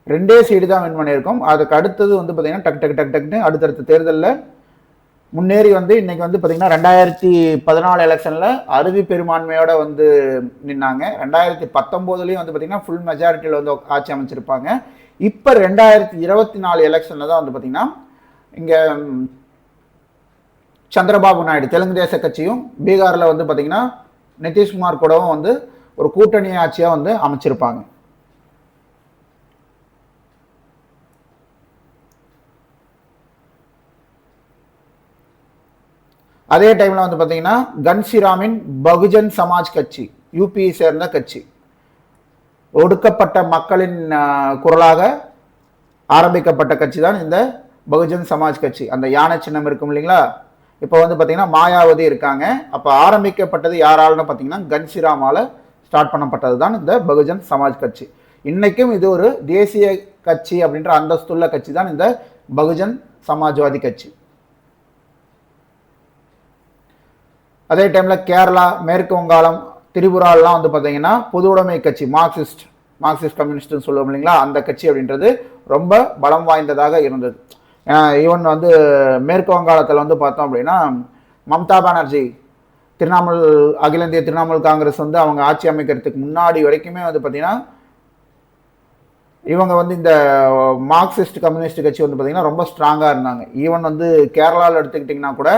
2 சீட்டு தான் வின் பண்ணியிருக்கும். அதுக்கு அடுத்தது வந்து பார்த்தீங்கன்னா டக்குன்னு அடுத்தடுத்த தேர்தலில் முன்னேறி வந்து இன்னைக்கு வந்து பார்த்தீங்கன்னா 2014 எலெக்ஷனில் அறுதி பெரும்பான்மையோட வந்து நின்னாங்க. 2019 வந்து பார்த்தீங்கன்னா ஃபுல் மெஜாரிட்டியில் வந்து ஆட்சி அமைச்சிருப்பாங்க. இப்போ 2024 எலெக்ஷனில் தான் வந்து பார்த்தீங்கன்னா இங்கே சந்திரபாபு நாயுடு தெலுங்கு தேச கட்சியும் பீகாரில் வந்து பார்த்தீங்கன்னா நிதிஷ்குமார் கூடவும் வந்து ஒரு கூட்டணி ஆட்சியாக வந்து அமைச்சிருப்பாங்க. அதே டைமில் வந்து பார்த்தீங்கன்னா கன்சிராமின் பகுஜன் சமாஜ் கட்சி யூபியை சேர்ந்த கட்சி, ஒடுக்கப்பட்ட மக்களின் குரலாக ஆரம்பிக்கப்பட்ட கட்சி தான் இந்த பகுஜன் சமாஜ் கட்சி. அந்த யானை சின்னம் இருக்கும் இல்லைங்களா, இப்போ வந்து பார்த்தீங்கன்னா மாயாவதி இருக்காங்க. அப்போ ஆரம்பிக்கப்பட்டது யாராலன்னு பார்த்தீங்கன்னா கன்சிராமால் ஸ்டார்ட் பண்ணப்பட்டது தான் இந்த பகுஜன் சமாஜ் கட்சி. இன்னைக்கும் இது ஒரு தேசிய கட்சி அப்படின்ற அந்தஸ்துள்ள கட்சி தான் இந்த பகுஜன் சமாஜ்வாதி கட்சி. அதே டைமில் கேரளா, மேற்கு வங்காளம், திரிபுராலாம் வந்து பார்த்தீங்கன்னா பொது உடைமை கட்சி மார்க்சிஸ்ட் கம்யூனிஸ்ட்னு சொல்லுவோம் இல்லைங்களா, அந்த கட்சி அப்படின்றது ரொம்ப பலம் வாய்ந்ததாக இருந்தது. ஈவன் வந்து மேற்கு வங்காளத்தில் வந்து பார்த்தோம் அப்படின்னா மம்தா பானர்ஜி அகில இந்திய திரிணாமுல் காங்கிரஸ் வந்து அவங்க ஆட்சி அமைக்கிறதுக்கு முன்னாடி வரைக்குமே வந்து பார்த்தீங்கன்னா இவங்க வந்து இந்த மார்க்சிஸ்ட் கம்யூனிஸ்ட் கட்சி வந்து பார்த்தீங்கன்னா ரொம்ப ஸ்ட்ராங்காக இருந்தாங்க. ஈவன் வந்து கேரளாவில் எடுத்துக்கிட்டிங்கன்னா கூட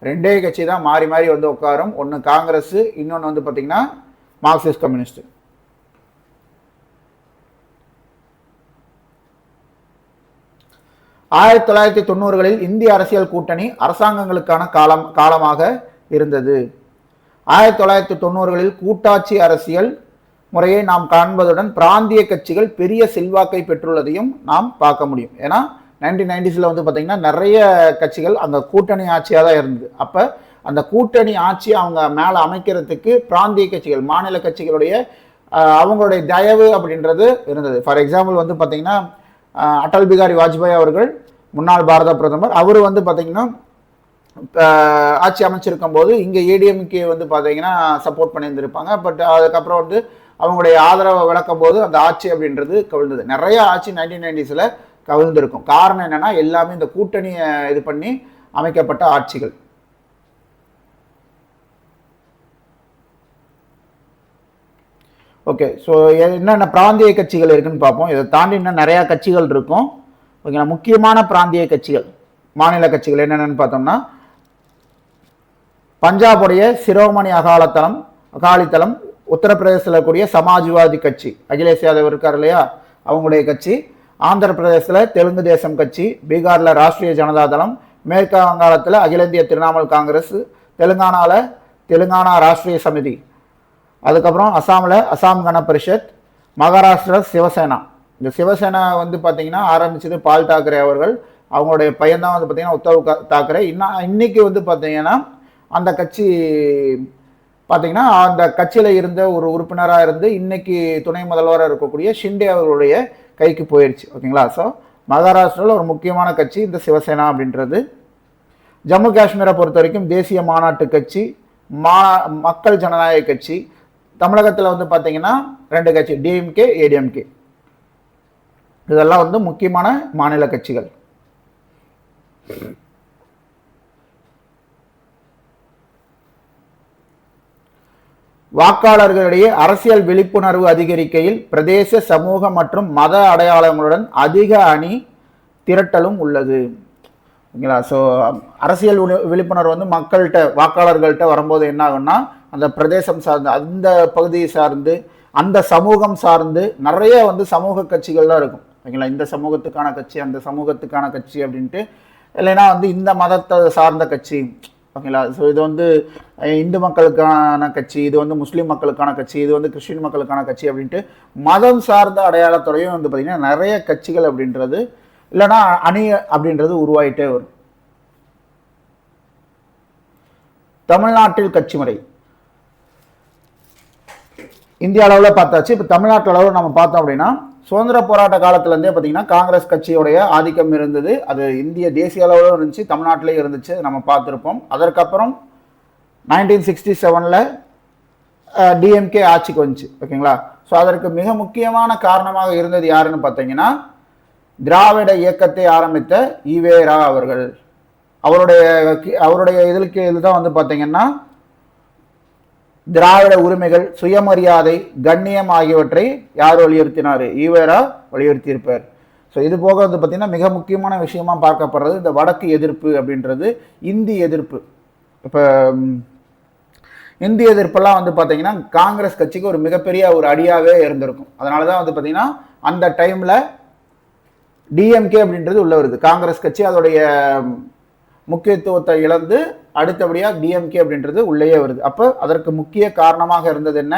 2 கட்சி தான் மாறி மாறி வந்து உட்காரும். ஒன்று காங்கிரஸ், இன்னொன்று வந்து பார்த்தீங்கன்னா மார்க்சிஸ்ட் கம்யூனிஸ்ட். ஆயிரத்தி 1990களில் இந்திய அரசியல் கூட்டணி அரசாங்கங்களுக்கான காலமாக இருந்தது. 1990களில் கூட்டாட்சி அரசியல் முறையை நாம் காண்பதுடன் பிராந்திய கட்சிகள் பெரிய செல்வாக்கை பெற்றுள்ளதையும் நாம் பார்க்க முடியும். ஏன்னா 1990s வந்து பார்த்தீங்கன்னா நிறைய கட்சிகள் அந்த கூட்டணி ஆட்சியாக தான் இருந்தது. அப்போ அந்த கூட்டணி ஆட்சி அவங்க மேலே அமைக்கிறதுக்கு பிராந்திய கட்சிகள், மாநில கட்சிகளுடைய அவங்களுடைய தயவு அப்படின்றது இருந்தது. ஃபார் எக்ஸாம்பிள் வந்து பார்த்தீங்கன்னா அடல் பிகாரி வாஜ்பாய் அவர்கள், முன்னாள் பாரத பிரதமர், அவர் வந்து பார்த்தீங்கன்னா ஆட்சி அமைச்சிருக்கும் போது இங்கே ஏடிஎம்கே வந்து பார்த்தீங்கன்னா சப்போர்ட் பண்ணியிருந்திருப்பாங்க. பட் அதுக்கப்புறம் வந்து அவங்களுடைய ஆதரவை விளக்கும் போது அந்த ஆட்சி அப்படின்றது கவிழ்ந்தது. நிறைய ஆட்சி 1990s கவிழ்ந்திருக்கும். காரணம் என்னன்னா எல்லாமே இந்த கூட்டணியை இது பண்ணி அமைக்கப்பட்ட ஆட்சிகள். ஓகே, ஸோ என்னென்ன பிராந்திய கட்சிகள் இருக்குன்னு பார்ப்போம். இதை தாண்டி இன்னும் நிறையா கட்சிகள் இருக்கும். ஓகேங்களா, முக்கியமான பிராந்திய கட்சிகள், மாநில கட்சிகள் என்னென்னு பார்த்தோம்னா பஞ்சாபுடைய சிரோமணி அகாலிதளம், உத்தரப்பிரதேசத்தில் கூடிய சமாஜ்வாதி கட்சி, அகிலேஷ் யாதவ் இருக்கார் இல்லையா, அவங்களுடைய கட்சி, ஆந்திர பிரதேசத்தில் தெலுங்கு தேசம் கட்சி, பீகாரில் ராஷ்ட்ரிய ஜனதா தளம், மேற்கு வங்காளத்தில் அகில இந்திய திரிணாமுல் காங்கிரஸ், தெலுங்கானா ராஷ்ட்ரிய சமிதி, அதுக்கப்புறம் அசாமில் அசாம் கண பரிஷத், மகாராஷ்டிரா சிவசேனா. இந்த சிவசேனா வந்து பார்த்தீங்கன்னா ஆரம்பிச்சது பால் தாக்கரே அவர்கள், அவங்களுடைய பையன் தான் வந்து பார்த்தீங்கன்னா உத்தவ் தாக்கரே. இன்னைக்கு வந்து பார்த்தீங்கன்னா அந்த கட்சி பார்த்தீங்கன்னா அந்த கட்சியில் இருந்த ஒரு உறுப்பினராக இருந்து இன்னைக்கு துணை முதல்வராக இருக்கக்கூடிய ஷிண்டே அவர்களுடைய கைக்கு போயிடுச்சு. ஓகேங்களா, ஸோ மகாராஷ்டிராவில் ஒரு முக்கியமான கட்சி இந்த சிவசேனா அப்படின்றது. ஜம்மு காஷ்மீரை பொறுத்த வரைக்கும் தேசிய மாநாட்டு கட்சி, மக்கள் ஜனநாயக கட்சி. தமிழகத்தில் வந்து பார்த்தீங்கன்னா 2 கட்சி, டிஎம்கே, ஏடிஎம்கே. இதெல்லாம் வந்து முக்கியமான மாநில கட்சிகள். வாக்காளர்களிடையே அரசியல் விழிப்புணர்வு அதிகரிக்கையில் பிரதேச சமூக மற்றும் மத அடையாளங்களுடன் அதிக அணி திரட்டலும் உள்ளது. ஓகேங்களா? ஸோ அரசியல் விழிப்புணர்வு வந்து மக்கள்கிட்ட வாக்காளர்கள்ட்ட வரும்போது என்ன ஆகும்னா அந்த பிரதேசம் சார்ந்து அந்த பகுதியை சார்ந்து அந்த சமூகம் சார்ந்து நிறைய வந்து சமூக கட்சிகள்லாம் இருக்கும். ஓகேங்களா? இந்த சமூகத்துக்கான கட்சி அந்த சமூகத்துக்கான கட்சி அப்படின்ட்டு, இல்லைன்னா வந்து இந்த மதத்தை சார்ந்த கட்சி. ஓகேங்களா? ஸோ இது வந்து இந்து மக்களுக்கான கட்சி, இது வந்து முஸ்லீம் மக்களுக்கான கட்சி, இது வந்து கிறிஸ்டின் மக்களுக்கான கட்சி அப்படின்ட்டு மதம் சார்ந்த அடையாளத்தோடையும் வந்து பார்த்திங்கன்னா நிறைய கட்சிகள் அப்படின்றது இல்லைன்னா அணி அப்படின்றது உருவாயிட்டே வரும். தமிழ்நாட்டில் கட்சி முறை இந்திய அளவில் பார்த்தாச்சு. இப்போ தமிழ்நாட்டு அளவில் நம்ம பார்த்தோம் அப்படின்னா சுதந்திர போராட்ட காலத்துலேருந்தே பார்த்தீங்கன்னா காங்கிரஸ் கட்சியோடைய ஆதிக்கம் இருந்தது. அது இந்திய தேசிய அளவில் இருந்துச்சு, தமிழ்நாட்டிலே இருந்துச்சு, நம்ம பார்த்துருப்போம். அதற்கப்புறம் 1967 டிஎம்கே ஆட்சிக்கு வந்துச்சு. ஓகேங்களா? ஸோ அதற்கு மிக முக்கியமான காரணமாக இருந்தது யாருன்னு பார்த்தீங்கன்னா திராவிட இயக்கத்தை ஆரம்பித்த ஈவேரா அவர்கள். அவருடைய இதுதான் வந்து பார்த்தீங்கன்னா திராவிட உரிமைகள், சுயமரியாதை, கண்ணியம் ஆகியவற்றை யார் வலியுறுத்தினார்? ஈவேரா வலியுறுத்தியிருப்பார். ஸோ இது போக வந்து பார்த்தீங்கன்னா மிக முக்கியமான விஷயமா பார்க்கப்படுறது இந்த வடக்கு எதிர்ப்பு அப்படின்றது, இந்தி எதிர்ப்பு. இப்போ இந்தி எதிர்ப்பெல்லாம் வந்து பார்த்தீங்கன்னா காங்கிரஸ் கட்சிக்கு ஒரு மிகப்பெரிய ஒரு அடியாகவே இருந்திருக்கும். அதனால தான் வந்து பார்த்தீங்கன்னா அந்த டைமில் டிஎம்கே அப்படின்றது உள்ள வருது. காங்கிரஸ் கட்சி அதோடைய முக்கியத்துவத்தை இழந்து அடுத்தபடியாக டிஎம்கே அப்படின்றது உள்ளேயே வருது. அப்போ அதற்கு முக்கிய காரணமாக இருந்தது என்ன?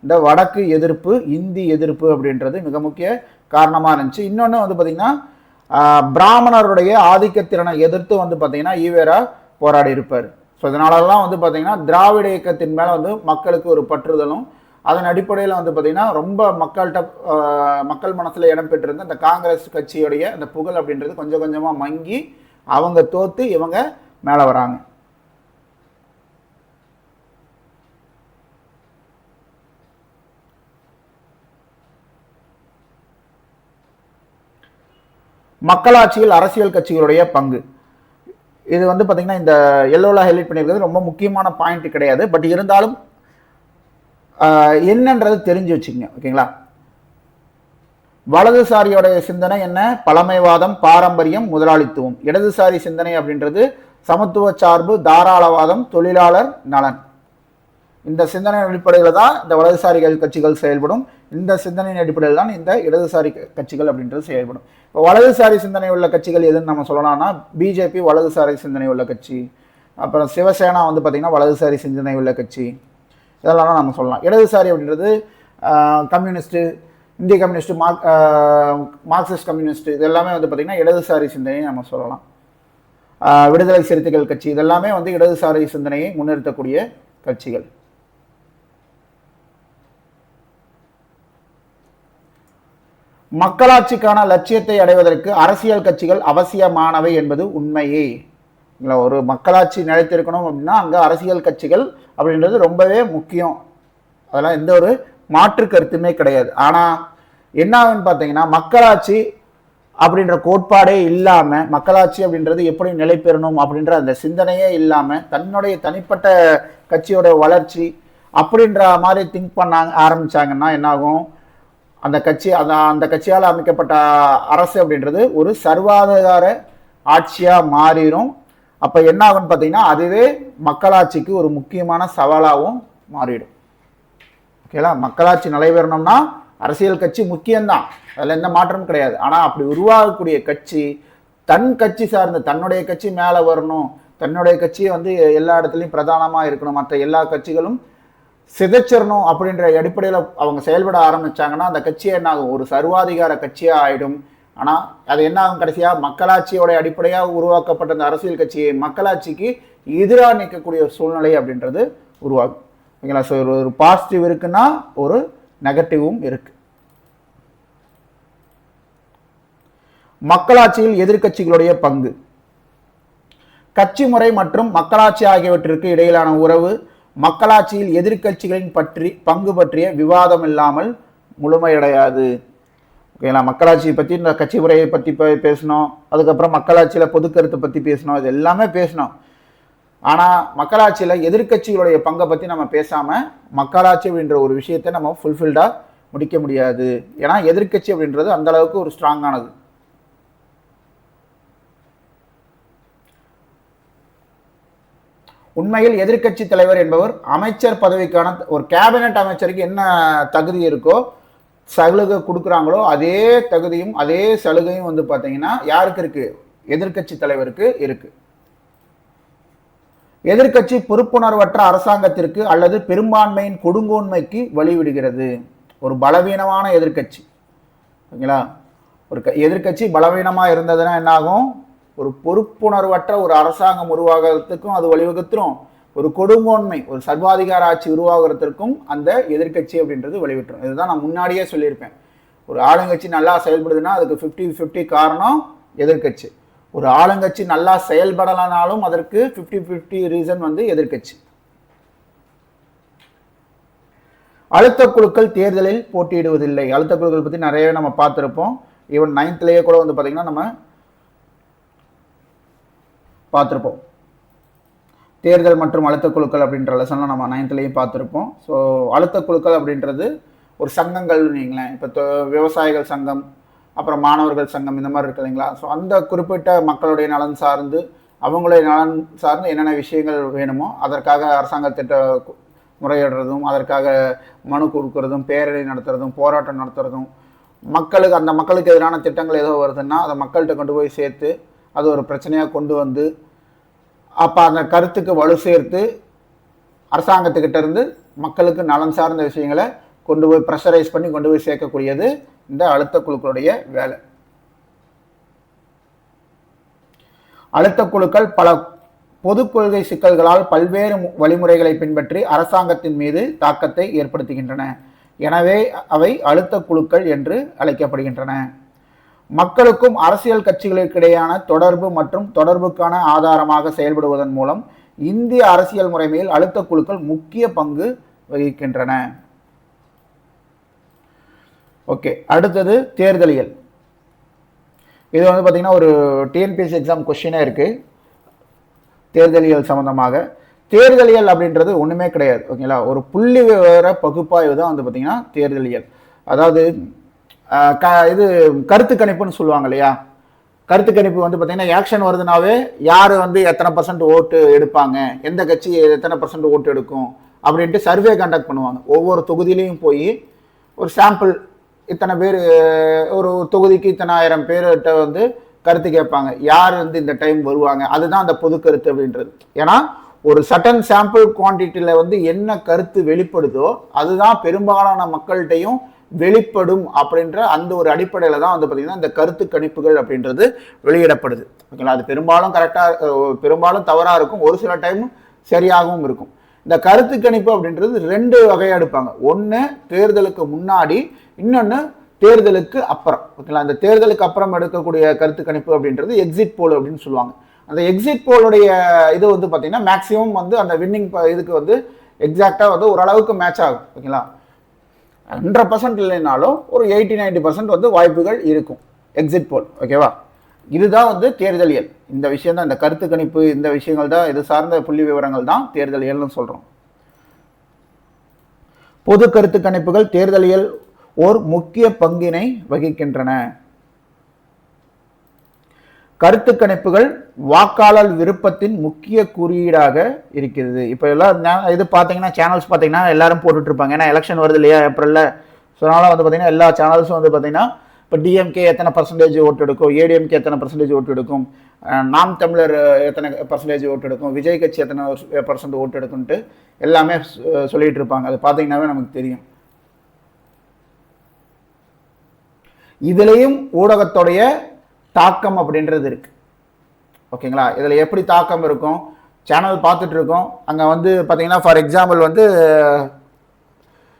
இந்த வடக்கு எதிர்ப்பு, இந்தி எதிர்ப்பு அப்படின்றது மிக முக்கிய காரணமாக இருந்துச்சு. இன்னொன்று வந்து பார்த்திங்கன்னா பிராமணருடைய ஆதிக்கத்திறனை எதிர்த்து வந்து பார்த்திங்கன்னா ஈவேரா போராடி இருப்பார். ஸோ இதனாலலாம் வந்து பார்த்திங்கன்னா திராவிட இயக்கத்தின் மேலே வந்து மக்களுக்கு ஒரு பற்றுதலும், அதன் அடிப்படையில் வந்து பார்த்திங்கன்னா ரொம்ப மக்கள் மனசில் இடம் பெற்றிருந்த அந்த காங்கிரஸ் கட்சியுடைய அந்த புகழ் அப்படின்றது கொஞ்சம் கொஞ்சமாக மங்கி அவங்க தோத்து இவங்க மேலே வராங்க. மக்களாட்சியில் அரசியல் கட்சிகளுடைய பங்கு இது வந்து பார்த்தீங்கன்னா இந்த எல்லோவில் ஹைலைட் பண்ணியிருக்கிறது ரொம்ப முக்கியமான பாயிண்ட் கிடையாது. பட் இருந்தாலும் என்னன்றது தெரிஞ்சு வச்சுக்கங்க. ஓகேங்களா? வலதுசாரியோடைய சிந்தனை என்ன? பழமைவாதம், பாரம்பரியம், முதலாளித்துவம். இடதுசாரி சிந்தனை அப்படின்றது சமத்துவ சார்பு, தாராளவாதம், தொழிலாளர் நலன். இந்த சிந்தனை அடிப்படையில் தான் இந்த வலதுசாரிகள் கட்சிகள் செயல்படும். இந்த சிந்தனையின் அடிப்படையில் தான் இந்த இடதுசாரி கட்சிகள் அப்படின்றது செயல்படும். இப்போ வலதுசாரி சிந்தனை உள்ள கட்சிகள் எதுன்னு நம்ம சொல்லலாம்னா பிஜேபி வலதுசாரி சிந்தனை உள்ள கட்சி, அப்புறம் சிவசேனா வந்து பார்த்திங்கன்னா வலதுசாரி சிந்தனை உள்ள கட்சி, இதெல்லாம் நம்ம சொல்லலாம். இடதுசாரி அப்படின்றது கம்யூனிஸ்ட்டு, இந்திய கம்யூனிஸ்ட், மார்க்சிஸ்ட் கம்யூனிஸ்ட், இது எல்லாமே வந்து பார்த்திங்கன்னா இடதுசாரி சிந்தனையை நம்ம சொல்லலாம். விடுதலை சிறுத்தைகள் கட்சி இதெல்லாமே வந்து இடதுசாரி சிந்தனையை முன்னிறுத்தக்கூடிய கட்சிகள். மக்களாட்சிக்கான லட்சியத்தை அடைவதற்கு அரசியல் கட்சிகள் அவசியமானவை என்பது உண்மையே. ஒரு மக்களாட்சி நிலைத்திருக்கணும் அப்படின்னா அங்கே அரசியல் கட்சிகள் அப்படின்றது ரொம்பவே முக்கியம். அதெல்லாம் எந்த ஒரு மாற்று கருத்துமே கிடையாது. ஆனால் என்ன ஆகுன்னு பார்த்தீங்கன்னா மக்களாட்சி அப்படின்ற கோட்பாடே இல்லாமல், மக்களாட்சி அப்படின்றது எப்படி நிலை பெறணும் அப்படின்ற அந்த சிந்தனையே இல்லாமல் தன்னுடைய தனிப்பட்ட கட்சியோட வளர்ச்சி அப்படின்ற மாதிரி திங்க் பண்ண ஆரம்பித்தாங்கன்னா என்னாகும்? அந்த கட்சியால் அமைக்கப்பட்ட அரசு அப்படின்றது ஒரு சர்வாதிகார ஆட்சியாக மாறிடும். அப்போ என்ன ஆகும்னு பார்த்தீங்கன்னா அதுவே மக்களாட்சிக்கு ஒரு முக்கியமான சவாலாகவும் மாறிடும். ஓகேங்களா? மக்களாட்சி நடைபெறணும்னா அரசியல் கட்சி முக்கியம்தான், அதில் எந்த மாற்றமும் கிடையாது. ஆனால் அப்படி உருவாகக்கூடிய கட்சி தன் கட்சி சார்ந்த தன்னுடைய கட்சி மேலே வரணும், தன்னுடைய கட்சியை வந்து எல்லா இடத்துலையும் பிரதானமாக இருக்கணும், மற்ற எல்லா கட்சிகளும் சிதைச்சிடணும் அப்படின்ற அடிப்படையில் அவங்க செயல்பட ஆரம்பித்தாங்கன்னா அந்த கட்சியை என்ன ஆகும்? ஒரு சர்வாதிகார கட்சியாக ஆகிடும். ஆனால் அது என்ன ஆகும்? கடைசியாக மக்களாட்சியோட அடிப்படையாக உருவாக்கப்பட்ட அந்த அரசியல் கட்சியை மக்களாட்சிக்கு எதிராக நிற்கக்கூடிய சூழ்நிலை அப்படின்றது உருவாகும். ஓகேங்களா? ஸோ ஒரு பாசிட்டிவ் இருக்குன்னா ஒரு நெகட்டிவும் இருக்கு. மக்களாட்சியில் எதிர்கட்சிகளுடைய பங்கு. கட்சி முறை மற்றும் மக்களாட்சி ஆகியவற்றிற்கு இடையிலான உறவு மக்களாட்சியில் எதிர்கட்சிகளின் பங்கு பற்றிய விவாதம் இல்லாமல் முழுமையடையாது. ஓகேங்களா. மக்களாட்சியை பற்றி, இந்த கட்சி முறையை பற்றி பேசணும், அதுக்கப்புறம் மக்களாட்சியில் பொது கருத்தை பற்றி பேசணும், இது எல்லாமே பேசணும். ஆனால் மக்களாட்சியில் எதிர்கட்சிகளுடைய பங்கை பற்றி நம்ம பேசாமல் மக்களாட்சி அப்படின்ற ஒரு விஷயத்தை நம்ம ஃபுல்ஃபில்டாக முடிக்க முடியாது. ஏன்னா எதிர்கட்சி அப்படின்றது அந்த அளவுக்கு ஒரு ஸ்ட்ராங்கானது. உண்மையில் எதிர்கட்சி தலைவர் என்பவர் அமைச்சர் பதவிக்கான ஒரு கேபினட் அமைச்சருக்கு என்ன தகுதி இருக்கோ, சலுகை கொடுக்குறாங்களோ அதே தகுதியும் அதே சலுகையும் வந்து பார்த்தீங்கன்னா யாருக்கு இருக்கு? எதிர்கட்சி தலைவருக்கு இருக்கு. எதிர்கட்சி பொறுப்புணர்வற்ற அரசாங்கத்திற்கு அல்லது பெரும்பான்மையின் கொடுங்கோன்மைக்கு வழிவிடுகிறது. ஒரு பலவீனமான எதிர்கட்சி, ஓகேங்களா, ஒரு எதிர்கட்சி பலவீனமா இருந்ததுன்னா என்ன ஆகும்? ஒரு பொறுப்புணர்வற்ற ஒரு அரசாங்கம் உருவாகிறதுக்கும் அது வழிவகுத்துரும். ஒரு கொடுங்கோன்மை, ஒரு சர்வாதிகார ஆட்சி உருவாகிறதுக்கும் அந்த எதிர்கட்சி அப்படின்றது வழிவிட்டுரும். இதுதான் நான் முன்னாடியே சொல்லியிருப்பேன். ஒரு ஆளுங்கட்சி நல்லா செயல்படுதுன்னா அதுக்கு 50-50 காரணம் எதிர்கட்சி. ஒரு ஆளுங்கட்சி நல்லா செயல்படலனாலும் அதற்கு 50-50 ரீசன் வந்து எதிர்கட்சி. அழுத்த குழுக்கள் தேர்தலில் போட்டியிடுவதில்லை. அழுத்த குழுக்கள் பற்றி நிறையவே நம்ம பார்த்துருப்போம். ஈவன் 9th கூட வந்து பார்த்தீங்கன்னா நம்ம பார்த்துருப்போம். தேர்தல் மற்றும் அழுத்த குழுக்கள் அப்படின்ற லெசன்லாம் நம்ம 9th பார்த்துருப்போம். ஸோ அழுத்த குழுக்கள் அப்படின்றது ஒரு சங்கங்கள் நீங்களேன், இப்போ விவசாயிகள் சங்கம், அப்புறம் மாணவர்கள் சங்கம், இந்த மாதிரி இருக்கு இல்லைங்களா. ஸோ அந்த குறிப்பிட்ட மக்களுடைய நலன் சார்ந்து, அவங்களுடைய நலன் சார்ந்து என்னென்ன விஷயங்கள் வேணுமோ அதற்காக அரசாங்கத்திட்ட முறையிடுறதும், அதற்காக மனு கொடுக்கறதும், பேரணி நடத்துறதும், போராட்டம் நடத்துறதும், மக்களுக்கு அந்த மக்களுக்கு எதிரான திட்டங்கள் ஏதோ வருதுன்னா அதை மக்கள்கிட்ட கொண்டு போய் சேர்த்து அது ஒரு பிரச்சனையாக கொண்டு வந்து அப்போ அந்த கருத்துக்கு வலு சேர்த்து அரசாங்கத்துக்கிட்ட இருந்து மக்களுக்கு நலன் சார்ந்த விஷயங்களை கொண்டு போய் ப்ரெஷரைஸ் பண்ணி கொண்டு போய் சேர்க்கக்கூடியது இந்த அழுத்த குழுக்களுடைய வேலை. அழுத்த குழுக்கள் பல பொது கொள்கை சிக்கல்களால் பல்வேறு வழிமுறைகளை பின்பற்றி அரசாங்கத்தின் மீது தாக்கத்தை ஏற்படுத்துகின்றன. எனவே அவை அழுத்த குழுக்கள் என்று அழைக்கப்படுகின்றன. மக்களுக்கும் அரசியல் கட்சிகளுக்கிடையான தொடர்பு மற்றும் தொடர்புக்கான ஆதாரமாக செயல்படுவதன் மூலம் இந்திய அரசியல் முறைமையில் அழுத்த குழுக்கள் முக்கிய பங்கு வகிக்கின்றன. ஓகே, அடுத்தது தேர்தலியல். இது வந்து பார்த்தீங்கன்னா ஒரு டிஎன்பிஎஸ்சி எக்ஸாம் கொஸ்டினே இருக்கு தேர்தலியல் சம்பந்தமாக. தேர்தலியல் அப்படின்றது ஒன்றுமே கிடையாது, ஓகேங்களா. ஒரு புள்ளி விவர பகுப்பாய்வு தான் வந்து பார்த்தீங்கன்னா தேர்தலியல். அதாவது இது கருத்து கணிப்புன்னு சொல்லுவாங்க இல்லையா. கருத்து கணிப்பு வந்து பார்த்தீங்கன்னா ஆக்ஷன் வருதுனாவே யார் வந்து எத்தனை % ஓட்டு எடுப்பாங்க, எந்த கட்சி எத்தனை % ஓட்டு எடுக்கும் அப்படின்ட்டு சர்வே கண்டக்ட் பண்ணுவாங்க. ஒவ்வொரு தொகுதியிலையும் போய் ஒரு சாம்பிள் இத்தனை பேர், ஒரு தொகுதிக்கு இத்தனை 1000 பேர்கிட்ட வந்து கருத்து கேட்பாங்க, யார் வந்து இந்த டைம் வருவாங்க. அதுதான் அந்த பொது கருத்து அப்படின்றது. ஏன்னா ஒரு சட்டன் சாம்பிள் குவான்டிட்டியில் வந்து என்ன கருத்து வெளிப்படுதோ அதுதான் பெரும்பாலான மக்கள்கிட்டையும் வெளிப்படும் அப்படின்ற அந்த ஒரு அடிப்படையில் தான் வந்து பார்த்தீங்கன்னா இந்த கருத்து கணிப்புகள் அப்படின்றது வெளியிடப்படுது, ஓகேங்களா. அது பெரும்பாலும் கரெக்டாக, பெரும்பாலும் தவறாக இருக்கும், ஒரு சில டைம் சரியாகவும் இருக்கும். இந்த கருத்து கணிப்பு அப்படின்றது 2 வகையாக எடுப்பாங்க. ஒன்று தேர்தலுக்கு முன்னாடி, இன்னொன்று தேர்தலுக்கு அப்புறம், ஓகேங்களா. அந்த தேர்தலுக்கு அப்புறம் எடுக்கக்கூடிய கருத்து கணிப்பு அப்படின்றது எக்ஸிட் போல் அப்படின்னு சொல்லுவாங்க. அந்த எக்ஸிட் போலுடைய இது வந்து பார்த்தீங்கன்னா மேக்ஸிமம் வந்து அந்த வின்னிங் இதுக்கு வந்து எக்ஸாக்டாக வந்து ஓரளவுக்கு மேட்ச் ஆகும், ஓகேங்களா. 100% இல்லைனாலும் ஒரு 80-90% வந்து வாய்ப்புகள் இருக்கும் எக்ஸிட் போல், ஓகேவா. இதுதான் வந்து தேர்தலியல். இந்த விஷயம் தான், இந்த கருத்து கணிப்பு, இந்த விஷயங்கள் தான், இது சார்ந்த புள்ளி விவரங்கள் தான் தேர்தலியல்னு சொல்கிறோம். பொது கருத்து கணிப்புகள் தேர்தலியல் ஓர் முக்கிய பங்கினை வகிக்கின்றன. கருத்து கணிப்புகள் வாக்காளர் விருப்பத்தின் முக்கிய குறியீடாக இருக்கிறது. இப்போ எல்லாம் இது பார்த்தீங்கன்னா சேனல்ஸ் பார்த்தீங்கன்னா எல்லாரும் போட்டுட்டு இருப்பாங்க. ஏன்னா எலெக்ஷன் வருது இல்லையா ஏப்ரலில். ஸோ அதனால் வந்து பார்த்தீங்கன்னா எல்லா சேனல்ஸும் வந்து பார்த்தீங்கன்னா இப்போ டிஎம்கே எத்தனை % ஓட்டு எடுக்கும், ஏடிஎம்கே எத்தனை % ஓட்டு எடுக்கும், நாம் தமிழர் எத்தனை % ஓட்டு எடுக்கும், விஜய் கட்சி எத்தனை % ஓட்டு எடுக்கும்ட்டு எல்லாமே சொல்லிட்டு இருப்பாங்க. அது பார்த்தீங்கன்னாவே நமக்கு தெரியும். இதுலேயும் ஊடகத்துடைய தாக்கம் அப்படின்றது இருக்கு, ஓகேங்களா. இதில் எப்படி தாக்கம் இருக்கும், சேனல் பார்த்துட்டு இருக்கோம், அங்கே வந்து பார்த்தீங்கன்னா ஃபார் எக்ஸாம்பிள் வந்து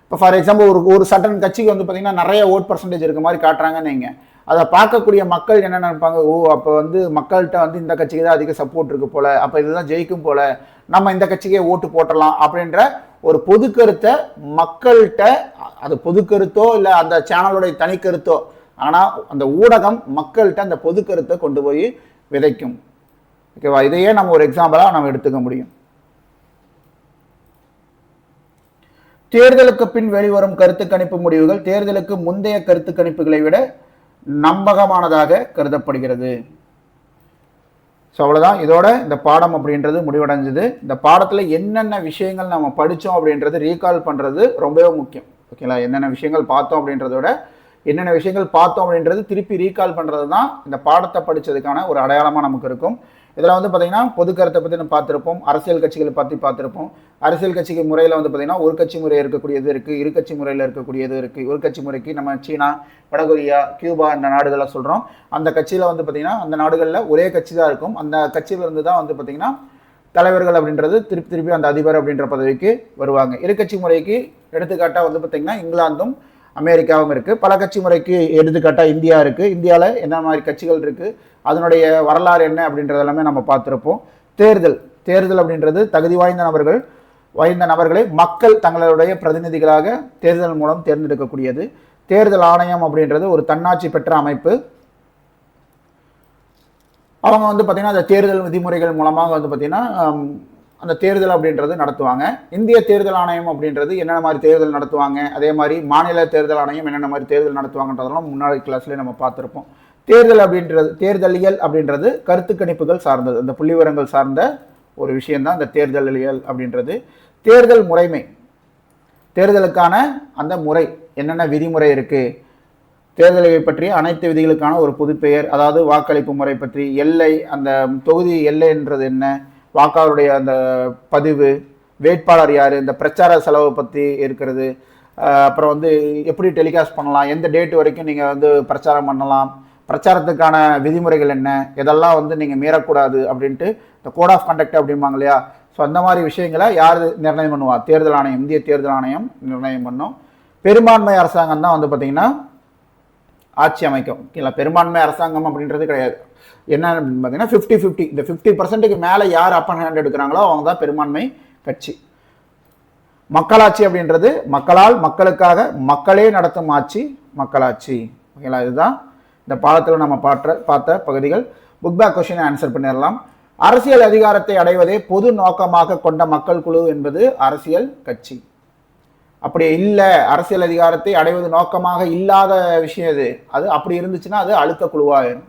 இப்போ ஃபார் எக்ஸாம்பிள் ஒரு சட்டன் கட்சிக்கு வந்து பார்த்தீங்கன்னா நிறைய ஓட் % இருக்க மாதிரி காட்டுறாங்கன்னு நீங்கள் அதை பார்க்கக்கூடிய மக்கள் என்ன நினைப்பாங்க, ஓ அப்போ வந்து மக்கள்கிட்ட வந்து இந்த கட்சிக்கு தான் அதிக சப்போர்ட் இருக்கு போல, அப்போ இதுதான் ஜெயிக்கும் போல, நம்ம இந்த கட்சிக்கே ஓட்டு போட்டலாம் அப்படின்ற ஒரு பொது கருத்தை மக்கள்கிட்ட, அது பொது கருத்தோ இல்லை அந்த சேனலுடைய தனி கருத்தோ, ஆனால் அந்த ஊடகம் மக்கள்கிட்ட அந்த பொது கருத்தை கொண்டு போய் விதைக்கும். ஓகேவா? இதையே நம்ம ஒரு எக்ஸாம்பிளாக நம்ம எடுத்துக்க முடியும். தேர்தலுக்கு பின் வெளிவரும் கருத்து கணிப்பு முடிவுகள் தேர்தலுக்கு முந்தைய கருத்து கணிப்புகளை விட நம்பகமானதாக கருதப்படுகிறது. ஸோ அவ்வளோதான், இதோட இந்த பாடம் அப்படின்றது முடிவடைஞ்சது. இந்த பாடத்தில் என்னென்ன விஷயங்கள் நம்ம படித்தோம் அப்படின்றது ரீகால் பண்ணுறது ரொம்பவே முக்கியம். ஓகேங்களா? என்னென்ன விஷயங்கள் பார்த்தோம் அப்படின்றதோட என்னென்ன விஷயங்கள் பார்த்தோம் அப்படின்றது திருப்பி ரீகால் பண்ணுறது தான் இந்த பாடத்தை படித்ததுக்கான ஒரு அடையாளமாக நமக்கு இருக்கும். இதில் வந்து பார்த்திங்கன்னா பொது கருத்தை பற்றி நம்ம பார்த்துருப்போம், அரசியல் கட்சிகளை பற்றி பார்த்துருப்போம். அரசியல் கட்சிக்கு முறையில் வந்து பார்த்திங்கன்னா ஒரு கட்சி முறை இருக்கக்கூடியது இருக்குது, இரு கட்சி முறையில் இருக்கக்கூடியது இருக்குது. ஒரு கட்சி முறைக்கு நம்ம சீனா, வடகொரியா, கியூபா என்ற நாடுகளை சொல்கிறோம். அந்த கட்சியில் வந்து பார்த்திங்கன்னா அந்த நாடுகளில் ஒரே கட்சி தான் இருக்கும். அந்த கட்சியிலிருந்து தான் வந்து பார்த்திங்கன்னா தலைவர்கள் அப்படின்றது திருப்பி அந்த அதிபர் அப்படின்ற பதவிக்கு வருவாங்க. இரு கட்சி முறைக்கு எடுத்துக்காட்டாக வந்து பார்த்திங்கன்னா இங்கிலாந்தும் அமெரிக்காவும் இருக்குது. பல கட்சி முறைக்கு எடுத்துக்காட்டாக இந்தியா இருக்குது. இந்தியாவில் என்ன மாதிரி கட்சிகள் இருக்குது, அதனுடைய வரலாறு என்ன அப்படின்றது எல்லாமே நம்ம பார்த்துருப்போம். தேர்தல் அப்படின்றது தகுதி வாய்ந்த நபர்களை மக்கள் தங்களுடைய பிரதிநிதிகளாக தேர்தல் மூலம் தேர்ந்தெடுக்கக்கூடியது. தேர்தல் ஆணையம் அப்படின்றது ஒரு தன்னாட்சி பெற்ற அமைப்பு. அவங்க வந்து பார்த்திங்கன்னா அந்த தேர்தல் விதிமுறைகள் மூலமாக வந்து பார்த்திங்கன்னா அந்த தேர்தல் அப்படின்றது நடத்துவாங்க. இந்திய தேர்தல் ஆணையம் அப்படின்றது என்னென்ன மாதிரி தேர்தல் நடத்துவாங்க, அதே மாதிரி மாநில தேர்தல் ஆணையம் என்னென்ன மாதிரி தேர்தல் நடத்துவாங்கன்றதெல்லாம் முன்னாடி கிளாஸ்லேயே நம்ம பார்த்துருப்போம். தேர்தலியல் அப்படின்றது கருத்து கணிப்புகள் சார்ந்தது, அந்த புள்ளிவிவரங்கள் சார்ந்த ஒரு விஷயம்தான் இந்த தேர்தலியல் அப்படின்றது. தேர்தல் முறைமை, தேர்தலுக்கான அந்த முறை என்னென்ன விதிமுறை இருக்குது, தேர்தலை பற்றி அனைத்து விதிகளுக்கான ஒரு புதுப்பெயர், அதாவது வாக்களிப்பு முறை பற்றி, எல்லை, அந்த தொகுதி எல்லைன்றது என்ன, வாக்காளருடைய அந்த பதிவு, வேட்பாளர் யார், இந்த பிரச்சார செலவு பற்றி இருக்கிறது, அப்புறம் வந்து எப்படி டெலிகாஸ்ட் பண்ணலாம், எந்த டேட் வரைக்கும் நீங்கள் வந்து பிரச்சாரம் பண்ணலாம், பிரச்சாரத்துக்கான விதிமுறைகள் என்ன, இதெல்லாம் வந்து நீங்கள் மீறக்கூடாது அப்படின்ட்டு இந்த கோட் ஆஃப் கண்டக்ட் அப்படிம்பாங்க இல்லையா. ஸோ அந்த மாதிரி விஷயங்களை யார் நிர்ணயம் பண்ணுவா? தேர்தல் ஆணையம், இந்திய தேர்தல் ஆணையம் நிர்ணயம் பண்ணும். பெரும்பான்மை அரசாங்கம் தான் வந்து பார்த்திங்கன்னா ஆட்சி அமைக்கும். ஓகேங்களா? பெரும்பான்மை அரசாங்கம் அப்படின்றது கிடையாது. என்ன அப்படின்னு பார்த்தீங்கன்னா 50-50, இந்த 50% மேலே யார் அப்பர் ஹேண்ட் எடுக்கிறாங்களோ அவங்க தான் பெரும்பான்மை கட்சி. மக்களாட்சி அப்படின்றது மக்களால் மக்களுக்காக மக்களே நடத்தும் ஆட்சி மக்களாட்சி. ஓகேங்களா? இதுதான் இந்த பாடத்தில் நம்ம பார்த்த பகுதிகள். புக் பேக் கொஸ்டினை ஆன்சர் பண்ணிடலாம். அரசியல் அதிகாரத்தை அடைவதே பொது நோக்கமாக கொண்ட மக்கள் குழு என்பது அரசியல் கட்சி. அப்படி இல்லை, அரசியல் அதிகாரத்தை அடைவது நோக்கமாக இல்லாத விஷயம் இது, அது அப்படி இருந்துச்சுன்னா அது அழுத்த குழுவாயிரும்.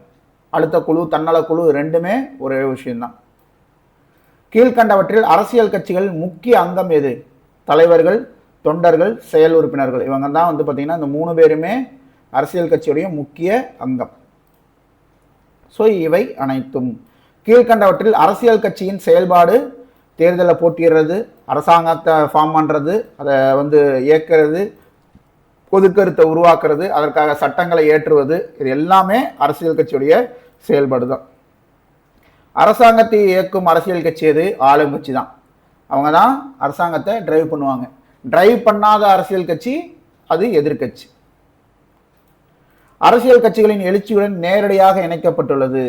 அழுத்த குழு, தன்னல குழு ரெண்டுமே ஒரே விஷயம்தான். கீழ்கண்டவற்றில் அரசியல் கட்சிகளின் முக்கிய அங்கம் எது? தலைவர்கள், தொண்டர்கள், செயல் உறுப்பினர்கள். இவங்க தான் வந்து பார்த்தீங்கன்னா இந்த 3 பேருமே அரசியல் கட்சியுடைய முக்கிய அங்கம். ஸோ இவை அனைத்தும். கீழ்கண்டவற்றில் அரசியல் கட்சியின் செயல்பாடு தேர்தலில் போட்டியிடுறது, அரசாங்கத்தை ஃபார்ம் பண்ணுறது, அதை வந்து இயக்கிறது, பொதுக்கருத்தை உருவாக்குறது, அதற்காக சட்டங்களை ஏற்றுவது, இது எல்லாமே அரசியல் கட்சியுடைய செயல்பாடு தான். அரசாங்கத்தை இயக்கும் அரசியல் கட்சி எது? ஆளும் கட்சி தான். அவங்க தான் அரசாங்கத்தை டிரைவ் பண்ணுவாங்க. டிரைவ் பண்ணாத அரசியல் கட்சி அது எதிர்கட்சி. அரசியல் கட்சிகளின் எழுச்சியுடன் நேரடியாக இணைக்கப்பட்டுள்ளது.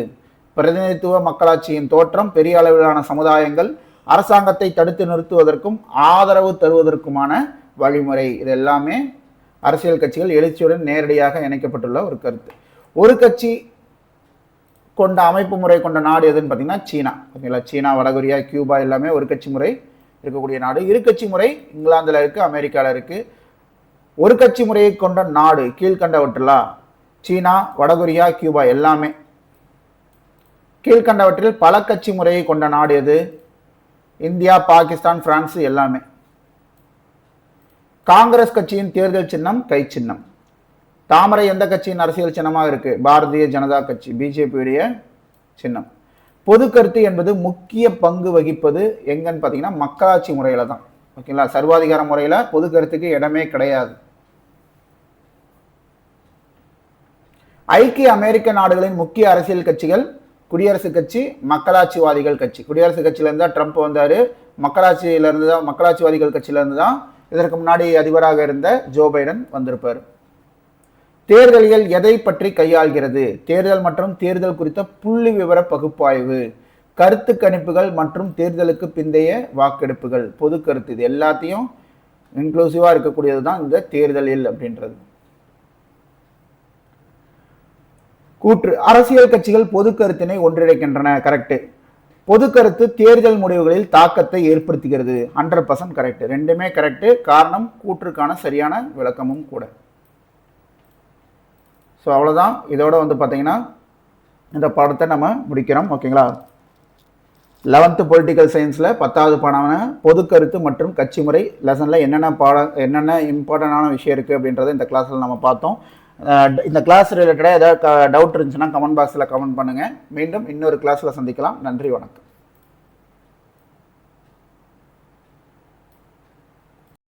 பிரதிநிதித்துவ மக்களாட்சியின் தோற்றம், பெரிய அளவிலான சமுதாயங்கள், அரசாங்கத்தை தடுத்து நிறுத்துவதற்கும் ஆதரவு தருவதற்குமான வழிமுறை, இது எல்லாமே அரசியல் கட்சிகள் எழுச்சியுடன் நேரடியாக இணைக்கப்பட்டுள்ள ஒரு கருத்து. ஒரு கட்சி கொண்ட அமைப்பு முறை கொண்ட நாடு எதுன்னு பார்த்தீங்கன்னா சீனா. ஓகேங்களா? சீனா, வடகொரியா, கியூபா எல்லாமே ஒரு கட்சி முறை இருக்கக்கூடிய நாடு. இரு கட்சி முறை இங்கிலாந்தில் இருக்குது, அமெரிக்காவில் இருக்குது. ஒரு கட்சி முறையை கொண்ட நாடு கீழ்கண்டவற்றிலா? சீனா, வடகொரியா, கியூபா எல்லாமே. கீழ்கண்டவற்றில் பல கட்சி முறையை கொண்ட நாடு எது? இந்தியா, பாகிஸ்தான், பிரான்ஸ் எல்லாமே. காங்கிரஸ் கட்சியின் தேர்தல் சின்னம் கை சின்னம். தாமரை எந்த கட்சியின் அரசியல் சின்னமாக இருக்கு? பாரதிய ஜனதா கட்சி, பிஜேபியுடைய சின்னம். பொது கருத்து என்பது முக்கிய பங்கு வகிப்பது எங்கன்னு பார்த்தீங்கன்னா மக்களாட்சி முறையில தான். ஓகேங்களா? சர்வாதிகார முறையில பொது கருத்துக்கு இடமே கிடையாது. ஐக்கிய அமெரிக்க நாடுகளின் முக்கிய அரசியல் கட்சிகள் குடியரசுக் கட்சி, மக்களாட்சிவாதிகள் கட்சி. குடியரசுக் கட்சியிலேருந்து தான் ட்ரம்ப் வந்தார். மக்களாட்சிவாதிகள் கட்சியிலேருந்து தான் இதற்கு முன்னாடி அதிபராக இருந்த ஜோ பைடன் வந்திருப்பார். தேர்தலியல் எதை பற்றி கையாள்கிறது? தேர்தல் மற்றும் தேர்தல் குறித்த புள்ளி விவர பகுப்பாய்வு, கருத்து கணிப்புகள் மற்றும் தேர்தலுக்கு பிந்தைய வாக்கெடுப்புகள், பொது கருத்து, இது எல்லாத்தையும் இன்க்ளூசிவாக இருக்கக்கூடியது தான் இந்த தேர்தலியல் அப்படின்றது. கூற்று அரசியல் கட்சிகள் பொது கருத்தினை ஒன்றிணைக்கின்றன. கரெக்ட். பொது கருத்து தேர்தல் முடிவுகளில் தாக்கத்தை ஏற்படுத்துகிறது. 100% கரெக்ட். ரெண்டுமே கரெக்ட். காரணம் கூற்றுக்கான சரியான விளக்கமும் கூட. ஸோ அவ்வளோதான். இதோட வந்து பார்த்தீங்கன்னா இந்த பாடத்தை நம்ம முடிக்கிறோம். ஓகேங்களா? 11th பொலிட்டிக்கல் சயின்ஸில் 10வது பாடமான பொது கருத்து மற்றும் கட்சி முறை லெசனில் என்னென்ன இம்பார்ட்டண்டான விஷயம் இருக்குது அப்படின்றத இந்த கிளாஸில் நம்ம பார்த்தோம். இந்த கிளாஸ் ரிலேட்டடாக ஏதாவது டவுட் இருந்துச்சுன்னா கமெண்ட் பாக்ஸில் கமெண்ட் பண்ணுங்கள். மீண்டும் இன்னொரு கிளாஸில் சந்திக்கலாம். நன்றி, வணக்கம்.